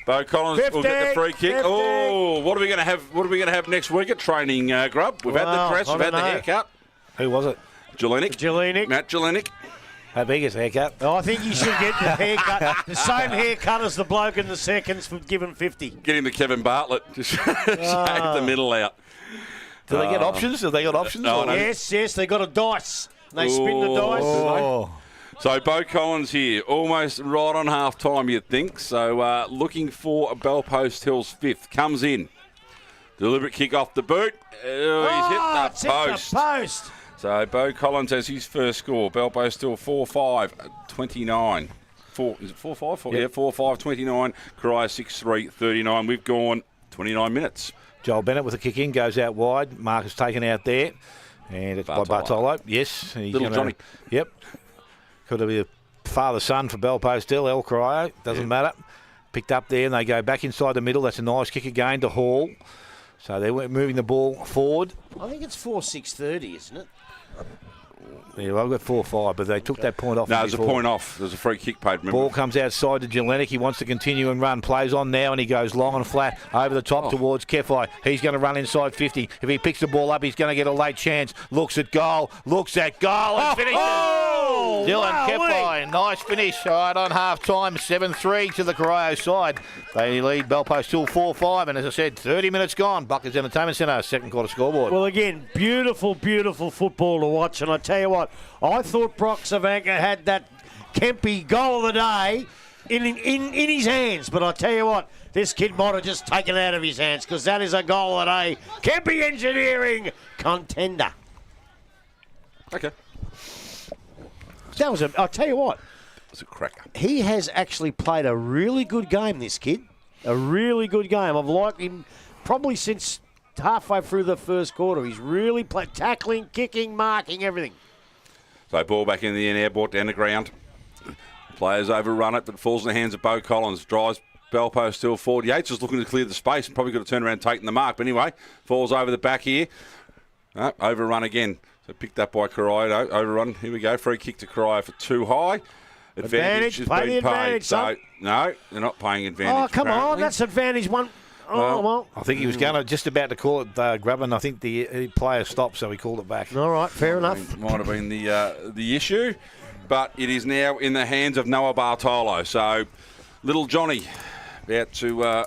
Bo Collins 50, will get the free kick. 50. Oh, what are we going to have? What are we going to have next week at training, Grub? We've had the press, we've had the haircut. Who was it? Jelenic. Matt Jelenic. How big is haircut? Oh, I think you should get the haircut, the same haircut as the bloke in the seconds for giving 50. Get him to Kevin Bartlett. Just shave the middle out. Do they get options? Have they got options? No, no. Yes, they got a dice. They spin the dice. Oh. So Bo Collins here, almost right on half time, you'd think. So looking for a Bellpost Hills fifth. Comes in. Deliberate kick off the boot. Oh, he's hit the post. Hit the post. So Bo Collins has his first score. Bellpost still 4-5, 29. Is it 4-5? Yep. Yeah, 4-5, 29. Corio 6-3, 39. We've gone 29 minutes. Joel Bennett with a kick in, goes out wide. Mark is taken out there. And it's by Bartolo. Yes. He's Little Johnny. Yep. Could be a father-son for Bellpost Hill, El Corio. Doesn't matter. Picked up there, and they go back inside the middle. That's a nice kick again to Hall. So they're moving the ball forward. I think it's 4-6-30, isn't it? Yeah, well, I've got 4-5, but they took that point off. No, there's a point off. There's a free kick paid. Remember? Ball comes outside to Jelenic. He wants to continue and run. Plays on now, and he goes long and flat over the top towards Kefai. He's going to run inside 50. If he picks the ball up, he's going to get a late chance. Looks at goal, and finishes. Dylan Kefai, nice finish. All right, on half time, 7-3 to the Corio side. They lead Bellpost still 4-5, and as I said, 30 minutes gone. Buckers Entertainment Centre, second quarter scoreboard. Well, again, beautiful, beautiful football to watch, and I tell you what, I thought Brock Savanka had that Kempy goal of the day in his hands, but I tell you what, this kid might have just taken it out of his hands, because that is a goal of the day. Kempy Engineering contender. Okay. That was I'll tell you what. It's a cracker. He has actually played a really good game, this kid. A really good game. I've liked him probably since halfway through the first quarter. He's really played tackling, kicking, marking, everything. So ball back in the air, brought down the ground. Players overrun it, but falls in the hands of Bo Collins. Drives Bellpost still forward. Yates is looking to clear the space. Probably got to turn around and take the mark. But anyway, falls over the back here. Overrun again. So picked up by Corio. Overrun. Here we go. Free kick to Corio for too high. Advantage has been paid. So, no, they're not paying advantage. Oh, come apparently. on. That's advantage one. Oh, well. I think he was just about to call it grubbing. I think the player stopped, so he called it back. All right, fair enough. Might have been the issue, but it is now in the hands of Noah Bartolo. So, little Johnny about to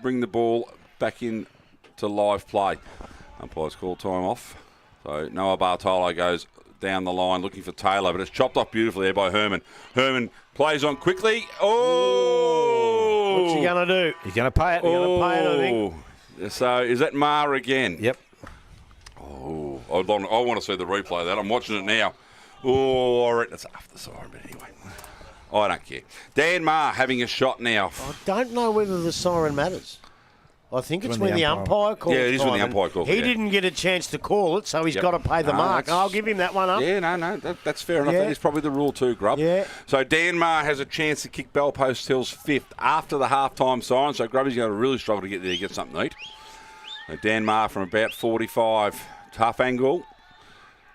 bring the ball back in to live play. Umpire's call time off. So Noah Bartolo goes down the line looking for Taylor, but it's chopped off beautifully there by Herman. Herman plays on quickly. Oh! What's he going to do? He's going to pay it. He's going to pay it, I think. So is that Ma again? Yep. Oh, I want to see the replay of that. I'm watching it now. Oh, all right, that's after the siren, but anyway. I don't care. Dan Ma having a shot now. I don't know whether the siren matters. I think it's when the umpire calls. Yeah, it is when the umpire calls. He didn't get a chance to call it, so he's got to pay the mark. I'll give him that one up. Yeah, no, that's fair enough. Yeah. That is probably the rule too, Grub. Yeah. So Dan Ma has a chance to kick Bellpost Hills fifth after the half-time siren, so Grubby's going to really struggle to get there to get something to eat. So Dan Ma from about 45. Tough angle.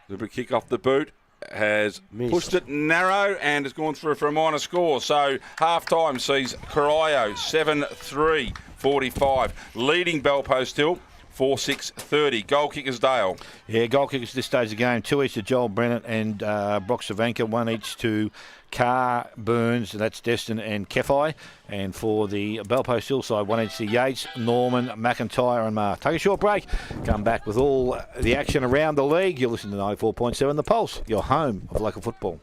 Little kick off the boot. Has pushed it narrow and has gone through for a minor score. So half-time sees Corio 7-3. 45, leading Bellpost Hill 4-6-30. Goal kickers, Dale. Yeah, goal kickers at this stage of the game. 2 each to Joel Brennan and Brock Savanka. 1 each to Carr, Burns, that's Destin and Kefai. And for the Bellpost Hillside, 1 each to Yates, Norman, McIntyre and Marr. Take a short break. Come back with all the action around the league. You'll listen to 94.7 The Pulse, your home of local football.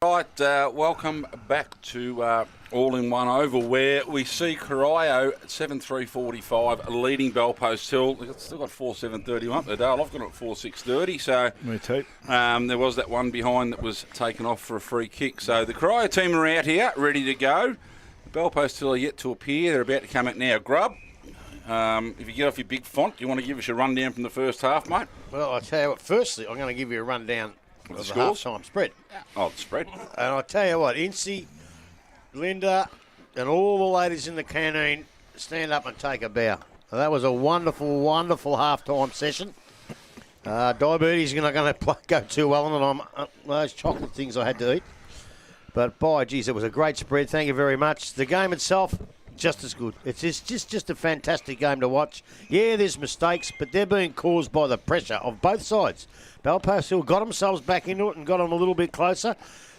Right, welcome back to All in One Oval, where we see Corio at 7:3:45 leading Bellpost Hill. They've still got 4:7:31 there, Dale. I've got it at 4:6:30. So Me too. there was that one behind that was taken off for a free kick. So the Corio team are out here, ready to go. The Bellpost Hill are yet to appear. They're about to come out now. Grub, if you get off your big font, do you want to give us a rundown from the first half, mate? Well, I tell you what, firstly, I'm going to give you a rundown of the scores? half-time spread. Oh, the spread. And I tell you what, Incy, Linda, and all the ladies in the canteen, stand up and take a bow. That was a wonderful, wonderful half-time session. Diabetes is not going to go too well on those chocolate things I had to eat. But, by geez, it was a great spread. Thank you very much. The game itself, just as good. It's just a fantastic game to watch. Yeah, there's mistakes, but they're being caused by the pressure of both sides. Bellpost Hill got themselves back into it and got them a little bit closer.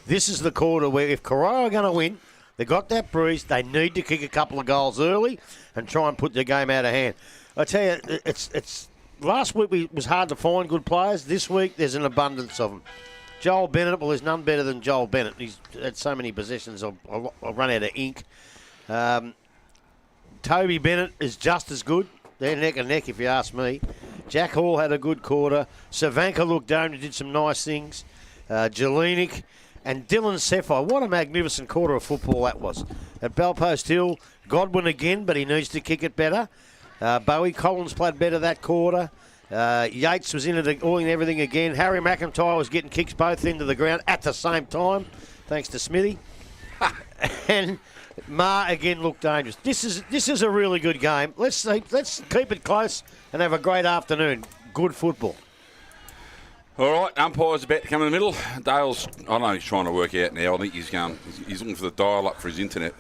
This is the quarter where if Corio are going to win, they got that bruise, they need to kick a couple of goals early and try and put the game out of hand. I tell you, it's last week was hard to find good players. This week there's an abundance of them. Joel Bennett, well, there's none better than Joel Bennett. He's had so many possessions, I'll run out of ink. Toby Bennett is just as good. They're neck and neck, if you ask me. Jack Hall had a good quarter. Savanka looked down and did some nice things. Jelinek and Dylan Sefai. What a magnificent quarter of football that was. At Bellpost Hill, Godwin again, but he needs to kick it better. Bowie Collins played better that quarter. Yates was in it all in everything again. Harry McIntyre was getting kicks both into the ground at the same time, thanks to Smithy. And Ma again looked dangerous. This is a really good game. Let's keep it close and have a great afternoon. Good football. All right, umpire's about to come in the middle. Dale's, I know he's trying to work out now. I think he's looking for the dial up for his internet.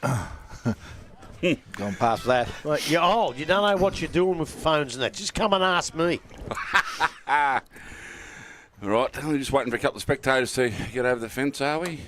Gone past that. Well, you're old. You don't know what you're doing with phones and that. Just come and ask me. All right, we're just waiting for a couple of spectators to get over the fence, are we?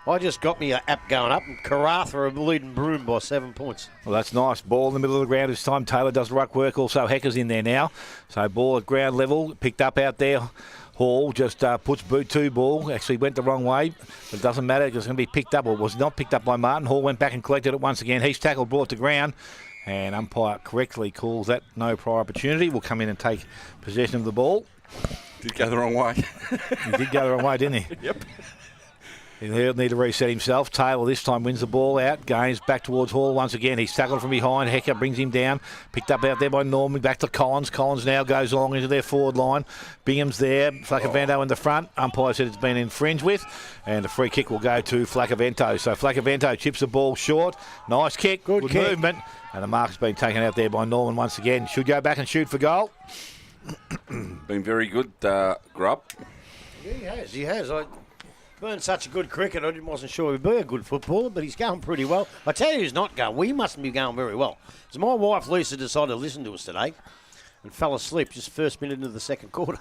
I just got me an app going up, and Karatha are leading Broome by 7 points. Well, that's nice. Ball in the middle of the ground this time. Taylor does ruck work. Also, Hecker's in there now. So ball at ground level. Picked up out there. Hall just puts boot to ball. Actually went the wrong way, but it doesn't matter because it's going to be picked up. Or was not picked up by Martin. Hall went back and collected it once again. He's tackled, brought to ground. And umpire correctly calls that no prior opportunity. Will come in and take possession of the ball. Did go the wrong way. He did go the wrong way, didn't he? Yep. He'll need to reset himself. Taylor this time wins the ball out. Gains back towards Hall once again. He's tackled from behind. Hecker brings him down. Picked up out there by Norman. Back to Collins. Collins now goes along into their forward line. Bingham's there. Flacavento in the front. Umpire said it's been infringed with. And a free kick will go to Flacavento. So Flacavento chips the ball short. Nice kick. Good kick. Movement. And the mark's been taken out there by Norman once again. Should go back and shoot for goal. Been very good, Grub. Yeah, he has. Been such a good cricketer, I wasn't sure he'd be a good footballer, but he's going pretty well. I tell you who's not going. Well, he mustn't be going very well. Because my wife, Lisa, decided to listen to us today and fell asleep just first minute into the second quarter.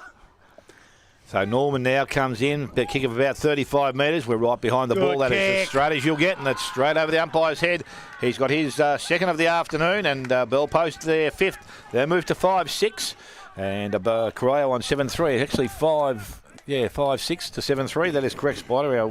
So Norman now comes in, a kick of about 35 metres. We're right behind the ball. That is as straight as you'll get, and that's straight over the umpire's head. He's got his second of the afternoon, and Bellpost their fifth. They moved to 5-6, and Corio on 7-3. Actually 5-6 to 7-3. That is correct, Spider.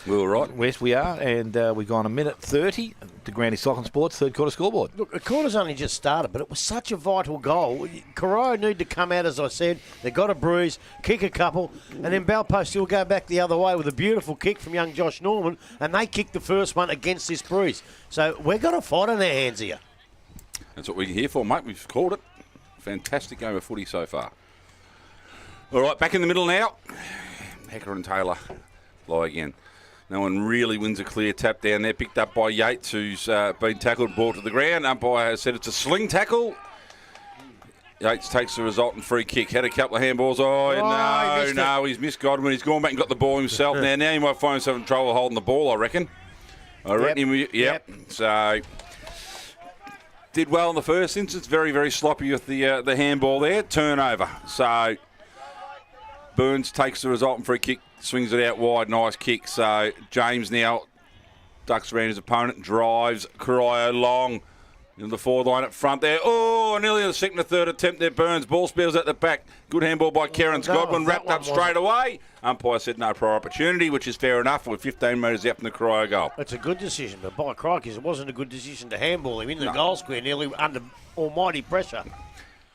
We were right. Yes, we are, and we've gone a minute 30 to Granny Stockton Sports third quarter scoreboard. Look, the quarter's only just started, but it was such a vital goal. Corio need to come out, as I said. They got a bruise, kick a couple, and then Bellpost will go back the other way with a beautiful kick from young Josh Norman, and they kicked the first one against this bruise. So we've got a fight on our hands here. That's what we're here for, mate. We've called it. Fantastic game of footy so far. All right, back in the middle now. Hecker and Taylor lie again. No one really wins a clear tap down there. Picked up by Yates, who's been tackled, brought to the ground. Umpire has said it's a sling tackle. Yates takes the resultant free kick. Had a couple of handballs. He's missed Godwin. He's gone back and got the ball himself. now he might find himself in trouble holding the ball, I reckon. Yep. So did well in the first instance. Very, very sloppy with the handball there. Turnover. So Burns takes the resultant free kick, swings it out wide. Nice kick. So James now ducks around his opponent, drives Corio long. In the forward line up front there. Oh, nearly the second or third attempt there. Burns. Ball spills at the back. Good handball by Kerrins. no, Godwin that wrapped one up straight away. Umpire said no prior opportunity, which is fair enough. We're 15 metres out from the Corio goal. It's a good decision, but by crikey, it wasn't a good decision to handball him in the goal square, nearly under almighty pressure.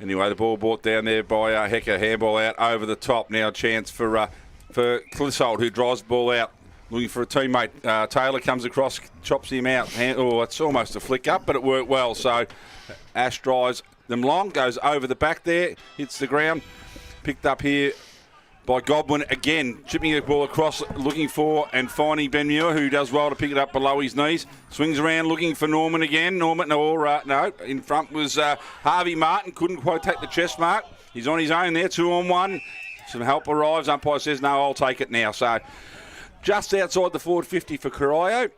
Anyway, the ball brought down there by Hecker. Handball out over the top. Now a chance for Clissold, who drives the ball out. Looking for a teammate. Taylor comes across, chops him out. It's almost a flick up, but it worked well. So Ash drives them long, goes over the back there, hits the ground. Picked up here by Godwin again, chipping the ball across, looking for and finding Ben Muir, who does well to pick it up below his knees. Swings around looking for Norman again. Norman, no, in front was Harvey Martin. Couldn't quite take the chest mark. He's on his own there, 2-on-1. Some help arrives. Umpire says, no, I'll take it now. So just outside the forward 50 for Corio.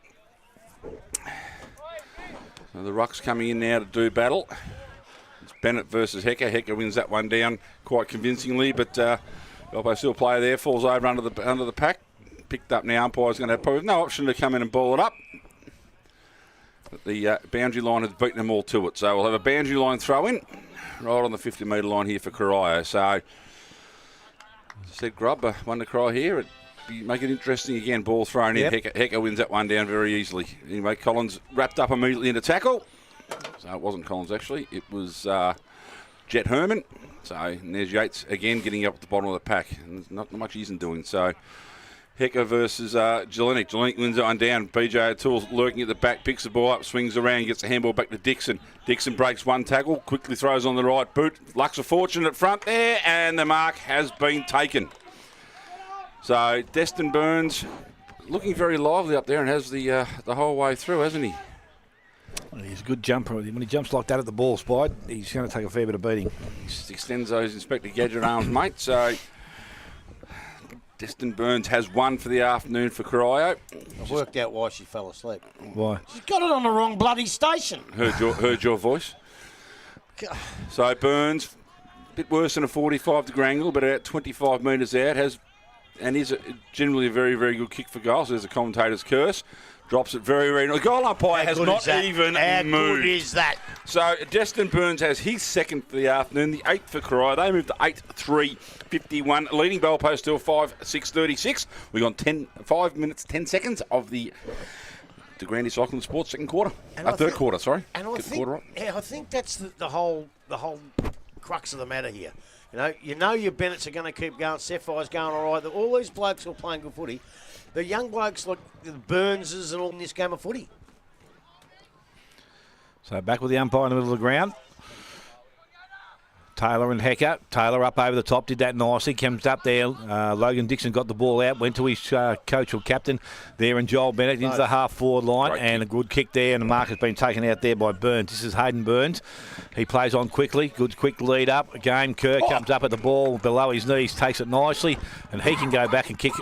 So the Ruck's coming in now to do battle. It's Bennett versus Hecker. Hecker wins that one down quite convincingly, but Belpo still player there, falls over under the pack. Picked up now. Umpire's going to have probably no option to come in and ball it up. But the boundary line has beaten them all to it. So we'll have a boundary line throw in right on the 50-metre line here for Corio. So, as I said, Grubb, one to cry here. Make it interesting again. Ball thrown in. Hecker wins that one down very easily. Anyway, Collins wrapped up immediately into tackle. So it wasn't Collins actually. It was Jet Herman. So and there's Yates again getting up at the bottom of the pack. And there's not much he isn't doing. So Hecker versus Jelinek. Jelinek wins that one down. BJ O'Toole's lurking at the back, picks the ball up, swings around, gets the handball back to Dixon. Dixon breaks one tackle, quickly throws on the right boot. Lucks of fortune at front there, and the mark has been taken. So Destin Burns looking very lively up there and has the whole way through, hasn't he? Well, he's a good jumper. When he jumps like that at the ball spot, he's going to take a fair bit of beating. He extends those Inspector Gadget arms, mate. So Destin Burns has one for the afternoon for Corio. I've worked out why she fell asleep. Why? She's got it on the wrong bloody station. Heard your voice. So Burns, a bit worse than a 45 degree angle, but about 25 metres out, and is generally a very, very good kick for goal. So there's a commentator's curse. Drops it very, very... The goal umpire has not even moved. How good is that? So Destin Burns has his second for the afternoon, the 8th for Corio. They moved to 8-3-51. Leading bell post still 5-6-36. We've got 5 minutes, 10 seconds of the Grandi Cycling Sports second quarter. Third quarter, sorry. And I think that's the whole crux of the matter here. You know your Bennetts are going to keep going. Sapphire's going all right. All these blokes are playing good footy. The young blokes like the Burnses and all in this game of footy. So back with the umpire in the middle of the ground. Taylor and Hecker. Taylor up over the top, did that nicely. Comes up there. Logan Dixon got the ball out, went to his coach or captain there, and Joel Bennett into the half-forward line. Great and kick. a good kick there, and the mark has been taken out there by Burns. This is Hayden Burns. He plays on quickly. Good quick lead up. Again, Kerr comes up at the ball below his knees, takes it nicely, and he can go back and kick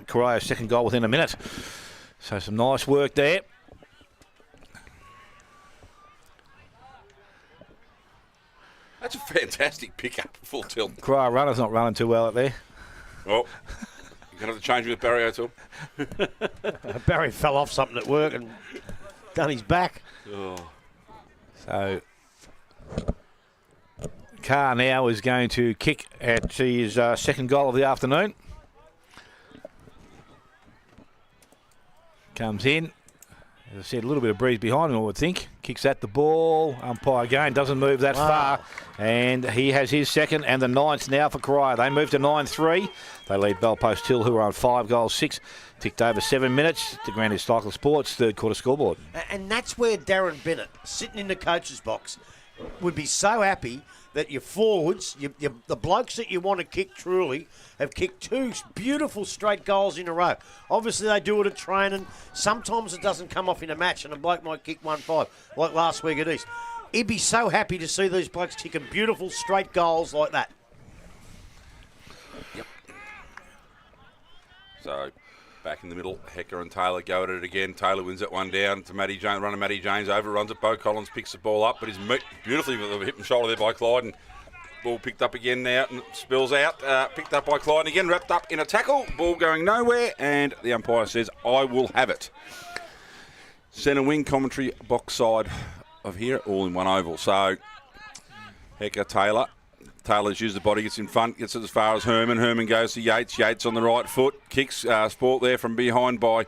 Corio's second goal within a minute. So some nice work there. That's a fantastic pickup, full tilt. Corio runner's not running too well up there. Well, you're going to have to change with Barry O'Toole. Barry fell off something at work and done his back. Oh. So Carr now is going to kick at his second goal of the afternoon. Comes in. As I said, a little bit of breeze behind him, I would think. Kicks at the ball. Umpire again doesn't move that far. And he has his second and the 9th now for Corio. They move to 9-3. They lead Bellpost Hill, who are on 5 goals, 6. Ticked over 7 minutes. The Grandi Cycle Sports third quarter scoreboard. And that's where Darren Bennett, sitting in the coach's box, would be so happy that your forwards, the blokes that you want to kick truly, have kicked 2 beautiful straight goals in a row. Obviously, they do it at training. Sometimes it doesn't come off in a match, and a bloke might kick 1-5, like last week at East. He'd be so happy to see these blokes kicking beautiful straight goals like that. Yep. So, back in the middle, Hecker and Taylor go at it again. Taylor wins that one down to Matty James. Runner Matty James overruns it. Bo Collins picks the ball up, but he's met beautifully with a hip and shoulder there by Clyde. And ball picked up again now and spills out. Picked up by Clyde and again, wrapped up in a tackle. Ball going nowhere, and the umpire says, I will have it. Centre wing commentary box side of here, all in one oval. So, Hecker, Taylor. Taylor's used the body, gets in front, gets it as far as Herman. Herman goes to Yates. Yates on the right foot. Kicks Sport there from behind by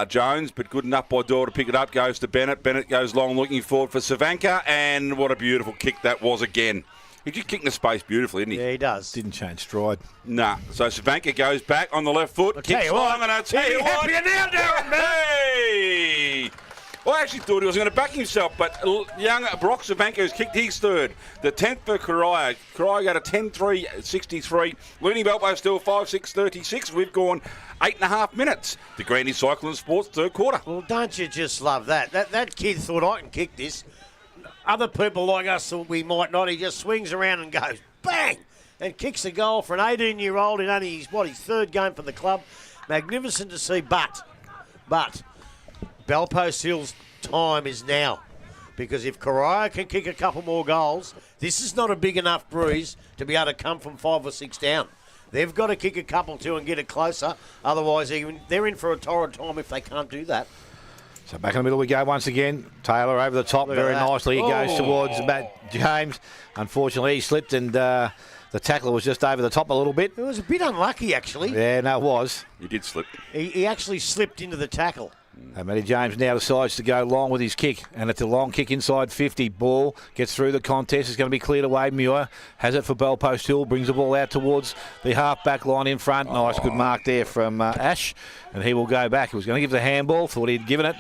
Jones, but good enough by Doyle to pick it up. Goes to Bennett. Bennett goes long, looking forward for Savanka. And what a beautiful kick that was again. He just kicked in the space beautifully, didn't he? Yeah, he does. Didn't change stride. Nah. So Savanka goes back on the left foot. Kicks long, and I'll tell you what. Now, Darren, Hey! I actually thought he was going to back himself, but young Brock Savanka has kicked his third. The 10th for Corio. Corio got a 10-3-63. Leading Belpo still 5-6-36. We've gone 8.5 minutes. The Grandy Cycling Sports third quarter. Well, don't you just love that? That kid thought, I can kick this. Other people like us thought we might not. He just swings around and goes, bang, and kicks a goal for an 18-year-old in only his third game for the club. Magnificent to see, but Belpost Hill's time is now. Because if Corio can kick a couple more goals, this is not a big enough bruise to be able to come from 5 or 6 down. They've got to kick a couple too and get it closer. Otherwise, they're in for a torrid time if they can't do that. So back in the middle we go once again. Taylor over the top very nicely. He goes towards Matt James. Unfortunately, he slipped and the tackler was just over the top a little bit. It was a bit unlucky, actually. Yeah, no, it was. He did slip. He actually slipped into the tackle. And Matty James now decides to go long with his kick, and it's a long kick inside 50. Ball gets through the contest. It's going to be cleared away. Muir has it for Belpost Hill, brings the ball out towards the half-back line in front. Nice, good mark there from Ash, and he will go back. He was going to give the handball, thought he'd given it.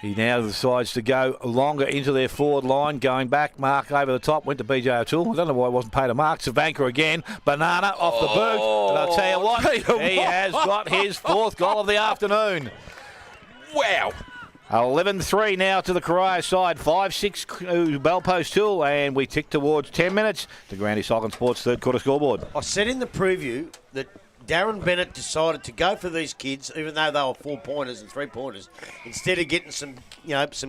He now decides to go longer into their forward line, going back. Mark over the top, went to BJ O'Toole. I don't know why he wasn't paid a mark. Savanka again, banana off the boot. And I'll tell you what, he has got his 4th goal of the afternoon. Wow. 11-3 now to the Corio side. 5-6 Belpost Hill, and we tick towards 10 minutes. The Grandy Cycling Sports third quarter scoreboard. I said in the preview that Darren Bennett decided to go for these kids, even though they were 4-pointers and 3-pointers, instead of getting some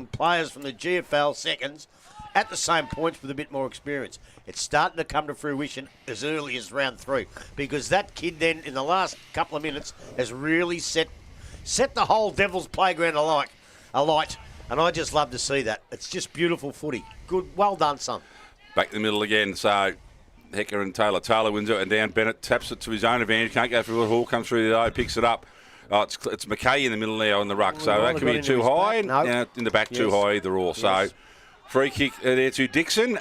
players from the GFL seconds at the same points with a bit more experience. It's starting to come to fruition as early as round 3, because that kid then in the last couple of minutes has really set the whole Devils playground alight, and I just love to see that. It's just beautiful footy. Good, well done, son. Back in the middle again, so Hecker and Taylor. Taylor wins it, and down Bennett taps it to his own advantage. Can't go through the hall, comes through the eye, picks it up. Oh, it's McKay in the middle now on the ruck, so that could be too high. No. In the back, too high, either or. So free kick there to Dixon.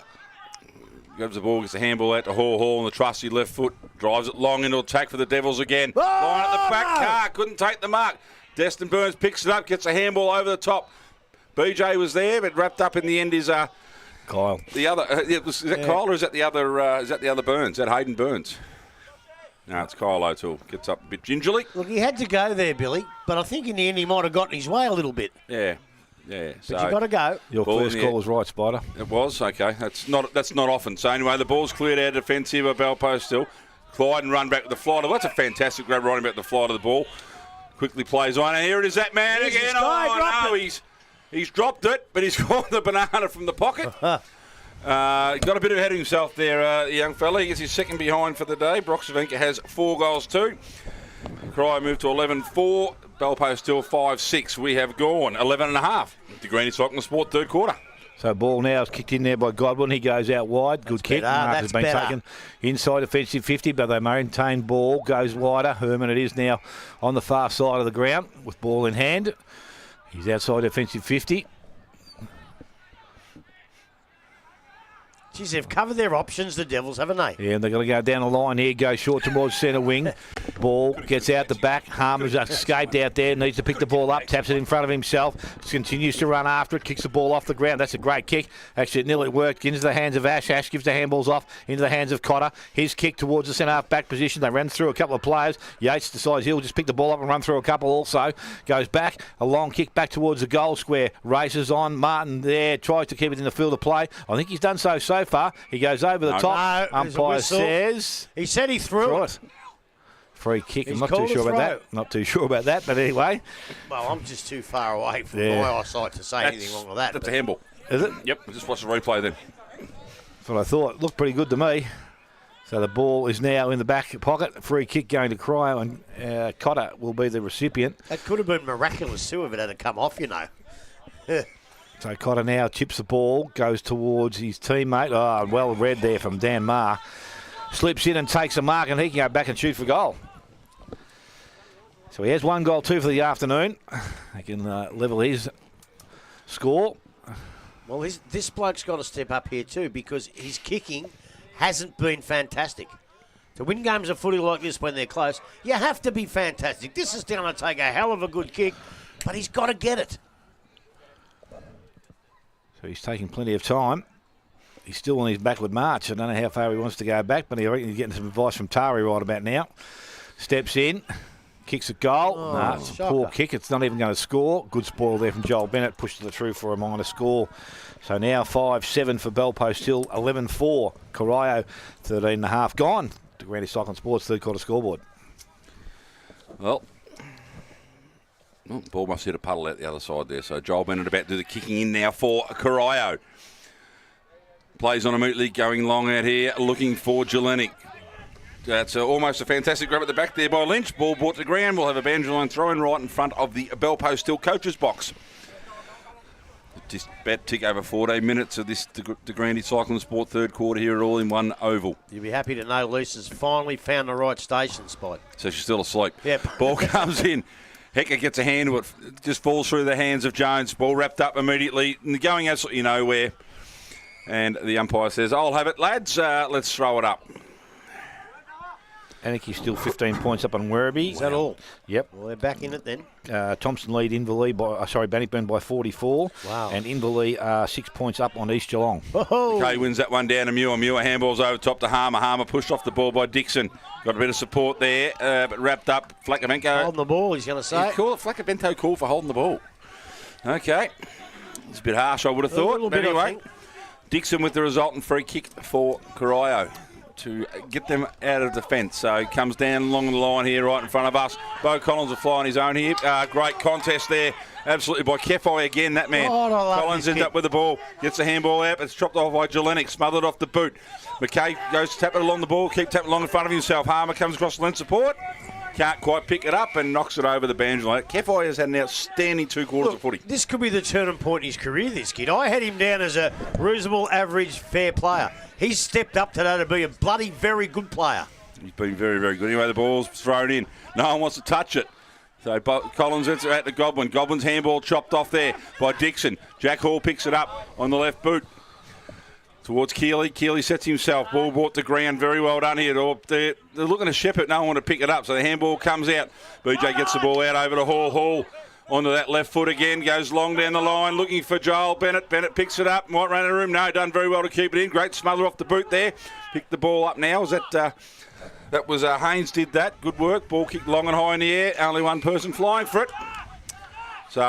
Grabs the ball, gets the handball out to Hall on the trusty left foot. Drives it long into attack for the Devils again. Line at the back, Carr couldn't take the mark. Destin Burns picks it up, gets a handball over the top. BJ was there, but wrapped up in the end is Kyle. the other. Is that Kyle or is that the other? Is that the other Burns? Is that Hayden Burns? No, it's Kyle O'Toole. Gets up a bit gingerly. Look, he had to go there, Billy, but I think in the end he might have gotten his way a little bit. Yeah. But you got to go. Your first call was right, Spider. It was okay. That's not often. So anyway, the ball's cleared out defensive of Belpost still. Clyde and run back with the flight. That's a fantastic grab running back the flight of the ball. Quickly plays on, and here it is, that man Here's again. his guy, Oh, no, he's dropped it, but he's got the banana from the pocket. Got a bit ahead of himself there, the young fella. He gets his second behind for the day. Brock Savanka has 4 goals too. Corio moved to 11-4. Belpost still 5-6. We have gone 11.5. The Grandy Cycling Sport third quarter. So ball now is kicked in there by Godwin. He goes out wide. Good kick. Mark has been taken inside offensive 50, but they maintain ball. Goes wider. Herman it is now on the far side of the ground with ball in hand. He's outside offensive 50. Geez, they've covered their options, the Devils, haven't they? Yeah, and they're going to go down the line here, go short towards centre wing. Ball gets out the back. Harmer's escaped out there, needs to pick the ball up, taps it in front of himself, continues to run after it, kicks the ball off the ground. That's a great kick. Actually, it nearly worked. Into the hands of Ash. Ash gives the handballs off into the hands of Cotter. His kick towards the centre-half back position. They ran through a couple of players. Yates decides he'll just pick the ball up and run through a couple also. Goes back, a long kick back towards the goal square. Races on. Martin there, tries to keep it in the field of play. I think he's done so far. He goes over the top. No, umpire says he said he threw it. Free kick. He's I'm not too sure about that. Not too sure about that, but anyway. Well, I'm just too far away from my eyesight to say anything wrong with that. That's a handball. Is it? Yep. Just watch the replay then. That's what I thought. Looked pretty good to me. So the ball is now in the back pocket. Free kick going to Corio, and Cotter will be the recipient. That could have been miraculous too if it had come off, you know. So Cotter now chips the ball, goes towards his teammate. Oh, well read there from Dan Marr. Slips in and takes a mark, and he can go back and shoot for goal. So he has 1 goal, 2 for the afternoon. He can level his score. Well, this bloke's got to step up here too, because his kicking hasn't been fantastic. To win games of footy like this when they're close, you have to be fantastic. This is going to take a hell of a good kick, but he's got to get it. So he's taking plenty of time. He's still on his backward march. I don't know how far he wants to go back, but I reckon he's getting some advice from Tari right about now. Steps in, kicks a goal. Oh, It's a shocker. poor kick. It's not even going to score. Good spoil there from Joel Bennett. Pushed it through for a minor score. So now 5-7 for Bellpost Hill. 11-4. Corio 13.5 gone. To Granny Cycling Sports third quarter scoreboard. Well, ball must hit a puddle out the other side there. So Joel Bennett about to do the kicking in now for Corio. Plays on immediately, going long out here, looking for Jelenic. That's almost a fantastic grab at the back there by Lynch. Ball brought to ground. We'll have a Banjaline throw-in right in front of the Bellpost Hill coach's box. Just about to tick over 14 minutes of this DeGrande Cycling Sport third quarter here at All-in-One Oval. You'll be happy to know Lisa's finally found the right station spot. So she's still asleep. Yep. Ball comes in. Hecker gets a hand to it. Just falls through the hands of Jones. Ball wrapped up immediately. Going absolutely nowhere. And the umpire says, I'll have it, lads. Let's throw it up. I think he's still 15 points up on Werribee. Is that all? Yep. Well, they're back in it then. Thompson lead Inverleigh by, Bannockburn by 44. Wow. And Inverleigh 6 points up on East Geelong. Oh, Kay wins that one down to Muir. Muir handballs over top to Harmer. Harmer pushed off the ball by Dixon. Got a bit of support there, but wrapped up. Flakavenko. holding the ball, he's going to say. Flakavento call for holding the ball. Okay. It's a bit harsh, I would have thought. little But bit, I anyway, think. Dixon with the resultant free kick for Corio to get them out of defence. So he comes down along the line here right in front of us. Bo Collins will fly on his own here. Great contest there. Absolutely by Kefai again, that man. Oh, I love Collins this ends kick. up with the ball. Gets the handball out. It's chopped off by Jelenic. Smothered off the boot. McKay goes to tap it along the ball. Keep tapping along in front of himself. Harmer comes across the length support. Can't quite pick it up and knocks it over the Banjaline. Kefai has had an outstanding 2 quarters of footy. This could be the turning point in his career, this kid. I had him down as a reasonable, average, fair player. He's stepped up today to be a bloody very good player. He's been very, very good. Anyway, the ball's thrown in. No one wants to touch it. So Collins ends it out to Godwin. Godwin's handball chopped off there by Dixon. Jack Hall picks it up on the left boot. Towards Keeley. Keeley sets himself. Ball brought to ground. Very well done here. They're looking to shepherd. No one want to pick it up. So the handball comes out. BJ gets the ball out over to Hall. Hall onto that left foot again. Goes long down the line. Looking for Joel Bennett. Bennett picks it up. Might run out of room. No, done very well to keep it in. Great smother off the boot there. Picked the ball up now. That was Haynes did that. Good work. Ball kicked long and high in the air. Only one person flying for it. So,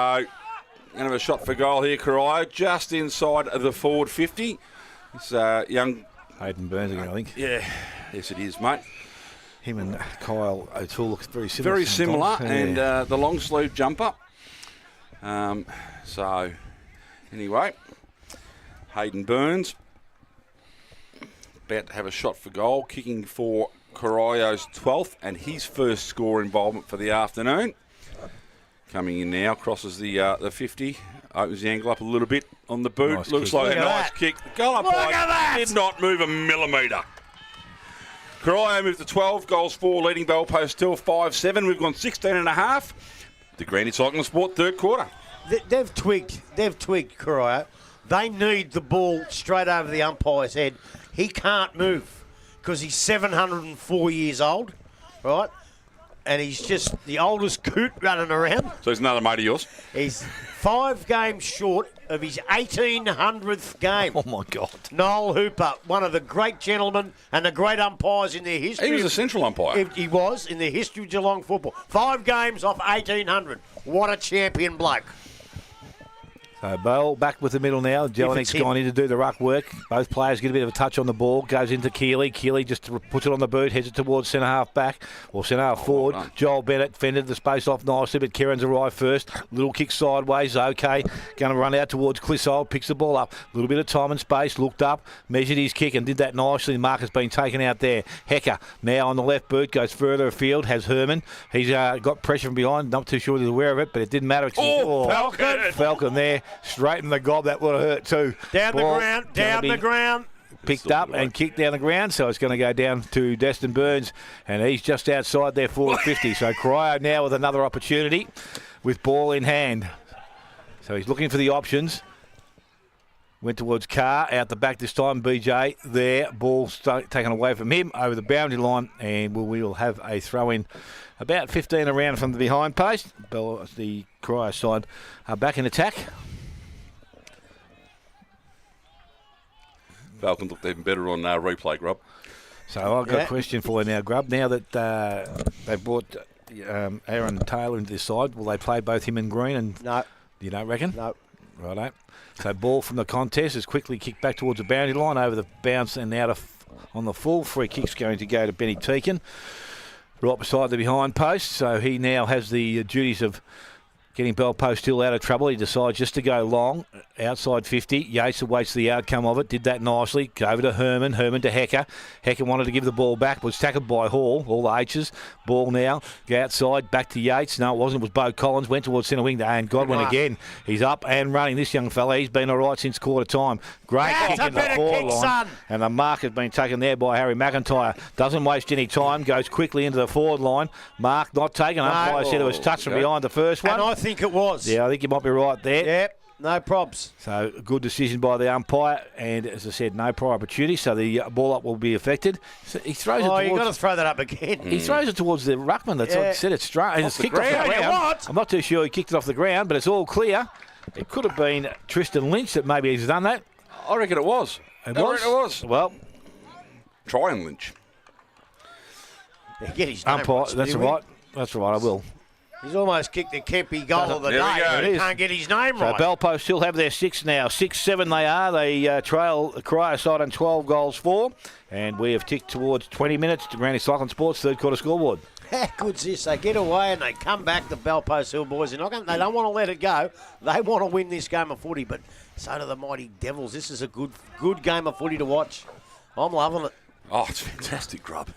going to have a shot for goal here, Corio. Just inside of the forward 50. It's young Hayden Burns again, I think. Yeah, yes it is, mate. Him and Kyle O'Toole look very similar. Very similar, sometimes. and the long sleeve jumper. So, anyway, Hayden Burns about to have a shot for goal, kicking for Corio's 12th and his first score involvement for the afternoon. Coming in now, crosses the 50, opens the angle up a little bit on the boot. Nice Looks kick. like Look a at nice that. kick. The goal Look at umpire that. did not move a millimetre. Corio moved to 12, goals 4, leading Bellpost Hill 5-7. We've gone 16.5. The DeGrande Cycling Sport third quarter. They've tweaked Corio. They need the ball straight over the umpire's head. He can't move because he's 704 years old, right? And he's just the oldest coot running around. So he's another mate of yours. He's 5 games short of his 1800th game. Oh, my God. Noel Hooper, one of the great gentlemen and the great umpires in their history. He was a central umpire. He was in the history of Geelong football. 5 games off 1800. What a champion bloke. So Bale back with the middle now. Jelinic's him. gone in to do the ruck work. Both players get a bit of a touch on the ball. Goes into Keeley. Keeley just puts it on the boot, heads it towards centre half back or centre half forward. done. Joel Bennett fended the space off nicely, but Kieran's arrived first. Little kick sideways, okay. Going to run out towards Clissold, picks the ball up. A little bit of time and space, looked up, measured his kick and did that nicely. Mark has been taken out there. Hecker now on the left boot, goes further afield, has Herman. He's got pressure from behind, not too sure he's aware of it, but it didn't matter. Oh, Falcon! Falcon there. straight in the gob. That would have hurt too. Down Ball the ground, gonna down be the ground. Picked up and kicked down the ground, so it's going to go down to Destin Burns, and he's just outside there for 50. So Corio now with another opportunity with ball in hand. So he's looking for the options. Went towards Carr, out the back this time. BJ there, ball taken away from him over the boundary line, and we will have a throw in about 15 around from the behind post. The Corio side are back in attack. Falcons looked even better on replay, Grub. So I've got a question for you now, Grub. Now that they brought Aaron Taylor into this side, will they play both him and Green? And No. You don't reckon? No. Righto. So ball from the contest is quickly kicked back towards the boundary line over the bounce and out on the full. Free kick's going to go to Benny Teakin, right beside the behind post. So he now has the duties of getting Bell Post Hill out of trouble. He decides just to go long, outside 50. Yates awaits the outcome of it. Did that nicely. Go over to Herman. Herman to Hecker. Hecker wanted to give the ball back. Was tackled by Hall. All the H's. Ball now. Go outside. Back to Yates. No, it wasn't. It was Bo Collins. Went towards centre wing. And Godwin again. He's up and running. This young fella, he's been all right since quarter time. Great kick in the forward line. Son. And the mark has been taken there by Harry McIntyre. Doesn't waste any time. Goes quickly into the forward line. Mark not taken. Umpire said it was touched from behind the first one. And I think it was. Yeah, I think you might be right there. Yep, no probs. So, good decision by the umpire, and as I said, no prior opportunity, so the ball up will be affected. So he throws it towards... you've got to throw that up again. He throws it towards the ruckman. That's what said it's straight. And it's kicked off the ground. What? I'm not too sure he kicked it off the ground, but it's all clear. It could have been Tristan Lynch that maybe he's done that. I reckon it was. It was? Well... Try and Lynch. Yeah, get his name umpire, right, that's right. That's right, I will. He's almost kicked the Kempy goal of the There we day. go. But It he is. can't get his name So right. Bell Post still have their 6 now. 6-7 they are. They trail the Corio side on 12 goals for. And we have ticked towards 20 minutes to Granny Cycling Sports third quarter scoreboard. How good's this? They get away and they come back, the Bell Post Hill boys. They don't want to let it go. They want to win this game of footy, but so do the mighty Devils. This is a good game of footy to watch. I'm loving it. Oh, it's fantastic, Grub.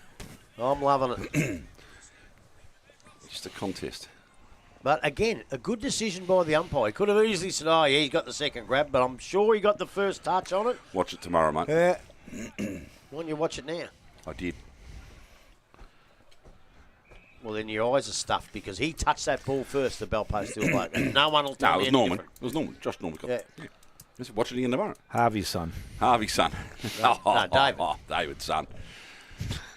I'm loving it. Just a contest. But again, a good decision by the umpire. He could have easily said, oh, yeah, he's got the second grab, but I'm sure he got the first touch on it. Watch it tomorrow, mate. Why don't you watch it now? I did. Well, then your eyes are stuffed because he touched that ball first, the Bell Post Hill bloke. And no one will tell No, it me was any Norman. different. It was Norman. Josh Norman. Yeah. Let's watch it again tomorrow. Harvey's son. Harvey's son. No, David. David's son.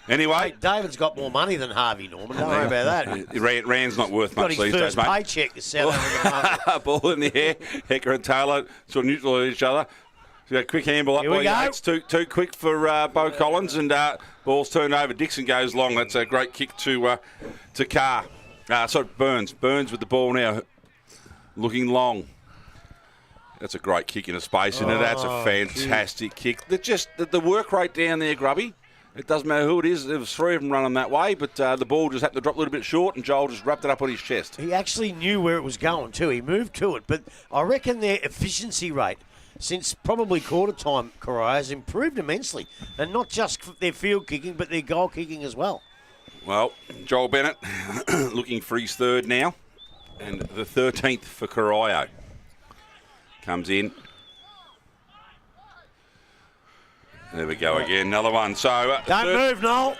Anyway, Hey, David's got more money than Harvey Norman. Don't worry about that. Rand's not worth Got much his these days, first mate. paycheck this South African market. Ball in the air. Hecker and Taylor sort of neutral at each other. So a quick handball up Here we by go. Yates. Too quick for Bo Collins, and ball's turned over. Dixon goes long. That's a great kick to Carr. Burns. Burns with the ball now, looking long. That's a great kick into space, isn't it? That's a fantastic kick. The work rate down there, Grubby. It doesn't matter who it is. There was 3 of them running that way, but the ball just happened to drop a little bit short, and Joel just wrapped it up on his chest. He actually knew where it was going too. He moved to it, but I reckon their efficiency rate since probably quarter time, Corio, has improved immensely, and not just their field kicking, but their goal kicking as well. Well, Joel Bennett looking for his third now, and the 13th for Corio. Comes in. There we go again, another one. So Don't move, Noel.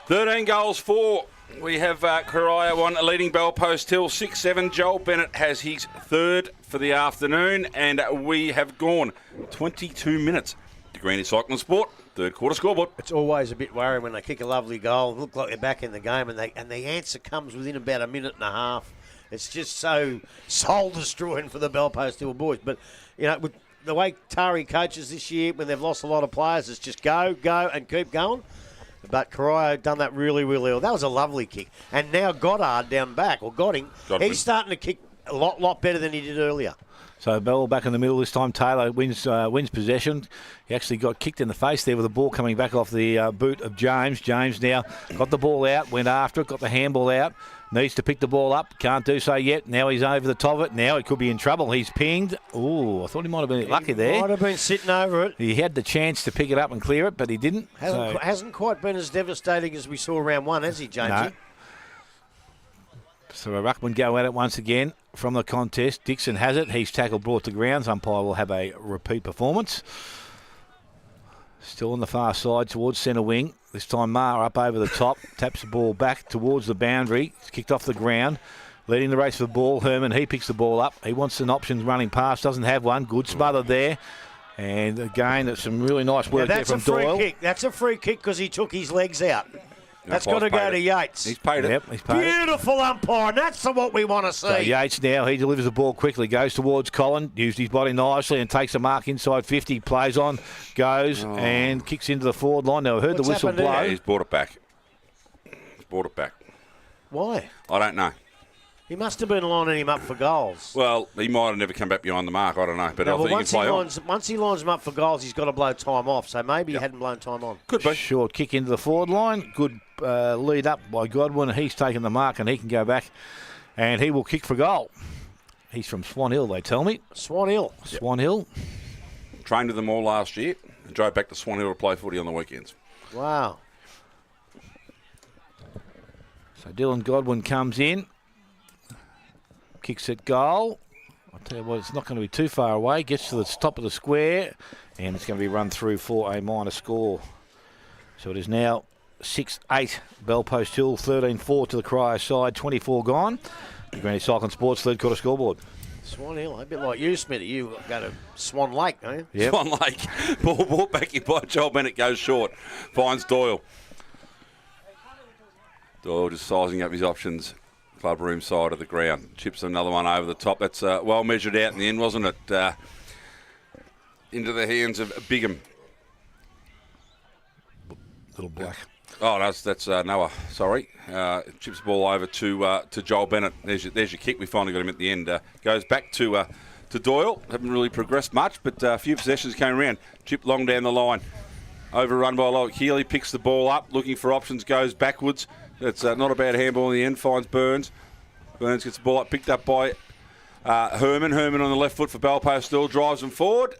13 goals for. We have Corio one leading Bell Post Hill 6-7. Joel Bennett has his third for the afternoon, and we have gone 22 minutes to Granny Cycling Sport third quarter scoreboard. It's always a bit worrying when they kick a lovely goal, look like they're back in the game, and the answer comes within about a minute and a half. It's just so soul-destroying for the Bell Post Hill boys. But, you know, with the way Tari coaches this year, when they've lost a lot of players, it's just go, and keep going. But Corio done that really, really well. That was a lovely kick. And now Goddard down back, or Godding, he's starting to kick a lot better than he did earlier. So Bell back in the middle this time. Taylor wins possession. He actually got kicked in the face there with the ball coming back off the boot of James. James now got the ball out, went after it, got the handball out. Needs to pick the ball up. Can't do so yet. Now he's over the top of it. Now he could be in trouble. He's pinged. Ooh, I thought he might have been lucky there. Might have been sitting over it. He had the chance to pick it up and clear it, but he didn't. Hasn't quite been as devastating as we saw round one, has he, Jamesy? No. So a ruckman go at it once again from the contest. Dixon has it. He's tackled, brought to ground. Umpire will have a repeat performance. Still on the far side towards centre wing. This time Maher up over the top. Taps the ball back towards the boundary. It's kicked off the ground. Leading the race for the ball. Herman, he picks the ball up. He wants an option running past. Doesn't have one. Good smother there. And again, that's some really nice work there from Doyle. Kick. That's a free kick because he took his legs out. That's got to go to Yates. He's paid it. Yep, he's paid it. Beautiful umpire, and that's what we want to see. So Yates now, he delivers the ball quickly, goes towards Colin, used his body nicely and takes a mark inside 50, plays on, goes and kicks into the forward line. Now, I heard the whistle blow. Yeah, he's brought it back. Why? I don't know. He must have been lining him up for goals. Well, he might have never come back behind the mark. I don't know. But I think he can play on. Once he lines him up for goals, he's got to blow time off. So maybe he hadn't blown time on. Could be. Short kick into the forward line. Good lead up by Godwin. He's taken the mark and he can go back and he will kick for goal. He's from Swan Hill, they tell me. Swan Hill. Swan Hill. Trained with them all last year and drove back to Swan Hill to play footy on the weekends. Wow. So Dylan Godwin comes in. Kicks at goal. I'll tell you what, it's not going to be too far away. Gets to the top of the square, and it's going to be run through for a minor score. So it is now 6-8 Bellpost Hill, 13-4 to the Corio side, 24 gone. The Granny Cycling Sports third quarter scoreboard. Swan Hill, a bit like you, Smitty. You go to Swan Lake, don't you? Yep. Swan Lake. Ball brought back in by Joel Bennett, goes short. Finds Doyle. Doyle just sizing up his options. Club room side of the ground. Chips another one over the top. That's well measured out in the end, wasn't it? Into the hands of Bigham. Little black. Oh, no, that's Noah. Sorry. Chips the ball over to Joel Bennett. There's your kick. We finally got him at the end. Goes back to Doyle. Haven't really progressed much, but a few possessions came around. Chip long down the line. Overrun by Loic Healy. Picks the ball up. Looking for options. Goes backwards. It's not a bad handball in the end. Finds Burns. Burns gets the ball up. Picked up by Herman. Herman on the left foot for Bellpost still. Drives them forward.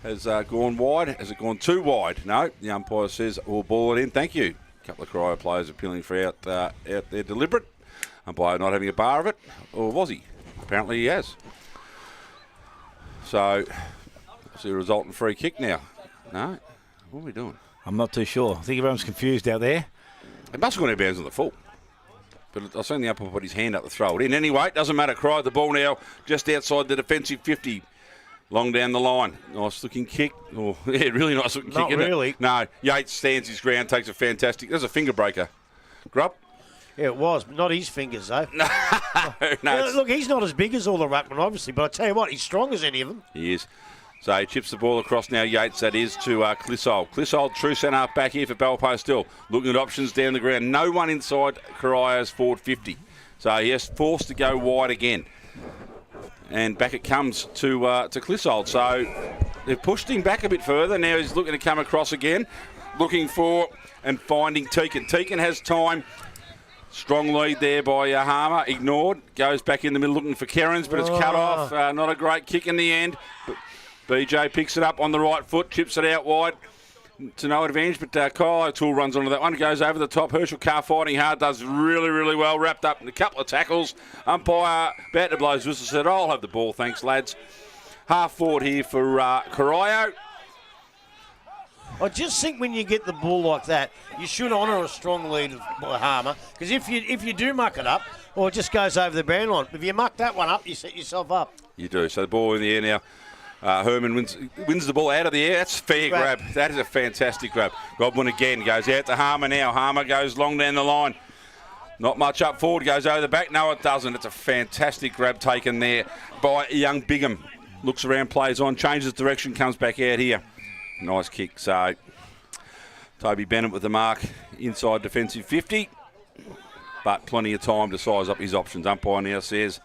Has gone wide. Has it gone too wide? No. The umpire says we'll ball it in. Thank you. A couple of Corio players appealing for out there deliberate. Umpire not having a bar of it. Or was he? Apparently he has. So, see a resultant free kick now. No? What are we doing? I'm not too sure. I think everyone's confused out there. It must have gone out of bounds on the full. But I've seen the umpire put his hand up to throw it in. Anyway, it doesn't matter. Corio the ball now just outside the defensive 50. Long down the line. Nice looking kick. Oh, yeah, really nice looking Not kick, isn't really. it? No, Yates stands his ground, takes a fantastic... There's a finger breaker. Grub? Yeah, it was. Not his fingers, though. No, Yeah, look, he's not as big as all the ruckmen, obviously, but I tell you what, he's strong as any of them. he is. So he chips the ball across now, Yates, that is, to Clissold. Clissold, true centre half back here for Bellpost still. Looking at options down the ground. No one inside Corio's forward 50. So he is forced to go wide again. And back it comes to Clissold. So they've pushed him back a bit further. Now he's looking to come across again. Looking for and finding Teakin. Teakin has time. Strong lead there by Harmer. Ignored. Goes back in the middle looking for Kerrins, but it's cut off. Not a great kick in the end. But BJ picks it up on the right foot, chips it out wide to no advantage, but Kyle O'Toole runs onto that one, goes over the top. Herschel Carr fighting hard, does really, really well, wrapped up in a couple of tackles. Umpire about to blow his whistle, said, I'll have the ball, thanks, lads. Half forward here for Corio. I just think when you get the ball like that, you should honour a strong lead by Harmer, because if you do muck it up, or it just goes over the boundary line, if you muck that one up, you set yourself up. You do. So the ball in the air now. Herman wins the ball out of the air. That's a fair grab. That is a fantastic grab. Godwin again goes out to Harmer now. Harmer goes long down the line. Not much up forward. Goes over the back. No, it doesn't. It's a fantastic grab taken there by young Bigham. Looks around, plays on, changes direction, comes back out here. Nice kick. So Toby Bennett with the mark inside defensive 50. But plenty of time to size up his options. Umpire now says...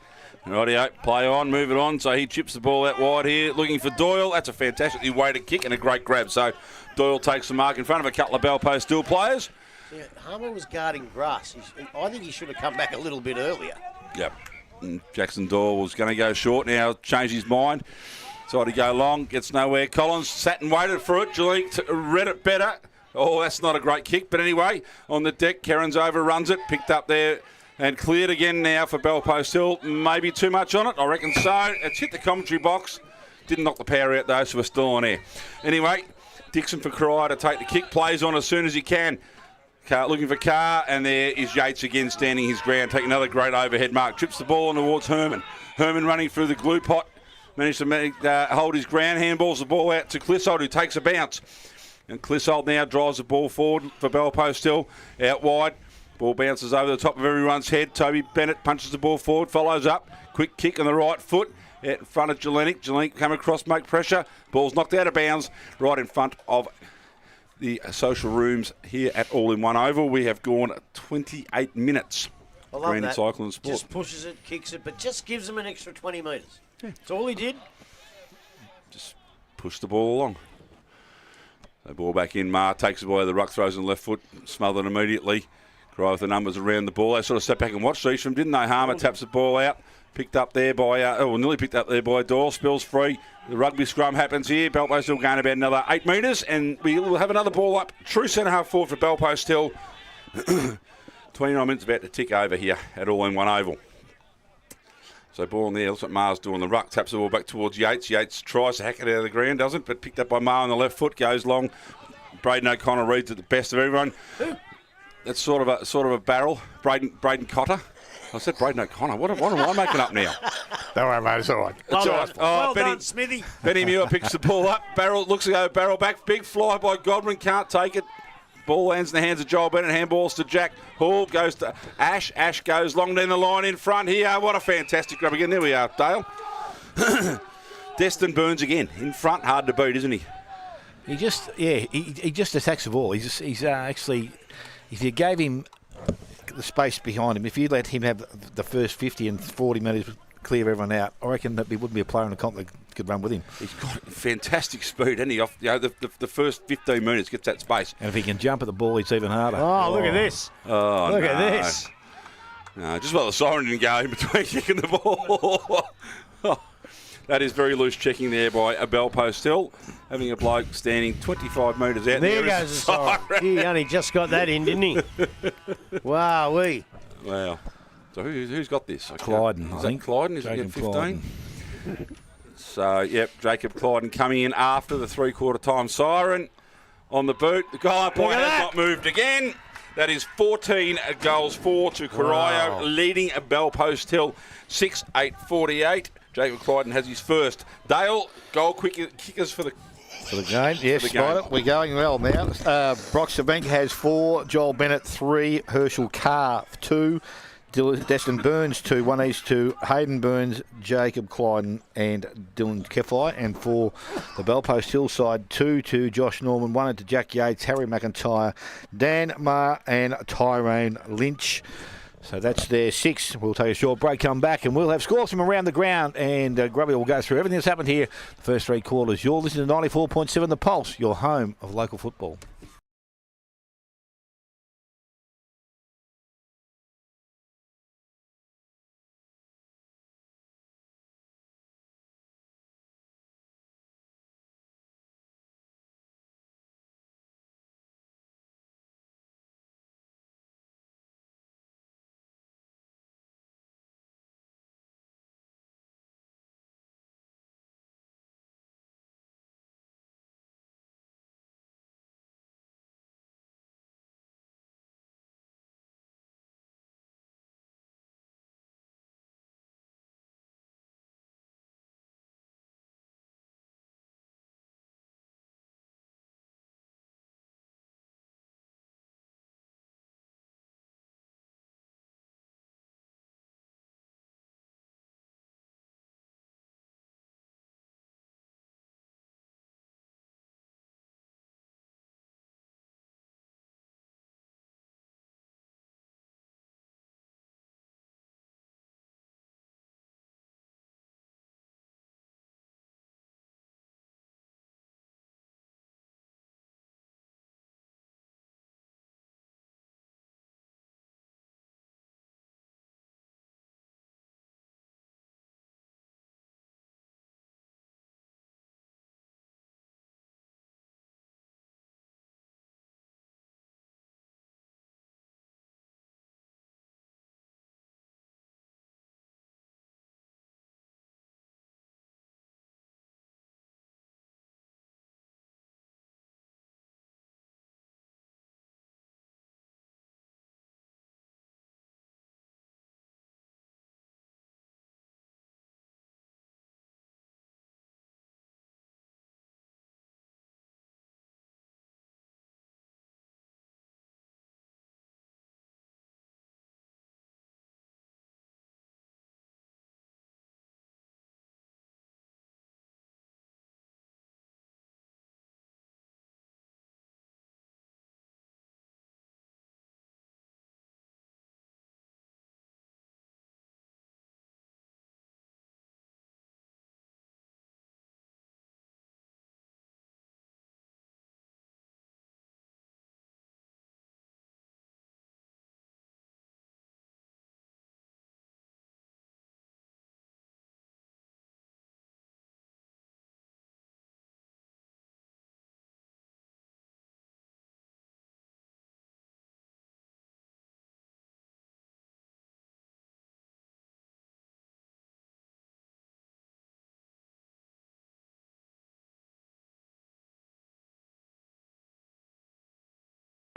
Rightio, play on, move it on. So he chips the ball out wide here, looking for Doyle. That's a fantastically weighted kick and a great grab. So Doyle takes the mark in front of a couple of Bellpost still players. Yeah, Harmer was guarding grass. I think he should have come back a little bit earlier. Yep. And Jackson Doyle was going to go short now, changed his mind. Decided to go long, gets nowhere. Collins sat and waited for it. Jalik read it better. Oh, that's not a great kick. But anyway, on the deck, Kerrins overruns it. Picked up there And cleared again now for Bellpost Hill. Maybe too much on it, I reckon so. It's hit the commentary box. Didn't knock the power out though, so we're still on air. Anyway, Dixon for Corio to take the kick. Plays on as soon as he can. Carr looking for Carr, and there is Yates again standing his ground. Taking another great overhead mark. Trips the ball on towards Herman. Herman running through the glue pot. Managed to hold his ground. Handballs the ball out to Clissold, who takes a bounce. And Clissold now drives the ball forward for Bellpost Hill. Out wide. Ball bounces over the top of everyone's head. Toby Bennett punches the ball forward, follows up. Quick kick on the right foot out in front of Jelenic. Jelenic come across, make pressure. Ball's knocked out of bounds right in front of the social rooms here at All in One Oval. We have gone 28 minutes. I love that. Cycling Sport. Just pushes it, kicks it, but just gives them an extra 20 metres. Yeah. That's all he did. Just push the ball along. The ball back in. Marr takes the ball out of the ruck, throws on the left foot, smothered immediately. Cry with the numbers around the ball. They sort of sat back and watched Seasham, didn't they? Harmer taps the ball out. Picked up there by, nearly picked up there by Doyle. Spills free. The rugby scrum happens here. Bellpost Hill going about another 8 metres, and we will have another ball up. True centre half forward for Bellpost Hill. 29 minutes about to tick over here at All in One Oval. So ball in there. Looks like Marr's doing the ruck. Taps the ball back towards Yates. Yates tries to hack it out of the ground, doesn't, but picked up by Marr on the left foot. Goes long. Braden O'Connor reads it the best of everyone. That's sort of a barrel. Braden Cotter. I said Braden O'Connor. What am I making up now? Don't worry, mate. It's all right. It's all right. Well done, Smithy. Benny Muir picks the ball up. Looks to go barrel back. Big fly by Godwin. Can't take it. Ball lands in the hands of Joel Bennett. Handballs to Jack Hall. Goes to Ash. Ash goes long down the line in front here. What a fantastic grab again. There we are, Dale. Destin Burns again in front. Hard to beat, isn't he? He just attacks the ball. He's actually, if you gave him the space behind him, if you let him have the first 50 and 40 metres clear everyone out, I reckon that he wouldn't be a player in the comp that could run with him. He's got fantastic speed, hasn't he? Off, the first 15 minutes gets that space. And if he can jump at the ball, it's even harder. Oh, look at this. Oh, look at this. No, just while the siren didn't go in between kicking the ball. That is very loose checking there by a Bellpost Hill. Having a bloke standing 25 metres out. There goes the siren. He only just got that in, didn't he? Wow. So who's got this? Clyden, I think. Clyden? Is it 15? So, yep, Jacob Clyden coming in after the three-quarter time siren on the boot. The goal umpire has not moved again. That is 14 goals for to Corio, leading a Bellpost Hill 6-8-48. Jacob Clyden has his first. Dale, goal kickers for the game. Yes, right. We're going well now. Brock Savenk has 4, Joel Bennett 3, Herschel Carr 2, Destin Burns 2, one each to Hayden Burns, Jacob Clyden and Dylan Kefai. And for the Bellpost Hill side, 2 to Josh Norman, 1 to Jack Yates, Harry McIntyre, Dan Marr and Tyrone Lynch. So that's their 6. We'll take a short break, come back, and we'll have scores from around the ground. And Grubby will go through everything that's happened here the first 3 quarters. You're listening to 94.7 The Pulse, your home of local football.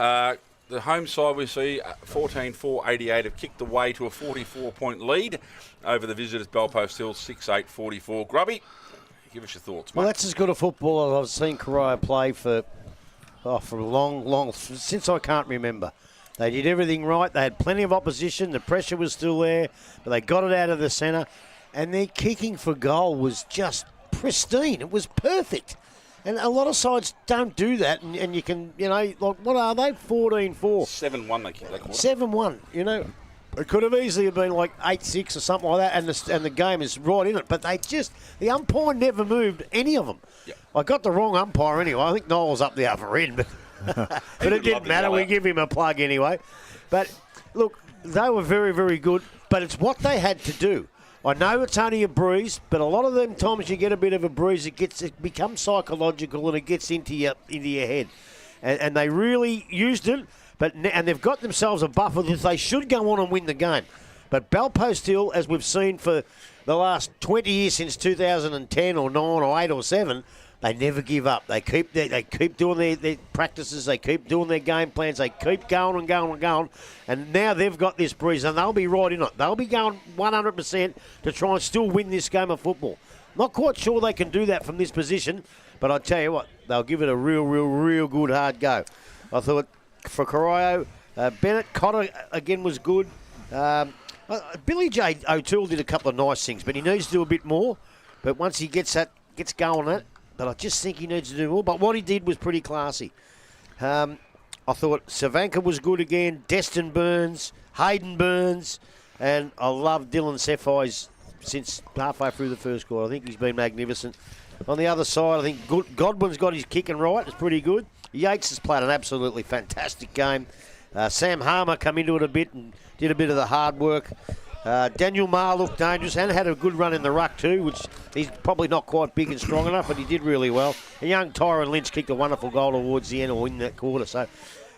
The home side we see 14-4-88 have kicked away to a 44-point lead over the visitors Bellpost Hill 6-8-44. Grubby, give us your thoughts, mate. Well, that's as good a football I've seen Corio play for a long, since I can't remember. They did everything right. They had plenty of opposition. The pressure was still there, but they got it out of the centre. And their kicking for goal was just pristine. It was perfect. And a lot of sides don't do that. And you can, like, what are they? 14-4. 7-1 they kicked that quarter. 7-1, It could have easily been like 8-6 or something like that, and the game is right in it. But the umpire never moved any of them. Yep. I got the wrong umpire anyway. I think Noel was up the other end, but it didn't matter. We give him a plug anyway. But look, they were very, very good. But it's what they had to do. I know it's only a breeze, but a lot of them times you get a bit of a breeze, it becomes psychological and it gets into your head, and they really used it. And they've got themselves a buffer that they should go on and win the game. But Bellpost Hill, as we've seen for the last 20 years since 2010 or 9 or 8 or 7, they never give up. They keep doing their practices. They keep doing their game plans. They keep going and going and going. And now they've got this breeze, and they'll be right in it. They'll be going 100% to try and still win this game of football. Not quite sure they can do that from this position, but I tell you what, they'll give it a real good hard go. I thought for Corio, Bennett Cotter again was good. Billy J. O'Toole did a couple of nice things, but he needs to do a bit more. But once he gets going on it, but I just think he needs to do more. But what he did was pretty classy. I thought Savanka was good again, Destin Burns, Hayden Burns, and I love Dylan Sefai's since halfway through the first quarter. I think he's been magnificent. On the other side, I think Godwin's got his kicking right. It's pretty good. Yates has played an absolutely fantastic game. Sam Harmer come into it a bit and did a bit of the hard work. Daniel Maher looked dangerous and had a good run in the ruck too, which he's probably not quite big and strong enough, but he did really well. And young Tyron Lynch kicked a wonderful goal towards the end or in that quarter. So,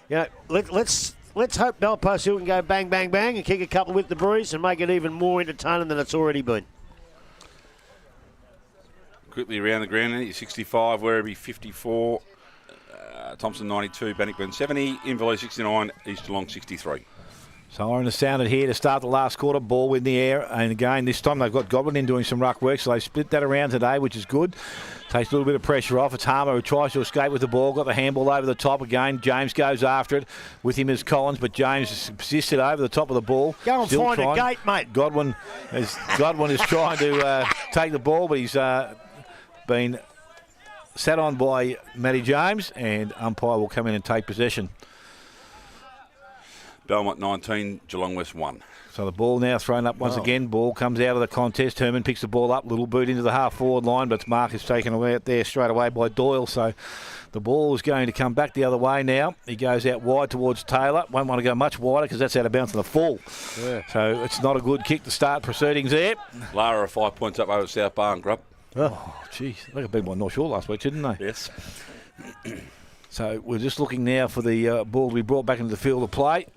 let's hope Bellpost Hill can go bang, bang, bang and kick a couple with the breeze and make it even more entertaining than it's already been. Quickly around the ground, 65, Werribee 54, Thompson 92, Bannockburn 70, Inverleigh 69, East Geelong 63. So Orange sounded here to start the last quarter, ball in the air, and again this time they've got Godwin in doing some ruck work, so they split that around today, which is good. Takes a little bit of pressure off. It's Harmer who tries to escape with the ball, got the handball over the top again. James goes after it, with him is Collins, but James persisted over the top of the ball. Go and find a gate, mate. Godwin is trying to take the ball, but he's been sat on by Matty James, and umpire will come in and take possession. Belmont 19, Geelong West 1. So the ball now thrown up once again. Ball comes out of the contest. Herman picks the ball up. Little boot into the half-forward line, but Mark is taken away out there straight away by Doyle. So the ball is going to come back the other way now. He goes out wide towards Taylor. Won't want to go much wider because that's out of bounds on the full. Yeah. So it's not a good kick to start proceedings there. Lara are 5 points up over South Barn, Grub. Oh, jeez. They got beat by North Shore last week, didn't they? Yes. So we're just looking now for the ball to be brought back into the field of play.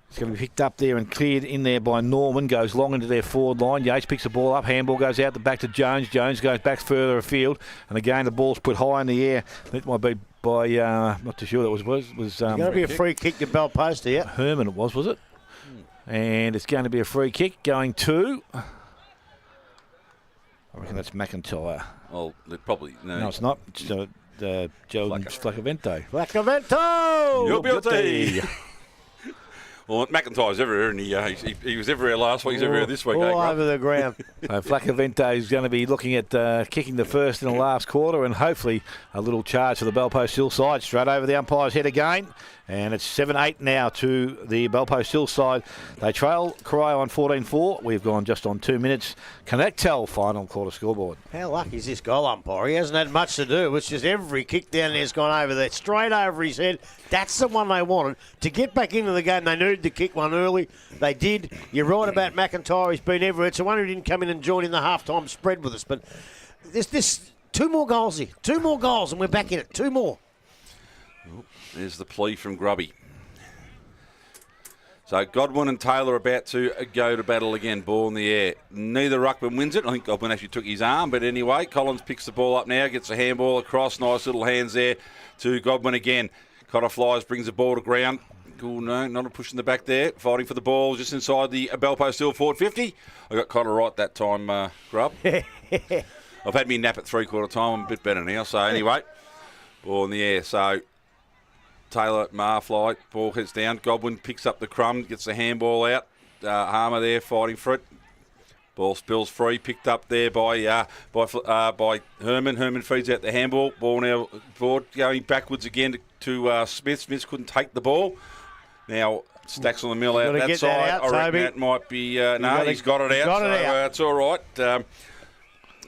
It's going to be picked up there and cleared in there by Norman. Goes long into their forward line. Yates picks the ball up. Handball goes out the back to Jones. Jones goes back further afield. And again, the ball's put high in the air. That might be by, not too sure that was going to be a free kick to Bellpost here. Herman it was it? And it's going to be a free kick going to, I reckon that's McIntyre. Well, they probably, no, it's not. It's Joe Flaccavento. Flaccavento! You're guilty. Well, McIntyre's everywhere, and he was everywhere last week. He's everywhere this week. All over the ground. So Flaccavento is going to be looking at kicking the first in the last quarter, and hopefully a little charge for the Bellpost Hill side. Straight over the umpire's head again. And it's 7-8 now to the Bellpost Hill side. They trail Corio on 14-4. We've gone just on 2 minutes. Connectel final quarter scoreboard. How lucky is this goal umpire? He hasn't had much to do. It's just every kick down there's gone over there, straight over his head. That's the one they wanted. To get back into the game, they needed to kick one early. They did. You're right about McIntyre. He's been everywhere. It's the one who didn't come in and join in the halftime spread with us. But there's 2 more goals here. 2 more goals, and we're back in it. 2 more. There's the plea from Grubby. So Godwin and Taylor are about to go to battle again. Ball in the air. Neither ruckman wins it. I think Godwin actually took his arm. But anyway, Collins picks the ball up now. Gets a handball across. Nice little hands there to Godwin again. Cotter flies, brings the ball to ground. Oh, no, not a push in the back there. Fighting for the ball just inside the bell post, still forward 50. I got Cotter right that time, Grub. I've had me nap at 3/4 time. I'm a bit better now. So anyway, ball in the air. So Taylor, Marfly, ball heads down. Godwin picks up the crumb, gets the handball out. Harmer there fighting for it. Ball spills free, picked up there by Herman. Herman feeds out the handball. Ball now forward, going backwards again to Smith. Smith couldn't take the ball. Now Stacks on the mill out that side. I reckon that might be no. He's got it out. It's all right.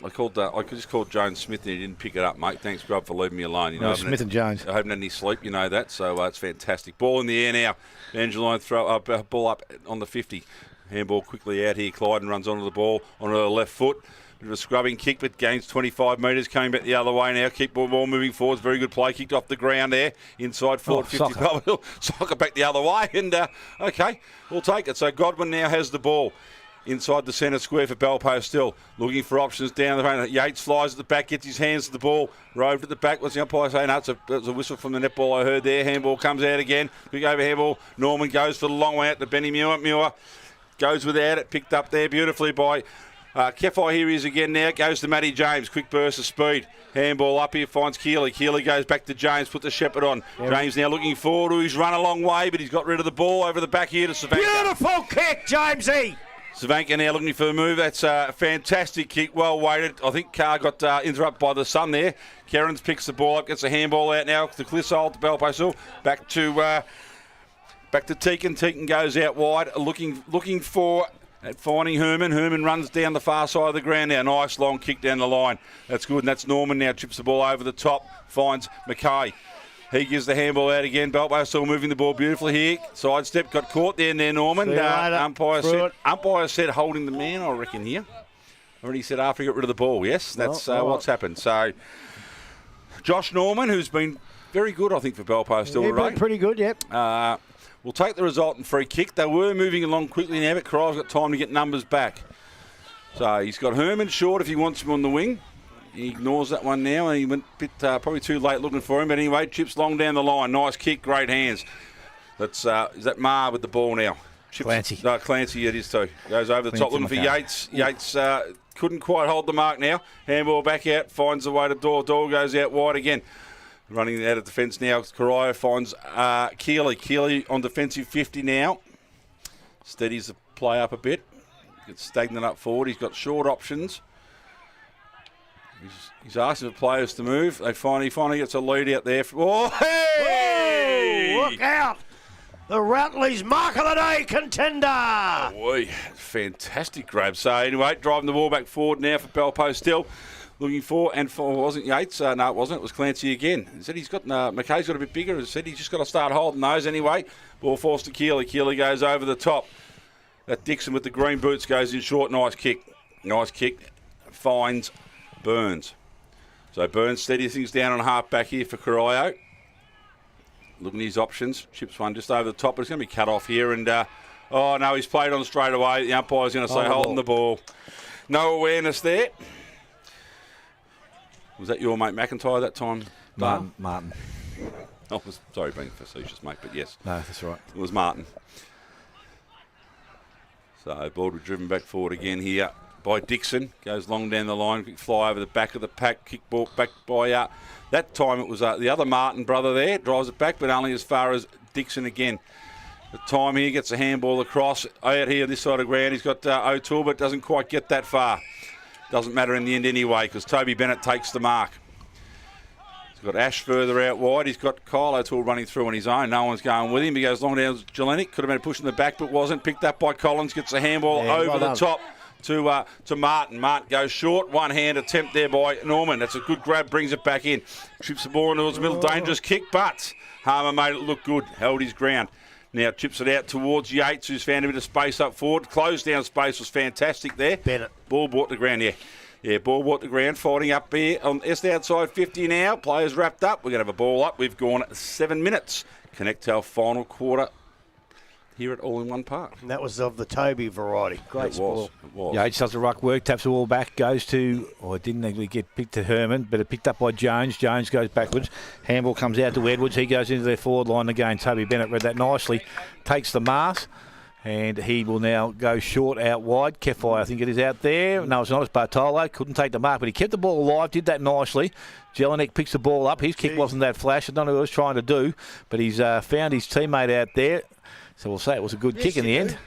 I just called Jones Smith and he didn't pick it up, mate. Thanks, Grub, for leaving me alone. You know, Smith and Jones. I haven't had any sleep, you know that, so it's fantastic. Ball in the air now. Angeline throw ball up on the 50. Handball quickly out here. Clyden runs onto the ball onto the left foot. Bit of a scrubbing kick, but gains 25 metres. Coming back the other way now. Keep ball moving forwards. Very good play. Kicked off the ground there. Inside forward 50. Soccer back the other way. And, okay, we'll take it. So Godwin now has the ball. Inside the centre square for Belpo still. Looking for options down the front. Yates flies at the back, gets his hands to the ball. Roved at the back. What's the umpire saying? No, it was a whistle from the netball I heard there. Handball comes out again. Big over handball. Norman goes for the long way out to Benny Muir. Muir goes without it. Picked up there beautifully by Kefai. Here he is again now. Goes to Matty James. Quick burst of speed. Handball up here. Finds Keeley. Keeley goes back to James. Put the Shepherd on. Yep. James now looking forward. He's run a long way, but he's got rid of the ball over the back here to Savanka. Beautiful kick, Jamesy. Savanka now looking for the move. That's a fantastic kick, well weighted. I think Carr got interrupted by the sun there. Kerrins picks the ball up, gets the handball out now to Clissold, to Belposil. Back to Teakin. Teakin goes out wide, looking for finding Herman. Herman runs down the far side of the ground now. Nice long kick down the line. That's good, and that's Norman now trips the ball over the top. Finds Mackay. He gives the handball out again. Belpo still moving the ball beautifully here. Sidestep, got caught there, Norman. Umpire said holding the man, I reckon, here. I already said after he got rid of the ball, yes. That's what's happened. So, Josh Norman, who's been very good, I think, for Belpo still today. Been pretty good, yep. We'll take the resultant free kick. They were moving along quickly now, but Corio's got time to get numbers back. So, he's got Herman short if he wants him on the wing. He ignores that one now, and he went a bit probably too late looking for him. But anyway, chips long down the line. Nice kick, great hands. That's is that Marr with the ball now? Chips, Clancy. No, Clancy it is too. Goes over the top looking for Yates. Yates couldn't quite hold the mark now. Handball back out, finds the way to Door. Door goes out wide again. Running out of defence now. Corio finds Keeley. Keeley on defensive 50 now. Steadies the play up a bit. Gets stagnant up forward. He's got short options. He's asking for players to move. He finally gets a lead out there. Oh, hey! Oh, look out! The Rattley's Mark of the Day contender! Oh, boy. Fantastic grab. So, anyway, driving the ball back forward now for Belpo still. Looking for, wasn't Yates? No, it wasn't. It was Clancy again. He said he's got, McKay's got a bit bigger. He said he's just got to start holding those anyway. Ball forced to Keeley. Keeley goes over the top. That Dixon with the green boots goes in short. Nice kick. Nice kick. Finds Burns. So Burns steadies things down on half back here for Corio. Looking at his options. Chips one just over the top, but it's going to be cut off here. And, oh, no, he's played on straight away. The umpire's going to say holding the ball. No awareness there. Was that your mate McIntyre that time? Martin. Oh, sorry being facetious, mate, but yes. No, that's right. It was Martin. So ball driven back forward again here by Dixon. Goes long down the line. Quick fly over the back of the pack. Kick ball back by... that time it was the other Martin brother there. Drives it back, but only as far as Dixon again. The time here gets a handball across. Out here this side of ground. He's got O'Toole, but doesn't quite get that far. Doesn't matter in the end anyway, because Toby Bennett takes the mark. He's got Ash further out wide. He's got Kyle O'Toole running through on his own. No one's going with him. He goes long down to Jelenic. Could have been a push in the back, but wasn't. Picked up by Collins. Gets the handball over the top to Martin. Martin goes short. One hand attempt there by Norman. That's a good grab. Brings it back in. Trips the ball into the middle. Dangerous kick, but Harmer made it look good. Held his ground. Now chips it out towards Yates, who's found a bit of space up forward. Closed down space was fantastic there. Bennett. Ball brought the ground, Yeah, ball brought the ground. Fighting up here on just outside 50 now. Players wrapped up. We're going to have a ball up. We've gone 7 minutes. Connect our final quarter here at All in One Park. And that was of the Toby variety. Great sport. It was. Yates does the ruck work, taps the ball back, goes to, it didn't actually get picked to Herman, but it picked up by Jones. Jones goes backwards. Handball comes out to Edwards. He goes into their forward line again. Toby Bennett read that nicely. Takes the mark. And he will now go short out wide. Kefai, I think it is out there. No, it's not. It's Bartolo. Couldn't take the mark, but he kept the ball alive, did that nicely. Jelinek picks the ball up. His kick wasn't that flash. I don't know what he was trying to do, but he's found his teammate out there. So we'll say it was a good kick in the end.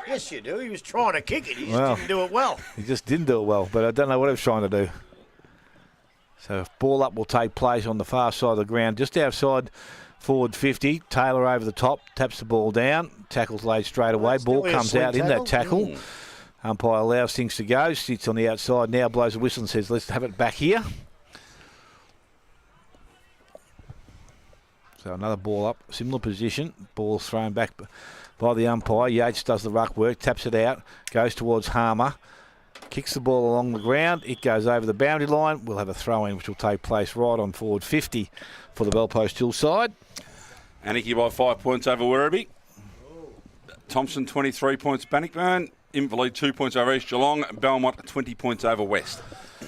Yes, you do. He was trying to kick it. He just didn't do it well. He just didn't do it well, but I don't know what he was trying to do. So ball up will take place on the far side of the ground, just outside forward 50. Taylor over the top, taps the ball down. Tackle's laid straight away. Ball comes out in that tackle. Umpire allows things to go. Sits on the outside now, blows a whistle and says, let's have it back here. So another ball up, similar position. Ball thrown back by the umpire. Yates does the ruck work, taps it out, goes towards Harmer. Kicks the ball along the ground. It goes over the boundary line. We'll have a throw-in which will take place right on forward 50 for the Bellpost Hill side. Anarchy by 5 points over Werribee. Thompson 23 points Bannockburn. Inverleigh 2 points over East Geelong. Belmont 20 points over West.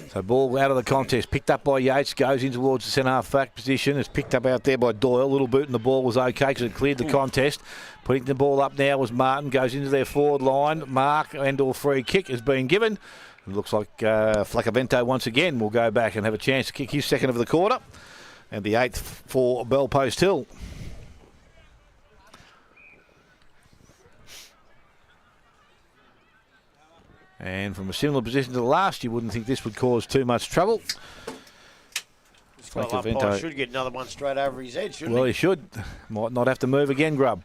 So ball out of the contest, picked up by Yates, goes in towards the centre half back position. It's picked up out there by Doyle. Little boot and the ball was okay because it cleared the contest. Putting the ball up now was Martin, goes into their forward line. Mark and/or free kick has been given. It looks like Flacavento once again will go back and have a chance to kick his second of the quarter. And the 8th for Bellpost Hill. And from a similar position to the last, you wouldn't think this would cause too much trouble. Flacavento should get another one straight over his head, shouldn't he? Well, he should. Might not have to move again, Grubb.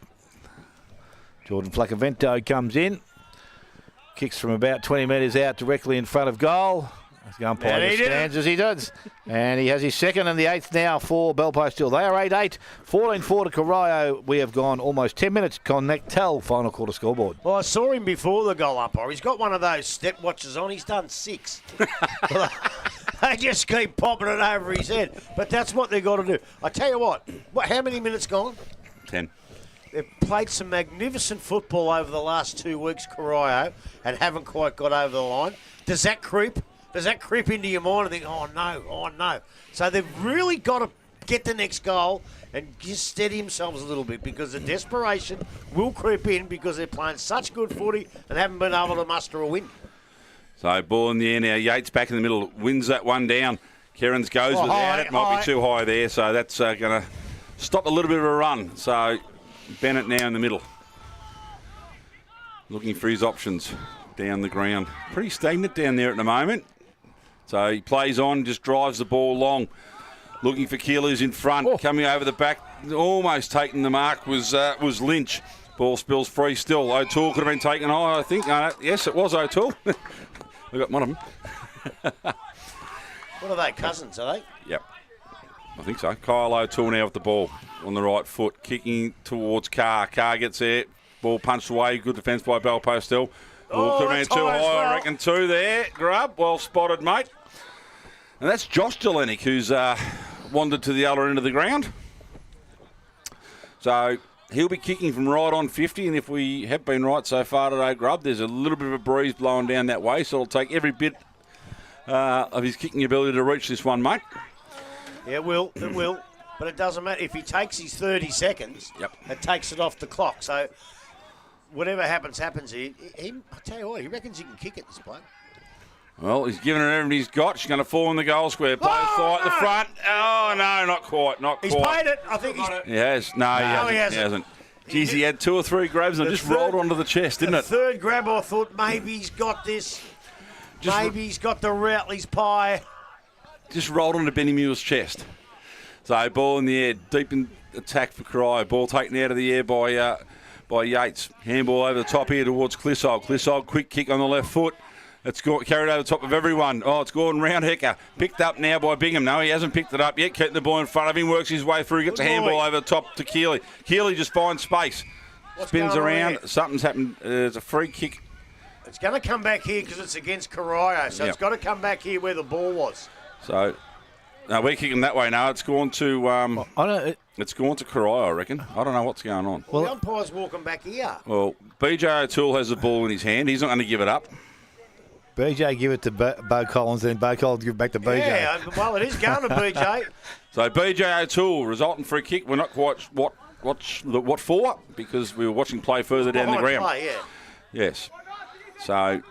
Jordan Flacavento comes in. Kicks from about 20 metres out directly in front of goal. The umpire stands as he does. And he has his second and the 8th now for Bellpost Hill. They are 8-8, 14-4 to Corio. We have gone almost 10 minutes. Connect-Tel final quarter scoreboard. Well, I saw him before the goal umpire. He's got one of those step watches on. He's done 6. They just keep popping it over his head. But that's what they've got to do. I tell you what, how many minutes gone? 10. They've played some magnificent football over the last 2 weeks, Corio, and haven't quite got over the line. Does that creep? Does that creep into your mind and think, oh no? So they've really got to get the next goal and just steady themselves a little bit because the desperation will creep in because they're playing such good footy and haven't been able to muster a win. So ball in the air now. Yates back in the middle, wins that one down. Kerins goes without it. Might be too high there, so that's going to stop a little bit of a run. So Bennett now in the middle. Looking for his options down the ground. Pretty stagnant down there at the moment. So he plays on, just drives the ball long. Looking for Keely's in front, coming over the back. Almost taking the mark was Lynch. Ball spills free still. O'Toole could have been taken high, I think. Yes, it was O'Toole. We got one of them. What are they, cousins, are they? Yep. I think so. Kyle O'Toole now with the ball on the right foot, kicking towards Carr. Carr gets there. Ball punched away. Good defence by Bellpost Hill. Ball could have been too high, I reckon. 2 there. Grubb, well spotted, mate. And that's Josh Jelinek, who's wandered to the other end of the ground. So he'll be kicking from right on 50, and if we have been right so far today, Grubb, there's a little bit of a breeze blowing down that way, so it'll take every bit of his kicking ability to reach this one, mate. Yeah, it will. But it doesn't matter. If he takes his 30 seconds, it takes it off the clock. So whatever happens. I tell you what, he reckons he can kick it, this bloke. Well, he's given it everything he's got. She's going to fall in the goal square. Both at the front. Oh, no, not quite. He's paid it. I think he has. No, he hasn't. Geez, he had 2 or 3 grabs and it just rolled onto the chest, didn't it? The third grab, I thought maybe he's got this. Maybe he's got the Routley's pie. Just rolled onto Benny Muir's chest. So ball in the air, deep in attack for Corio. Ball taken out of the air by Yates. Handball over the top here towards Clissold. Clissold, quick kick on the left foot. It's carried over the top of everyone. Oh, it's Gordon Roundhecker. Picked up now by Bingham. No, he hasn't picked it up yet. Keeping the ball in front of him. Works his way through. Gets a handball over the top to Keely. Keely just finds space. Spins around. Something's happened. There's a free kick. It's going to come back here because it's against Corio. So it's got to come back here where the ball was. So No, we're kicking that way now. It's gone to I don't. it's gone to Corio, I reckon. I don't know what's going on. Well, the umpire's walking back here. Well, BJ O'Toole has the ball in his hand. He's not going to give it up. BJ give it to Bo Collins, then Bo Collins give it back to BJ. Yeah, well, it is going to BJ. So BJ O'Toole resulting free kick. We're not quite what for, because we were watching play further down the ground. Play, yeah. Yes. So,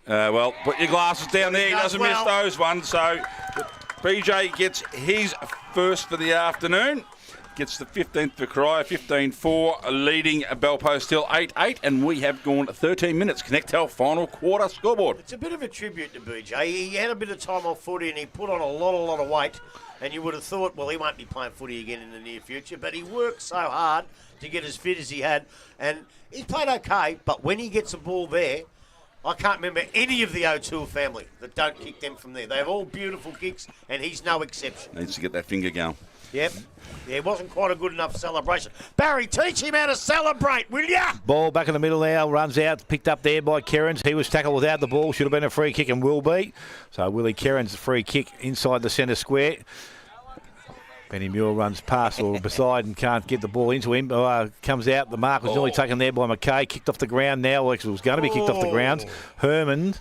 well, put your glasses down there. He doesn't miss those ones. So BJ gets his first for the afternoon. Gets the 15th for Corio, 15-4, leading Bellpost Hill 8-8, and we have gone 13 minutes. Connect Health final quarter scoreboard. It's a bit of a tribute to BJ. He had a bit of time off footy and he put on a lot of weight, and you would have thought, well, he won't be playing footy again in the near future, but he worked so hard to get as fit as he had, and he played okay, but when he gets the ball there, I can't remember any of the O'Toole family that don't kick them from there. They have all beautiful kicks, and he's no exception. Needs to get that finger going. Yep. Yeah, it wasn't quite a good enough celebration. Barry, teach him how to celebrate, will ya? Ball back in the middle now, runs out, picked up there by Kerins. He was tackled without the ball, should have been a free kick and will be. So Willie Kerins, free kick inside the centre square. Benny Muir runs past or beside and can't get the ball into him. Comes out, the mark was nearly taken there by McKay, kicked off the ground now. Well, it was going to be kicked off the ground. Herman.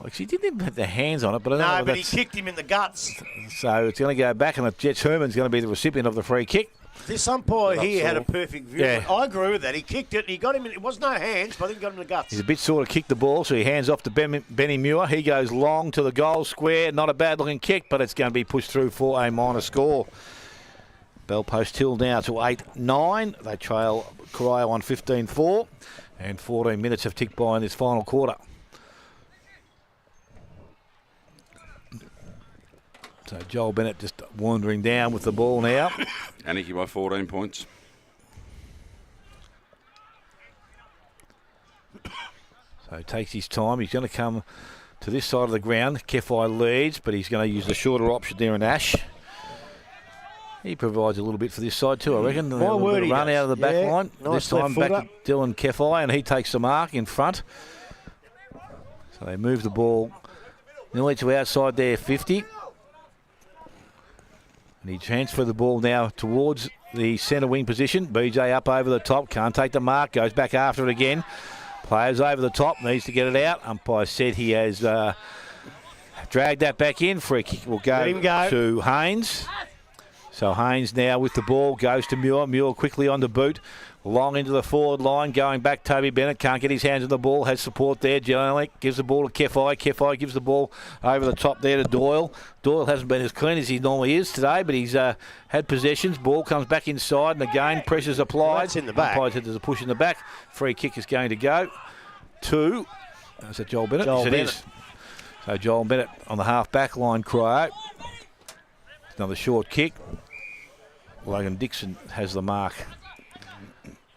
Actually, didn't even have their hands on it, but I don't know. No, but he kicked him in the guts. So it's going to go back, and the Jets Herman's going to be the recipient of the free kick. This umpire here had a perfect view. Yeah. I agree with that. He kicked it, and he got him in. It was no hands, but I think he got him in the guts. He's a bit sort of kicked the ball, so he hands off to Benny Muir. He goes long to the goal square. Not a bad-looking kick, but it's going to be pushed through for a minor score. Bellpost Hill now to 8-9. They trail Corio on 15-4, and 14 minutes have ticked by in this final quarter. So Joel Bennett just wandering down with the ball now. Aniki by 14 points. So he takes his time. He's going to come to this side of the ground. Kefai leads, but he's going to use the shorter option there in Ash. He provides a little bit for this side too, I reckon. My word, he run does. out of the back line. Nice this time back to Dylan Kefai, and he takes the mark in front. So they move the ball nearly to outside their 50. And he transferred the ball now towards the centre wing position. BJ up over the top, can't take the mark, goes back after it again. Players over the top, needs to get it out. Umpire said he has dragged that back in. Free kick will go to Haynes. So Haynes now with the ball, goes to Muir. Muir quickly on the boot. Long into the forward line, going back. Toby Bennett can't get his hands on the ball, has support there. Jelinek gives the ball to Kefai. Kefai gives the ball over the top there to Doyle. Doyle hasn't been as clean as he normally is today, but he's had possessions. Ball comes back inside, and again, pressure's applied. Well, that's in the back. Umpire said there's a push in the back. Free kick is going to go to, is that Joel Bennett? Joel Yes, Bennett. it is. So Joel Bennett on the half-back line, Corio. Another short kick. Logan Dixon has the mark.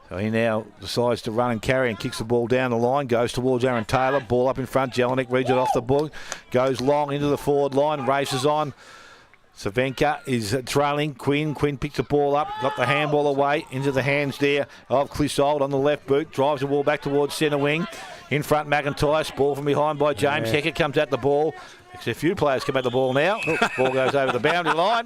So he now decides to run and carry and kicks the ball down the line, goes towards Aaron Taylor, ball up in front. Jelinek reads it off the ball, goes long into the forward line, races on. Savenka is trailing Quinn. Quinn picks the ball up, got the handball away into the hands there of Clissold on the left boot, drives the ball back towards centre wing. In front, McIntyre, ball from behind by James. Hecker comes at the ball. A few players come at the ball now. Ball goes over the boundary line,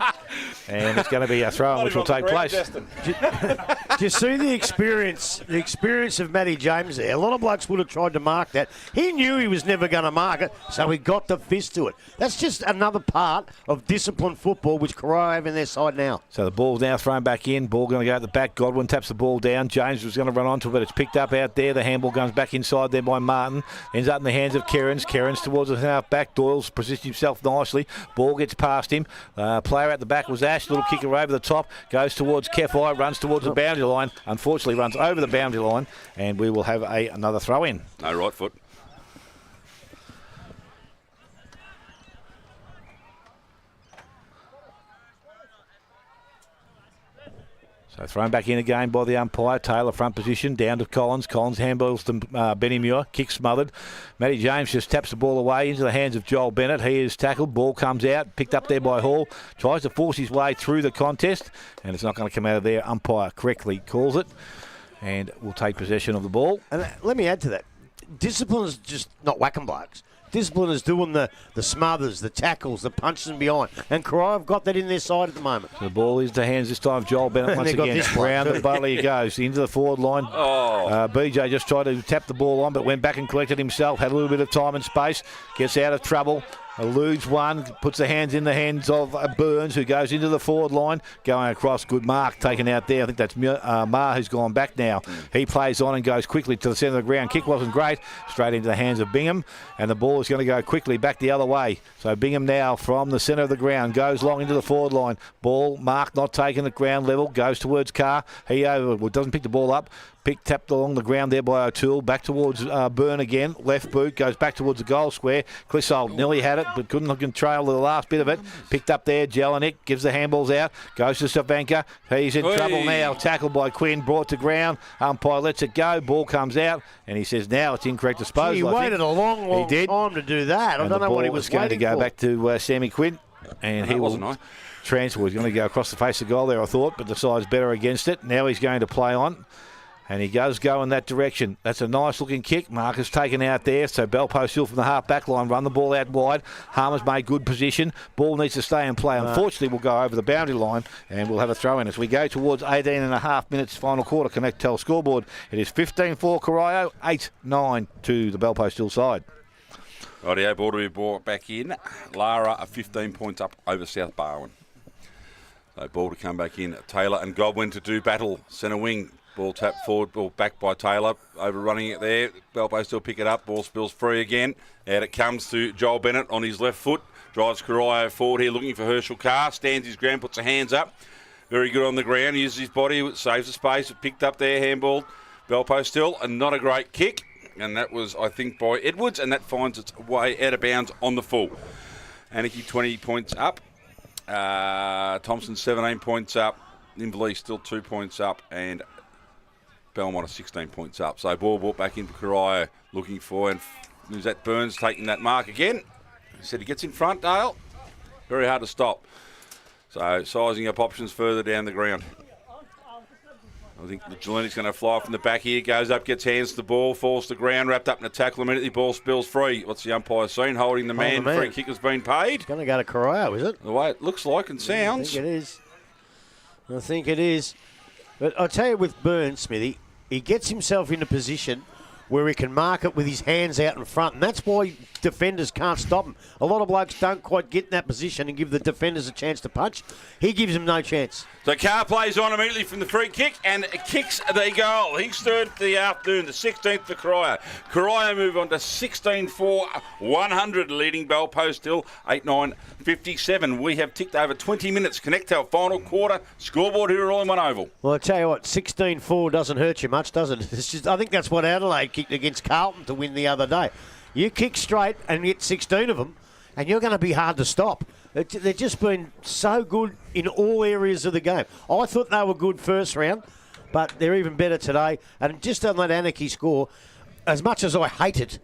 and it's going to be a throw which will take place. Do you see the experience of Matty James there? A lot of blokes would have tried to mark that. He knew he was never going to mark it, so he got the fist to it. That's just another part of disciplined football, which Corio have in their side now. So the ball's now thrown back in. Ball going to go at the back. Godwin taps the ball down. James was going to run onto it, but it's picked up out there. The handball comes back inside there by Martin. Ends up in the hands of Kerins. Kerins towards the half back. Doyle's positioned himself nicely. Ball gets past him. Player at the back was Ash. Little kicker over the top. Goes towards Kefai. Runs towards the boundary line. Unfortunately runs over the boundary line. And we will have another throw in. No right foot. So thrown back in again by the umpire. Taylor front position, down to Collins. Collins handballs to Benny Muir. Kick smothered. Matty James just taps the ball away into the hands of Joel Bennett. He is tackled. Ball comes out. Picked up there by Hall. Tries to force his way through the contest. And it's not going to come out of there. Umpire correctly calls it. And will take possession of the ball. And let me add to that. Discipline is just not whacking blokes. discipline is doing the smothers, the tackles, the punches and behind. And Corio have got that in their side at the moment. The ball is to hands this time. Joel Bennett once They've got again. this one Round too. the butler he goes. Into the forward line. BJ just tried to tap the ball on, but went back and collected himself. Had a little bit of time and space. Gets out of trouble. Eludes one, puts the hands in the hands of Burns, who goes into the forward line, going across. Good mark taken out there. I think that's Ma who's gone back now. He plays on and goes quickly to the centre of the ground. Kick wasn't great. Straight into the hands of Bingham, and the ball is going to go quickly back the other way. So Bingham now from the centre of the ground goes long into the forward line. Ball marked, not taken at ground level, goes towards Carr. He doesn't pick the ball up. Tapped along the ground there by O'Toole. Back towards Byrne again. Left boot goes back towards the goal square. Clissold nearly had it, but couldn't control the last bit of it. Picked up there. Jelinek gives the handballs out. Goes to Savanka. He's in trouble now. Tackled by Quinn. Brought to ground. Umpire lets it go. Ball comes out, and he says now it's incorrect disposal. He waited a long time to do that. I don't know what he was going to go for. back to Sammy Quinn, and he wasn't transfer. He's going to go across the face of goal there, I thought, but the side's better against it. Now he's going to play on. And he does go in that direction. That's a nice-looking kick. Marcus taken out there. So Belpo still from the half-back line. Run the ball out wide. Harmer's made good position. Ball needs to stay in play. Unfortunately, we'll go over the boundary line and we'll have a throw in as we go towards 18 and a half minutes final quarter. Connect-Tel scoreboard. It is 15-4 Corio, 8-9 to the Belpo Still side. Rightio, ball to be brought back in. Lara are 15 points up over South Barwon. So ball to come back in. Taylor and Godwin to do battle. Centre wing. Ball tapped forward, ball back by Taylor, overrunning it there. Belpo still pick it up, ball spills free again. Out it comes to Joel Bennett on his left foot. Drives Corio forward here looking for Herschel Carr. Stands his ground, puts the hands up. Very good on the ground, uses his body, saves the space. Picked up there, handball. Belpo still, and not a great kick. And that was, I think, by Edwards, and that finds its way out of bounds on the full. Anarchy 20 points up. Thompson 17 points up. Inverleigh still 2 points up, and Belmont are 16 points up. So ball brought back into Corio, looking for, and is that Burns taking that mark again? He said he gets in front, Dale. Very hard to stop. So sizing up options further down the ground. I think the Jeleni's going to fly from the back here. Goes up, gets hands to the ball, falls to the ground, wrapped up in a tackle immediately. Ball spills free. What's the umpire seen? Holding the man. Free kick has been paid. It's going to go to Corio, is it? The way it looks like and sounds. I think it is. But I'll tell you, with Burns, Smithy, he gets himself in a position where he can mark it with his hands out in front, and that's why defenders can't stop him. A lot of blokes don't quite get in that position and give the defenders a chance to punch. He gives them no chance. So Carr plays on immediately from the free kick and kicks the goal. He's third for the afternoon, the 16th for Corio. Corio move on to 16-4, 100, leading Belpo still 8-9-57. We have ticked over 20 minutes. Connect-Tel final quarter, scoreboard here at All in One Oval. Well, I tell you what, 16-4 doesn't hurt you much, does it? It's just, I think that's what Adelaide kicked against Carlton to win the other day. You kick straight and get 16 of them, and you're going to be hard to stop. They've just been so good in all areas of the game. I thought they were good first round, but they're even better today. And just on that Anarchy score, as much as I hate it,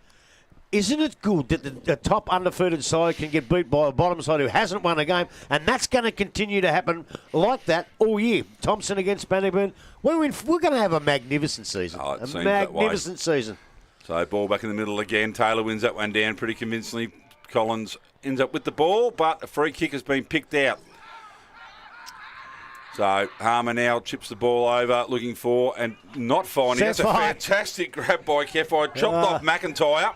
isn't it good that the top undefeated side can get beat by a bottom side who hasn't won a game? And that's going to continue to happen like that all year. Thompson against Bannockburn. We're going to have a magnificent season. Oh, it seems that way. Magnificent season. So ball back in the middle again. Taylor wins that one down pretty convincingly. Collins ends up with the ball, but a free kick has been picked out. So Harmer now chips the ball over, looking for and not finding. That's a fantastic grab by Kefai. Chopped off McIntyre.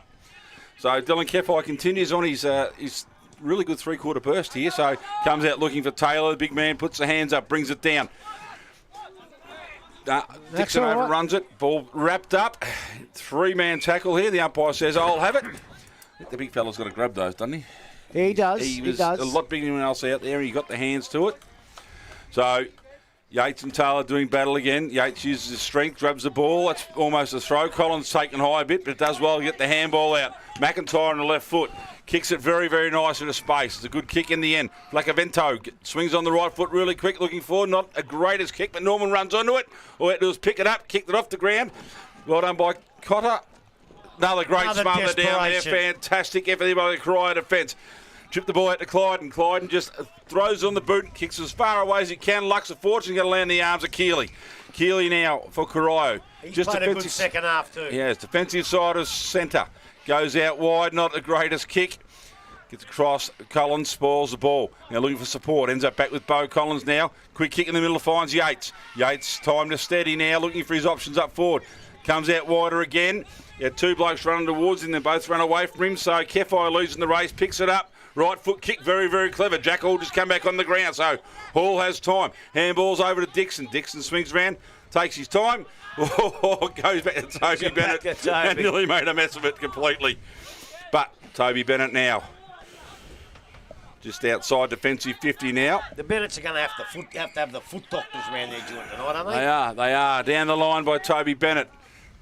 So Dylan Kefai continues on his really good three-quarter burst here. So comes out looking for Taylor. The big man puts the hands up, brings it down. Dixon overruns it. Ball wrapped up. Three-man tackle here. The umpire says, I'll have it. I think the big fella's got to grab those, doesn't he? He does. He was a lot bigger than anyone else out there. He got the hands to it. So Yates and Taylor doing battle again. Yates uses his strength, grabs the ball. That's almost a throw. Collins taken high a bit, but it does well to get the handball out. McIntyre on the left foot. Kicks it very, very nice into space. It's a good kick in the end. Lacavento swings on the right foot really quick, looking forward. Not a greatest kick, but Norman runs onto it. All he had to do was pick it up, kicked it off the ground. Well done by Cotter. Another great smother down there. Fantastic effort by the Corio defence. Tripped the ball out to Clyden. Clyden just throws on the boot, kicks as far away as he can. Luck's a fortune, going to land in the arms of Keeley. Keeley now for Corio. He's played a good second half too. Yeah, it's defensive side of centre. Goes out wide, not the greatest kick. Gets across, Collins spoils the ball. Now looking for support, ends up back with Bo Collins now. Quick kick in the middle, finds Yates. Yates, time to steady now, looking for his options up forward. Comes out wider again. Yeah, two blokes running towards him, they both run away from him. So Kefai losing the race, picks it up. Right foot kick, very, very clever. Jack Hall just come back on the ground, so Hall has time. Handballs over to Dixon. Dixon swings around, takes his time. Goes back to Toby Bennett and nearly made a mess of it completely. But Toby Bennett now. Just outside defensive 50 now. The Bennetts are going to have to have the foot doctors around their joint tonight, aren't they? They are. Down the line by Toby Bennett.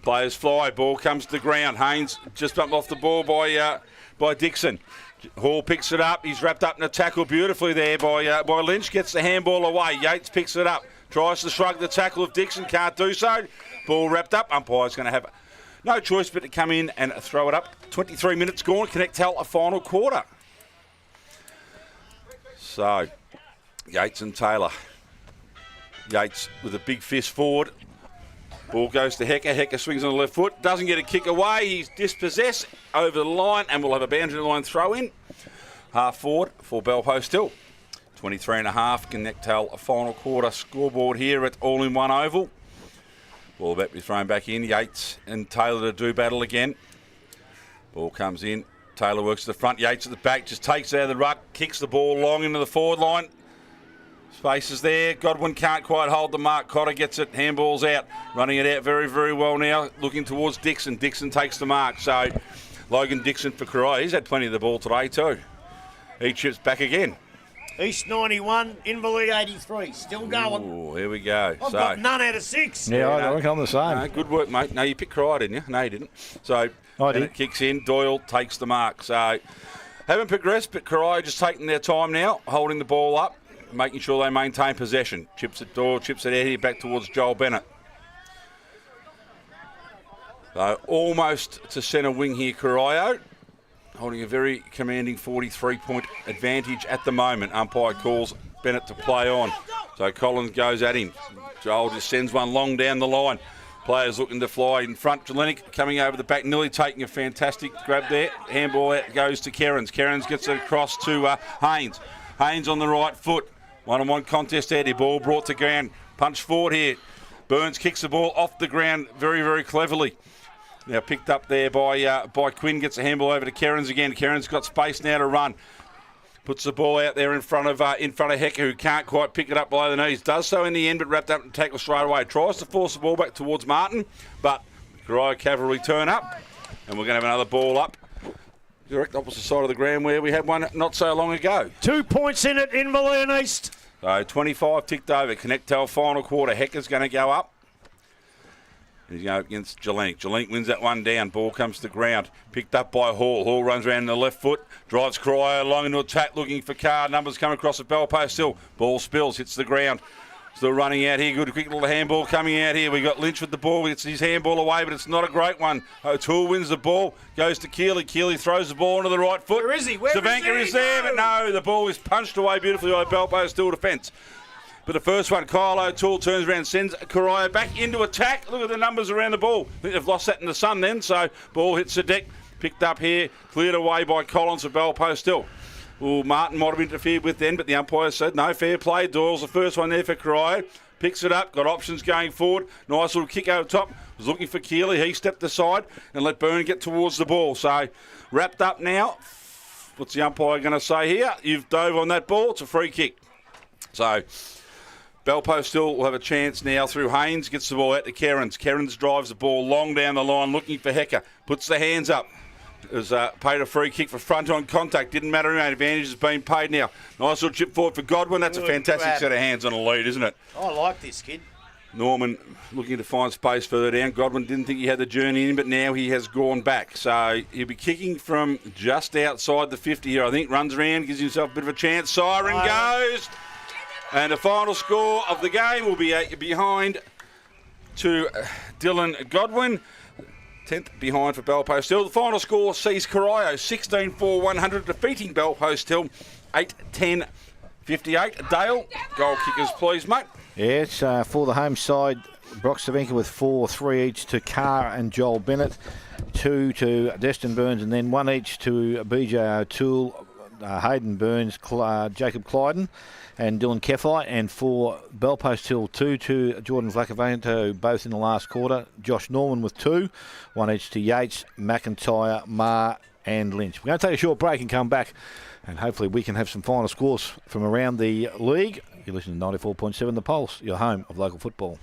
Players fly, ball comes to the ground. Haynes just bumped off the ball by Dixon. Hall picks it up. He's wrapped up in a tackle beautifully there by Lynch. Gets the handball away. Yates picks it up. Tries to shrug the tackle of Dixon. Can't do so. Ball wrapped up. Umpire's going to have no choice but to come in and throw it up. 23 minutes gone. Connect-Tel a final quarter. So, Yates and Taylor. Yates with a big fist forward. Ball goes to Hecker. Hecker swings on the left foot. Doesn't get a kick away. He's dispossessed over the line and we'll have a boundary line throw in. Half forward for Bell Post Hill. 23.5. Connect-Tel a final quarter scoreboard here at All-in-One Oval. Ball about to be thrown back in. Yates and Taylor to do battle again. Ball comes in. Taylor works to the front, Yates at the back, just takes it out of the ruck, kicks the ball long into the forward line. Space is there. Godwin can't quite hold the mark. Cotter gets it, handballs out. Running it out very, very well now. Looking towards Dixon. Dixon takes the mark. So Logan Dixon for Corio. He's had plenty of the ball today too. He chips back again. East 91, Inverleigh 83. Still going. Oh, here we go. I've got none out of 6. Yeah, I think I'm the same. No, good work, mate. No, you picked Corio, didn't you? No, you didn't. So I did. it kicks in. Doyle takes the mark. So haven't progressed, but Corio just taking their time now, holding the ball up, making sure they maintain possession. Chips it Doyle, chips it out here back towards Joel Bennett. So almost to centre wing here, Corio. Holding a very commanding 43-point advantage at the moment. Umpire calls Bennett to play on. So Collins goes at him. Joel just sends one long down the line. Players looking to fly in front. Jelenic coming over the back, nearly taking a fantastic grab there. Handball out goes to Kerins. Kerins gets it across to Haynes. Haynes on the right foot. One-on-one contest out here. Ball brought to ground. Punch forward here. Burns kicks the ball off the ground very, very cleverly. Now picked up there by Quinn, gets a handball over to Kerins again. Kerins got space now to run. Puts the ball out there in front of Hecker, who can't quite pick it up below the knees. Does so in the end, but wrapped up and tackles straight away. Tries to force the ball back towards Martin, but Corio Cavalry turn up, and we're going to have another ball up. Direct opposite side of the ground where we had one not so long ago. 2 points in it, Inverleigh and East. So 25 ticked over. Connect-Tel final quarter. Hecker's going to go up. He's going up against Jelenic. Jelenic wins that one down. Ball comes to the ground. Picked up by Hall. Hall runs around in the left foot. Drives Corio along into attack looking for Carr. Numbers come across the bell post still. Ball spills. Hits the ground. Still running out here. Good quick little handball coming out here. We got Lynch with the ball. It's his handball away, but it's not a great one. O'Toole wins the ball. Goes to Keeley. Keeley throws the ball into the right foot. Where is he? Savanka is there, but no. The ball is punched away beautifully by bell post still defence. But the first one, Kyle O'Toole turns around, sends Corio back into attack. Look at the numbers around the ball. I think they've lost that in the sun then. So ball hits the deck, picked up here, cleared away by Collins for bell post still. Well, Martin might have interfered with then, but the umpire said no, fair play. Doyle's the first one there for Corio. Picks it up, got options going forward. Nice little kick over top. Was looking for Keeley. He stepped aside and let Byrne get towards the ball. So wrapped up now. What's the umpire going to say here? You've dove on that ball. It's a free kick. So Bell Post still will have a chance now through Haynes. Gets the ball out to Kerins. Kerins drives the ball long down the line looking for Hecker. Puts the hands up. Has paid a free kick for front on contact. Didn't matter who. Advantage has been paid now. Nice little chip forward for Godwin. That's a fantastic set of hands on a lead, isn't it? I like this kid. Norman looking to find space further down. Godwin didn't think he had the journey in, but now he has gone back. So he'll be kicking from just outside the 50 here, I think. Runs around, gives himself a bit of a chance. Siren goes. And the final score of the game will be behind to Dylan Godwin. 10th behind for Bell Post Hill. The final score sees Corio 16-4-100 defeating Bell Post Hill 8-10-58. Dale, goal kickers please, mate. Yeah, it's for the home side, Brock Savinka with 4-3 each to Carr and Joel Bennett. 2 to Destin Burns, and then 1 each to BJ O'Toole, Hayden Burns, Jacob Clyden and Dylan Keffi, and for Bellpost Hill 2 to Jordan Vlacavento, both in the last quarter. Josh Norman with 2, 1 each to Yates, McIntyre, Marr and Lynch. We're going to take a short break and come back, and hopefully we can have some final scores from around the league. You listen to 94.7 The Pulse, your home of local football.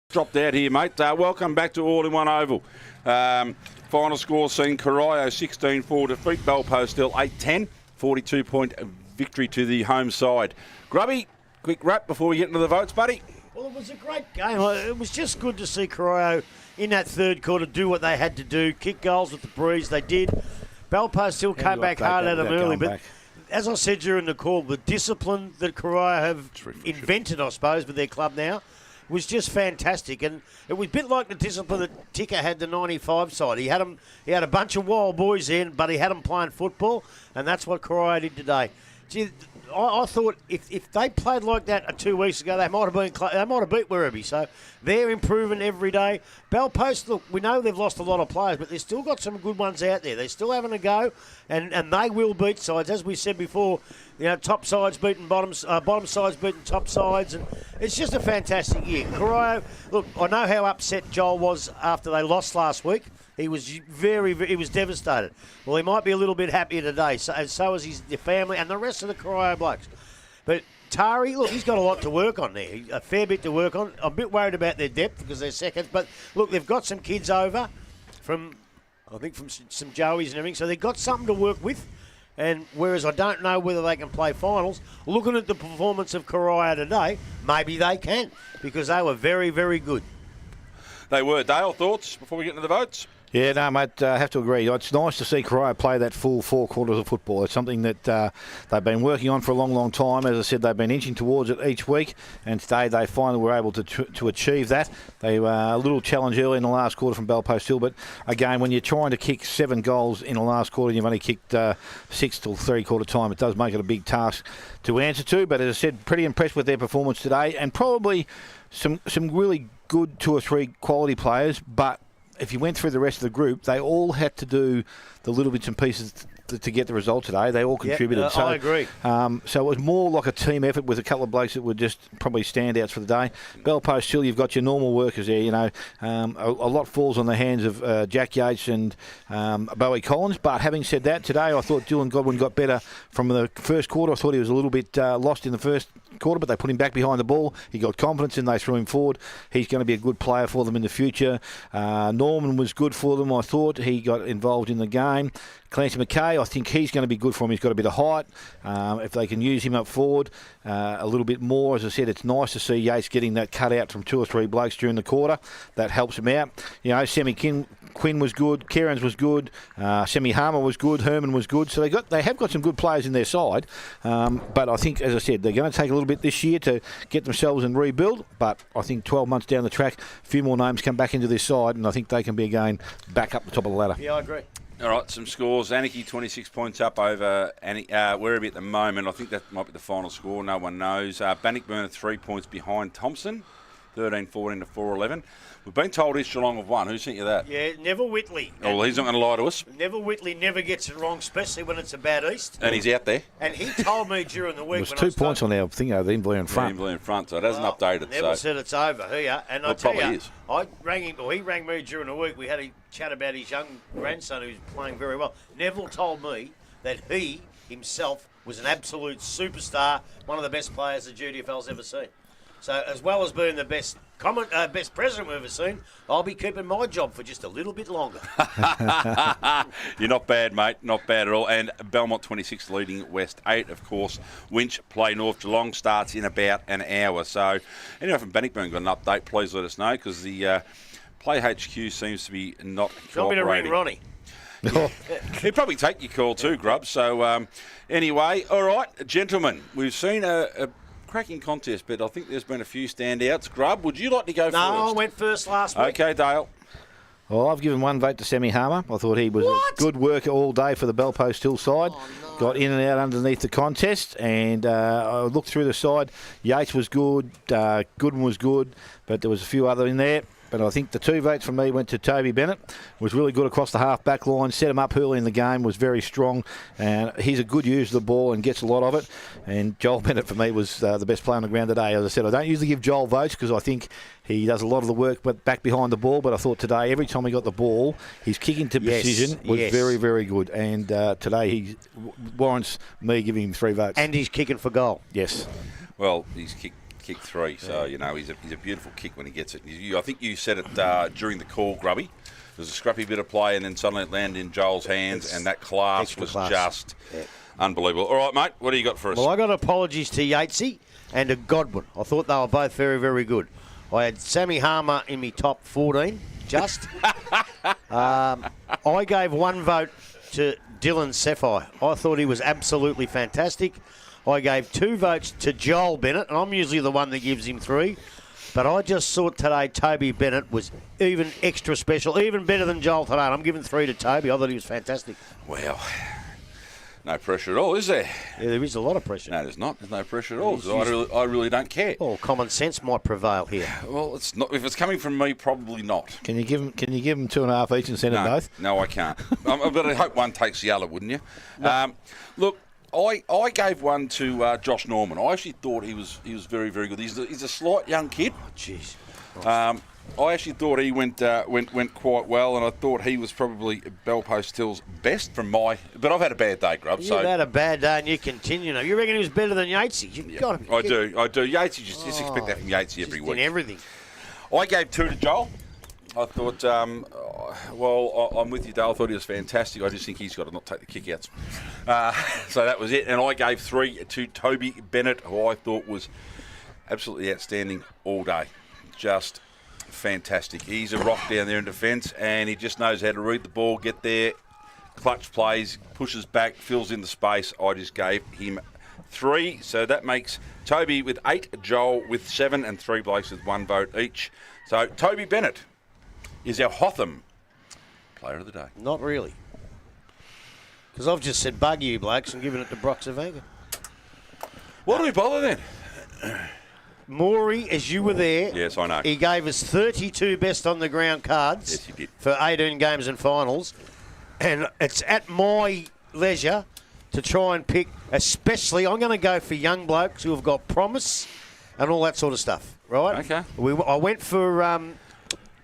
Dropped out here, mate. Welcome back to All in One Oval. Final score seen Corio 16-4 defeat Bellpost Hill 8-10. 42-point victory to the home side. Grubby, quick wrap before we get into the votes, buddy. Well, it was a great game. It was just good to see Corio in that third quarter do what they had to do, kick goals with the breeze. They did. Bellpost Hill came back hard at them early, but as I said during the call, the discipline that Corio have invented, I suppose, with their club now was just fantastic. And it was a bit like the discipline that Ticker had the 95 side. He had a bunch of wild boys in, but he had them playing football, and that's what Corio did today. Gee, I thought if they played like that 2 weeks ago, they might have beat Werribee. So they're improving every day. Bellpost, look, we know they've lost a lot of players, but they've still got some good ones out there. They're still having a go, and they will beat sides. As we said before, top sides beating bottom sides beating top sides, and it's just a fantastic year. Corio, look, I know how upset Joel was after they lost last week. He was he was devastated. Well, he might be a little bit happier today, and so is his family and the rest of the Corio blokes. But Tari, look, he's got a lot to work on there, a fair bit to work on. I'm a bit worried about their depth because they're seconds, but look, they've got some kids over from some Joeys and everything, so they've got something to work with. And whereas I don't know whether they can play finals, looking at the performance of Corio today, maybe they can, because they were very, very good. They were. Dale, thoughts before we get into the votes? Yeah, no, mate, I have to agree. It's nice to see Corio play that full 4 quarters of football. It's something that they've been working on for a long, long time. As I said, they've been inching towards it each week, and today they finally were able to achieve that. They were a little challenge early in the last quarter from Bellpost Hill, but again, when you're trying to kick 7 goals in the last quarter and you've only kicked 6 till 3-quarter time, it does make it a big task to answer to. But as I said, pretty impressed with their performance today, and probably some really good 2 or 3 quality players, but if you went through the rest of the group, they all had to do the little bits and pieces to get the result today. They all contributed. Yep, I agree. So it was more like a team effort with a couple of blokes that were just probably standouts for the day. Bellpost Hill, you've got your normal workers there. You know, a lot falls on the hands of Jack Yates and Bowie Collins. But having said that, today I thought Dylan Godwin got better from the first quarter. I thought he was a little bit lost in the first quarter, but they put him back behind the ball. He got confidence and they threw him forward. He's going to be a good player for them in the future. Norman was good for them, I thought. He got involved in the game. Clancy McKay, I think he's going to be good for him. He's got a bit of height. If they can use him up forward a little bit more, as I said, it's nice to see Yates getting that cut out from 2 or 3 blokes during the quarter. That helps him out. You know, Sammy Quinn was good, Cairns was good, Semi Harmer was good, Herman was good. So they have got some good players in their side. But I think, as I said, they're going to take a little bit this year to get themselves and rebuild. But I think 12 months down the track, a few more names come back into this side, and I think they can be again back up the top of the ladder. Yeah, I agree. All right, some scores. Anarchy 26 points up over Werribee at the moment. I think that might be the final score. No one knows. Bannockburn 3 points behind Thompson, 13-14 to 4-11. We've been told East Geelong have won. Who sent you that? Yeah, Neville Whitley. Oh, well, he's not going to lie to us. Neville Whitley never gets it wrong, especially when it's about East. And he's out there. And he told me during the week. It was 2 points on our thing over the Inverleigh in front. Inverleigh in front, so it hasn't updated. Neville said it's over here. And I tell you, is. I rang him, or he rang me during the week. We had a chat about his young grandson who's playing very well. Neville told me that he himself was an absolute superstar, one of the best players the GDFL's ever seen. So as well as being the best president we've ever seen, I'll be keeping my job for just a little bit longer. You're not bad, mate. Not bad at all. And Belmont 26 leading West 8, of course. Winch play North Geelong starts in about an hour. So anyone from Bannockburn got an update, please let us know, because the Play HQ seems to be not cooperating. Want me to ring Ronnie? He'd probably take your call too, Grub. So anyway, all right, gentlemen, we've seen a cracking contest, but I think there's been a few standouts. Grub, would you like to go first? No, I went first last week. Okay, Dale. Well, I've given 1 vote to Semi Harmer. I thought he was a good worker all day for the Bellpost Hill side. Oh, no. Got in and out underneath the contest, and I looked through the side. Yates was good, Goodwin was good, but there was a few other in there. But I think the 2 votes from me went to Toby Bennett. Was really good across the half-back line, set him up early in the game, was very strong. And he's a good user of the ball and gets a lot of it. And Joel Bennett, for me, was the best player on the ground today. As I said, I don't usually give Joel votes because I think he does a lot of the work but back behind the ball. But I thought today, every time he got the ball, his kicking to precision was very, very good. And today he warrants me giving him 3 votes. And he's kicking for goal. Yes. Well, he's kicked 3, so you know he's a beautiful kick when he gets it. I think you said it during the call, Grubby. It was a scrappy bit of play, and then suddenly it landed in Joel's hands, and that class was just unbelievable. All right, mate, what do you got for us? Well, I got apologies to Yatesy and to Godwin. I thought they were both very, very good. I had Sammy Harmer in my top 14, just. I gave 1 vote to Dylan Sefai. I thought he was absolutely fantastic. I gave 2 votes to Joel Bennett, and I'm usually the one that gives him 3. But I just thought today Toby Bennett was even extra special, even better than Joel today. And I'm giving 3 to Toby. I thought he was fantastic. Well, no pressure at all, is there? Yeah, there is a lot of pressure. No, there's not. There's no pressure at all. I really don't care. Oh, common sense might prevail here. Well, it's not. If it's coming from me, probably not. Can you give him 2.5 each and send them both? No, I can't. But I hope one takes the other, wouldn't you? No. Look. I gave 1 to Josh Norman. I actually thought he was very, very good. He's a slight young kid. Oh, jeez. I actually thought he went quite well, and I thought he was probably Bellpost Hill's best from my. But I've had a bad day, Grub. You've had a bad day, and you continue. Now, you reckon he was better than Yatesy? You've got to. I do. Yatesy just expect that from Yatesy every week. In everything. I gave 2 to Joel. I thought Well, I'm with you, Dale. I thought he was fantastic. I just think he's got to not take the kick-outs. So that was it. And I gave 3 to Toby Bennett, who I thought was absolutely outstanding all day. Just fantastic. He's a rock down there in defence, and he just knows how to read the ball, get there, clutch plays, pushes back, fills in the space. I just gave him 3. So that makes Toby with 8, Joel with 7, and 3 blokes with 1 vote each. So Toby Bennett is our Hotham Player of the Day. Not really. Because I've just said bug you blokes and given it to Brock Savanga. Why do we bother then? Maury, as you were there, Yes, I know. he gave us 32 best on the ground cards Yes, he did. for 18 games and finals. And it's at my leisure to try and pick, especially, I'm going to go for young blokes who have got promise and all that sort of stuff, right? Okay. I went for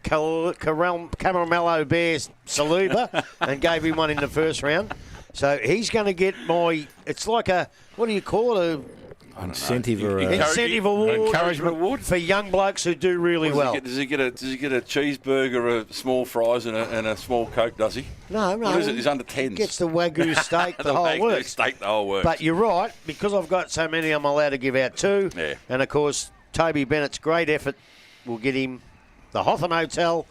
Caramello Bears Saluba and gave him one in the first round. So he's going to get it's like what do you call it? Incentive or Incentive award. Encouragement award For young blokes who do really well. Does he get a cheeseburger, a small fries, and a small Coke? Does he? No. What is it? He's under 10s. Gets the Wagyu steak, the whole Wagyu works. steak, the whole works. But you're right, because I've got so many, I'm allowed to give out 2. Yeah. And of course, Toby Bennett's great effort will get him the Hotham Hotel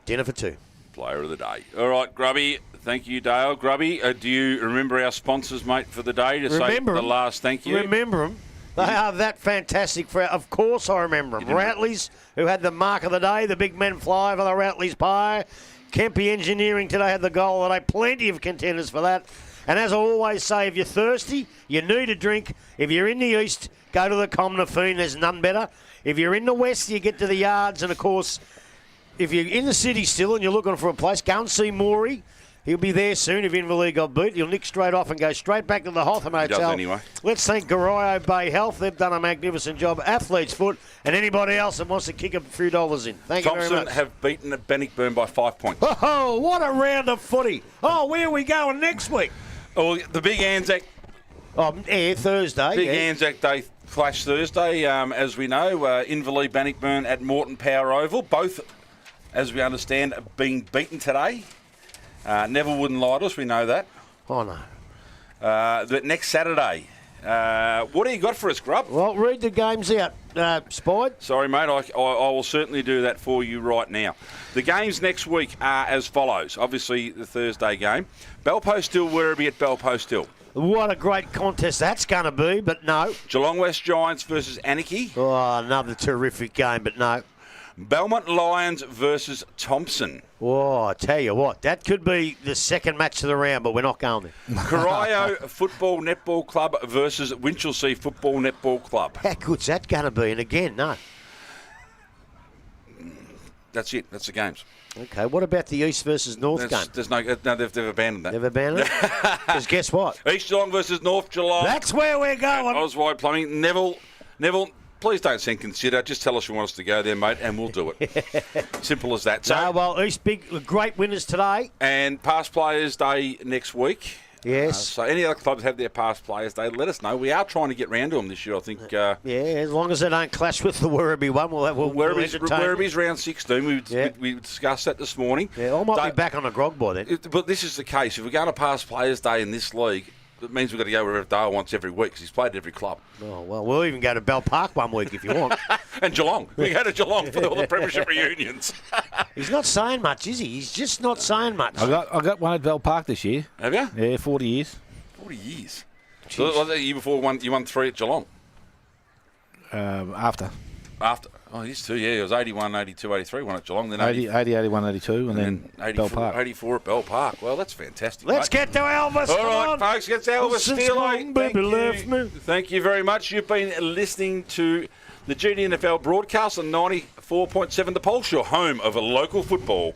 dinner for 2. Player of the Day. All right, Grubby. Thank you, Dale. Grubby, do you remember our sponsors, mate, for the day to say the last thank you? Remember them. They are that fantastic. Of course I remember them. Rattley's, who had the mark of the day, the big men fly for the Rattley's pie. Kempy Engineering today had the goal of the day. Plenty of contenders for that. And as I always say, if you're thirsty, you need a drink. If you're in the east, go to the Comnafoon. There's none better. If you're in the west, you get to the yards. And, of course, if you're in the city still and you're looking for a place, go and see Maury. He'll be there soon if Inverleigh got beat. He'll nick straight off and go straight back to the Hotham Hotel. He does anyway. Let's thank Corio Bay Health. They've done a magnificent job. Athlete's Foot and anybody else that wants to kick a few dollars in. Thank you very much. Thompson have beaten Bannockburn by 5 points. Oh, what a round of footy. Oh, where are we going next week? Oh, the big Anzac. Thursday. Big Anzac Day clash Thursday, as we know. Inverleigh Bannockburn at Moreton Power Oval. Both, as we understand, being beaten today. Neville wouldn't lie to us, we know that. Oh, no. But next Saturday, what do you got for us, Grub? Well, read the games out, Spide. Sorry, mate, I will certainly do that for you right now. The games next week are as follows. Obviously, the Thursday game. Belpost Hill, Werribee at Belpost Hill. What a great contest that's going to be, but no. Geelong West Giants versus Anarchy. Oh, another terrific game, but no. Belmont Lions versus Thompson. Oh, I tell you what, that could be the second match of the round, but we're not going there. Corio Football Netball Club versus Winchelsea Football Netball Club. How good's that going to be? And again, no. That's it. That's the games. Okay, what about the East versus North game? There's no, they've abandoned that. They've abandoned it? Because guess what? East Geelong versus North Geelong. That's where we're going. Oswald Plumbing. Neville, please don't send consider. Just tell us you want us to go there, mate, and we'll do it. Simple as that. So, well, East great winners today. And Past Players Day next week. Yes. So any other clubs have their Past Players Day, let us know. We are trying to get round to them this year, I think. Yeah, as long as they don't clash with the Werribee one, we'll Werribee's round 16. We discussed that this morning. Yeah, I might be back on the grog by then. But this is the case. If we're going to Past Players Day in this league, it means we've got to go wherever Dale wants every week because he's played at every club. Oh, well, we'll even go to Bell Park one week if you want. And Geelong. We go to Geelong for all the premiership reunions. He's not saying much, is he? He's just not saying much. I got one at Bell Park this year. Have you? Yeah, 40 years. 40 years. So the year before you won 3 at Geelong? After. Oh, it is too, yeah. It was 81, 82, 83, one at Geelong. Then 80, 81, 82, and then 84, Bell Park. 84 at Bell Park. Well, that's fantastic. Let's get to Elvis. All right, folks, get to Elvis Steele. Thank you very much. You've been listening to the GDFNL broadcast on 94.7 The Pulse, your home of a local football.